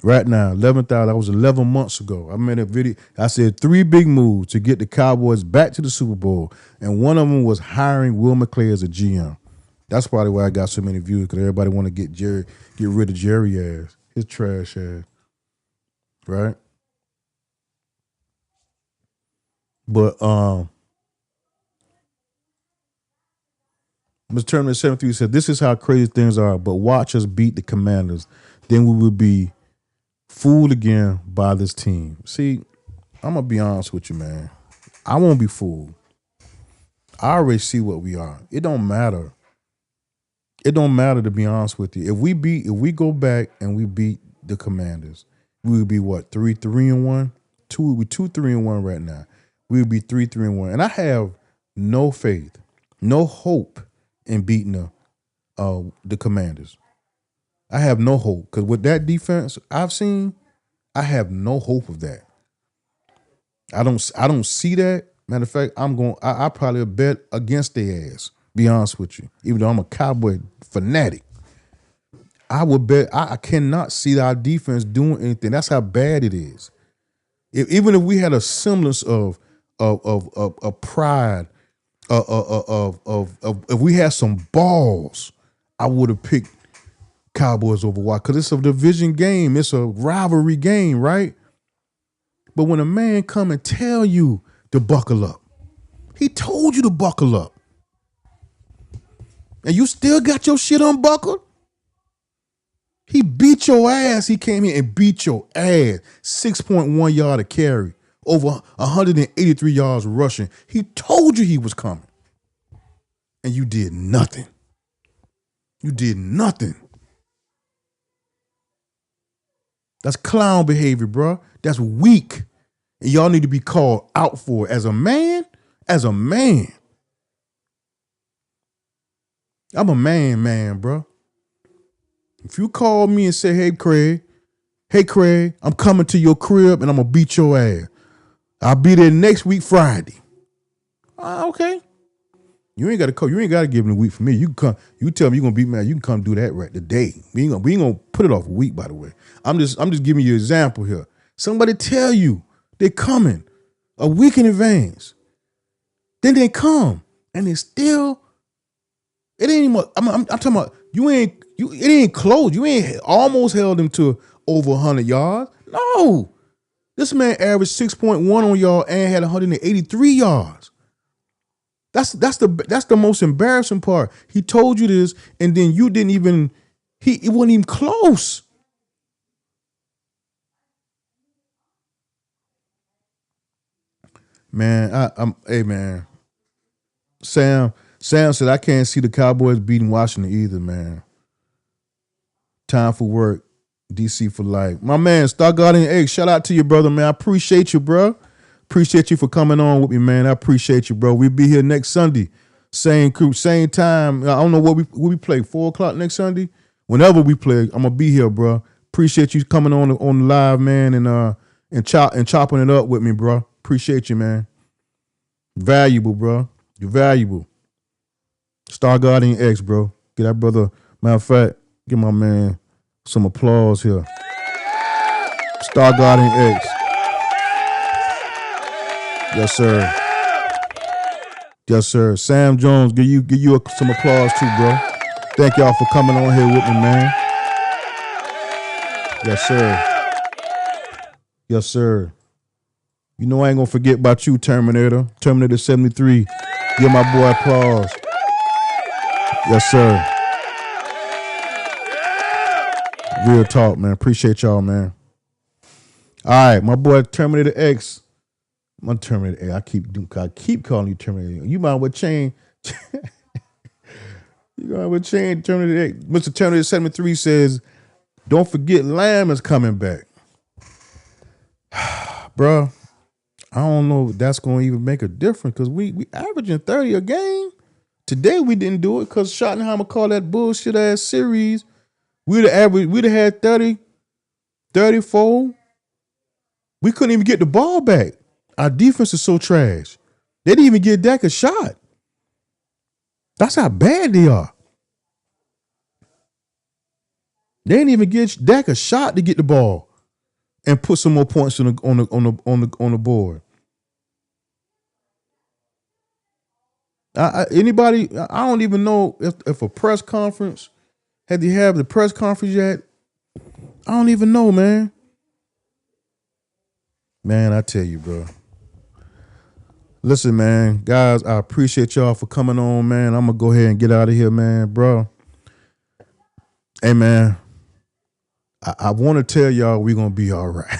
Right now, 11,000. That was 11 months ago. I made a video. I said 3 big moves to get the Cowboys back to the Super Bowl, and one of them was hiring Will McClay as a GM. That's probably why I got so many views, because everybody want to get rid of Jerry ass, his trash ass, right? But Mr. Terminator 73 said, "This is how crazy things are. But watch us beat the Commanders, then we will be fooled again by this team." See, I'm gonna be honest with you, man. I won't be fooled. I already see what we are. It don't matter. It don't matter, to be honest with you. If we go back and we beat the Commanders, we would be what, 3-3-1? We'd be 2-3-1 right now. We would be 3-3-1. And I have no faith, no hope in beating the Commanders. I have no hope, because with that defense I've seen, I have no hope of that. I don't see that. Matter of fact, I probably bet against their ass. Be honest with you, even though I'm a Cowboy fanatic, I would bet I cannot see our defense doing anything. That's how bad it is. Even if we had a semblance of pride, if we had some balls, I would have picked Cowboys over Wild, because it's a division game. It's a rivalry game, right? But when a man come and tell you to buckle up, he told you to buckle up, and you still got your shit unbuckled. He beat your ass. He came here and beat your ass. 6.1 yard a carry, over 183 yards rushing. He told you he was coming, and you did nothing. You did nothing. That's clown behavior, bro. That's weak. And y'all need to be called out for it. As a man, I'm a man, bro. If you call me and say, hey, Craig, I'm coming to your crib and I'm going to beat your ass. I'll be there next week, Friday. Okay. You ain't got to call. You ain't got to give me a week for me. You can come. You tell me you're going to beat me. You can come do that right today. We ain't gonna put it off a week, by the way. I'm just giving you an example here. Somebody tell you they're coming a week in advance. Then they come and it ain't even, I'm talking about, it ain't close. You ain't almost held him to over 100 yards. No. This man averaged 6.1 on y'all and had 183 yards. That's the most embarrassing part. He told you this, and then you didn't even, it wasn't even close. Man, hey man. Sam said, I can't see the Cowboys beating Washington either, man. Time for work. DC for life. My man, Star Guardian Egg, shout out to you, brother, man. I appreciate you, bro. Appreciate you for coming on with me, man. I appreciate you, bro. We'll be here next Sunday. Same crew, same time. I don't know what we play, 4 o'clock next Sunday? Whenever we play, I'm going to be here, bro. Appreciate you coming on the live, man, and chopping it up with me, bro. Appreciate you, man. Valuable, bro. You're valuable. Star Guardian X, bro. Get that brother. Matter of fact, give my man some applause here. Star Guardian X. Yes, sir. Yes, sir. Sam Jones, give you some applause too, bro. Thank y'all for coming on here with me, man. Yes, sir. Yes, sir. You know I ain't gonna forget about you, Terminator. Terminator 73. Give my boy applause. Yes, sir. Real talk, man. Appreciate y'all, man. All right, my boy Terminator X. My Terminator X. I keep calling you Terminator X. You might well change. You might well change Terminator X. Mr. Terminator 73 says, don't forget Lamb is coming back. Bro, I don't know if that's going to even make a difference, because we averaging 30 a game. Today we didn't do it because Schottenheimer called that bullshit ass series. We'd have had 30, 34. We couldn't even get the ball back. Our defense is so trash. They didn't even get Dak a shot. That's how bad they are. They didn't even get Dak a shot to get the ball and put some more points on the board. Anybody? I don't even know if a press conference had they have the press conference yet. I don't even know, man. Man, I tell you, bro. Listen, man, guys, I appreciate y'all for coming on, man. I'm gonna go ahead and get out of here, man, bro. Hey, man, I want to tell y'all we're gonna be all right.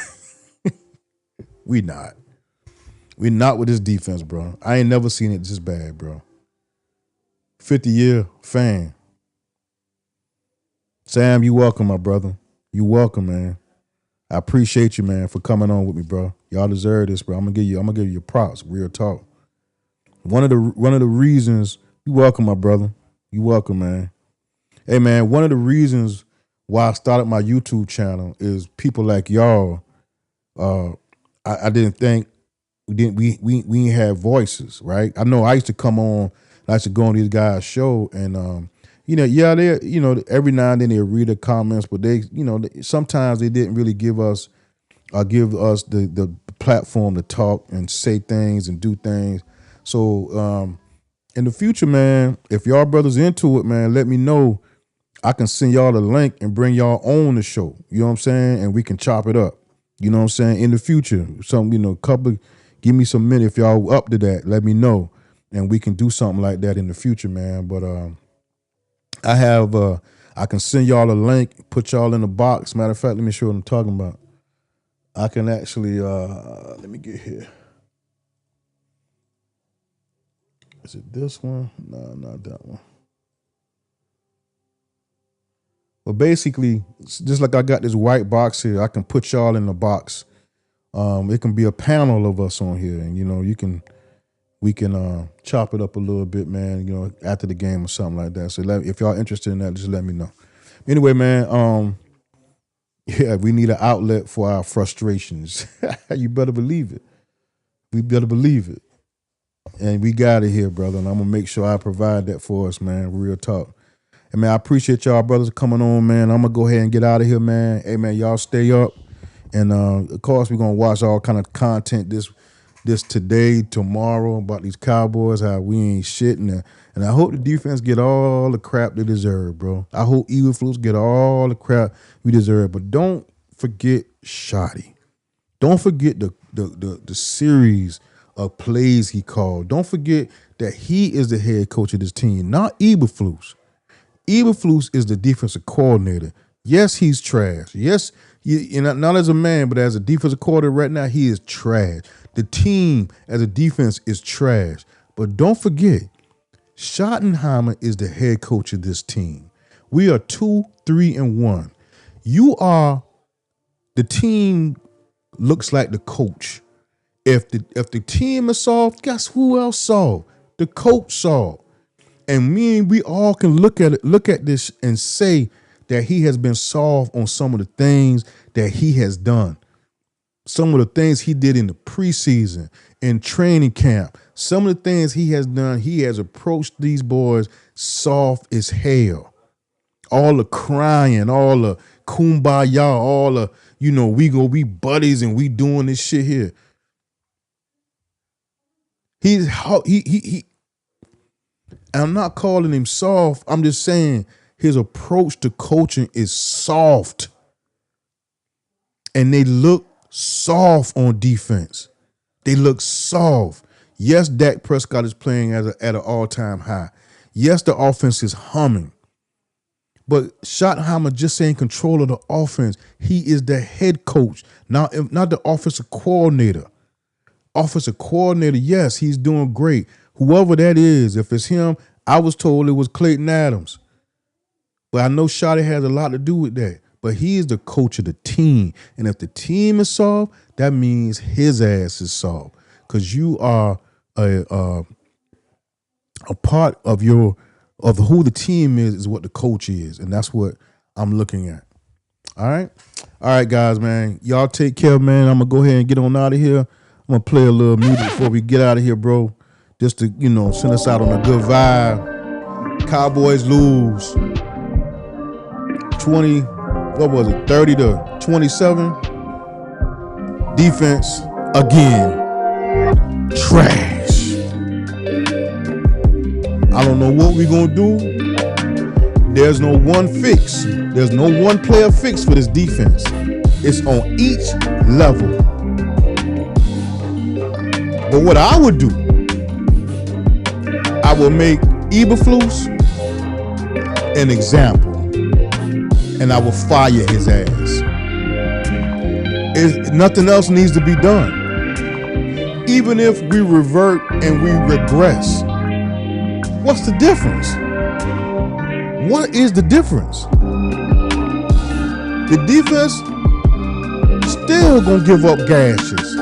We not. We not with this defense, bro. I ain't never seen it this bad, bro. 50-year fan. Sam, you welcome, my brother. You welcome, man. I appreciate you, man, for coming on with me, bro. Y'all deserve this, bro. I'm gonna give you your props. Real talk. One of the reasons you welcome, my brother. You welcome, man. Hey, man. One of the reasons why I started my YouTube channel is people like y'all. I didn't think we didn't have voices, right? I know I used to come on. I used to go on these guys' show, and they every now and then they read the comments, but they sometimes they didn't really give us the platform to talk and say things and do things. So in the future, man, if y'all brothers into it, man, let me know. I can send y'all the link and bring y'all on the show. You know what I'm saying? And we can chop it up. You know what I'm saying? In the future, give me some minutes if y'all up to that. Let me know, and we can do something like that in the future, man. But I can send y'all a link, put y'all in the box. Matter of fact, let me show what I'm talking about. I can actually let me get here. Is it this one? No, not that one. But basically, just like I got this white box here, I can put y'all in the box. It can be a panel of us on here, and we can chop it up a little bit, man. After the game or something like that. So if y'all interested in that, just let me know. Anyway, man. Yeah, we need an outlet for our frustrations. You better believe it. We better believe it. And we got it here, brother. And I'm gonna make sure I provide that for us, man. Real talk. And man, I appreciate y'all brothers coming on, man. I'm gonna go ahead and get out of here, man. Hey, man, y'all stay up. And of course, we're gonna watch all kind of content this today, tomorrow about these Cowboys, how we ain't shit. And I hope the defense get all the crap they deserve, bro. I hope Eberflus get all the crap we deserve. But don't forget Shoddy. Don't forget the series of plays he called. Don't forget that he is the head coach of this team, not Eberflus. Eberflus is the defensive coordinator. Yes, he's trash. Yes, not as a man, but as a defensive coordinator right now, he is trash. The team as a defense is trash. But don't forget, Schottenheimer is the head coach of this team. We are 2-3-1. You are the team looks like the coach. If the team is soft, guess who else soft? The coach soft. And we all can look at this and say that he has been soft on some of the things that he has done. Some of the things he did in the preseason, in training camp, some of the things he has done, he has approached these boys soft as hell. All the crying, all the kumbaya, all the, we go be buddies and we doing this shit here. I'm not calling him soft. I'm just saying his approach to coaching is soft. And they look soft on defense. They look soft. Yes, Dak Prescott is playing at an all-time high. Yes, the offense is humming. But Schottenheimer just saying control of the offense. He is the head coach, not the offensive coordinator. Offensive coordinator, yes, he's doing great. Whoever that is, if it's him, I was told it was Clayton Adams. But I know Shotty has a lot to do with that. But he is the coach of the team. And if the team is soft, that means his ass is soft. Because you are a part of who the team is what the coach is. And that's what I'm looking at. All right? All right, guys, man. Y'all take care, man. I'm gonna go ahead and get on out of here. I'm gonna play a little music before we get out of here, bro. Just to, send us out on a good vibe. Cowboys lose 30 to 27. Defense again. Trash. I don't know what we're gonna do. There's no one fix. There's no one player fix for this defense. It's on each level. But what I would do, I will make Eberflus an example, and I will fire his ass. Nothing else needs to be done. Even if we revert and we regress, what's the difference? What is the difference? The defense still gonna give up gashes.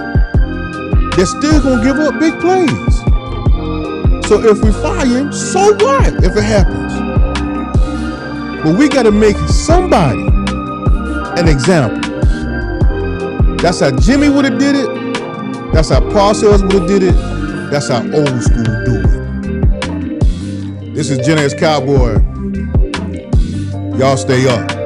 They're still gonna give up big plays. So if we fire him, so what if it happens? But we gotta make somebody an example. That's how Jimmy would have did it. That's how Parcells would have did it. That's how old school do it. This is Gen X Cowboy. Y'all stay up.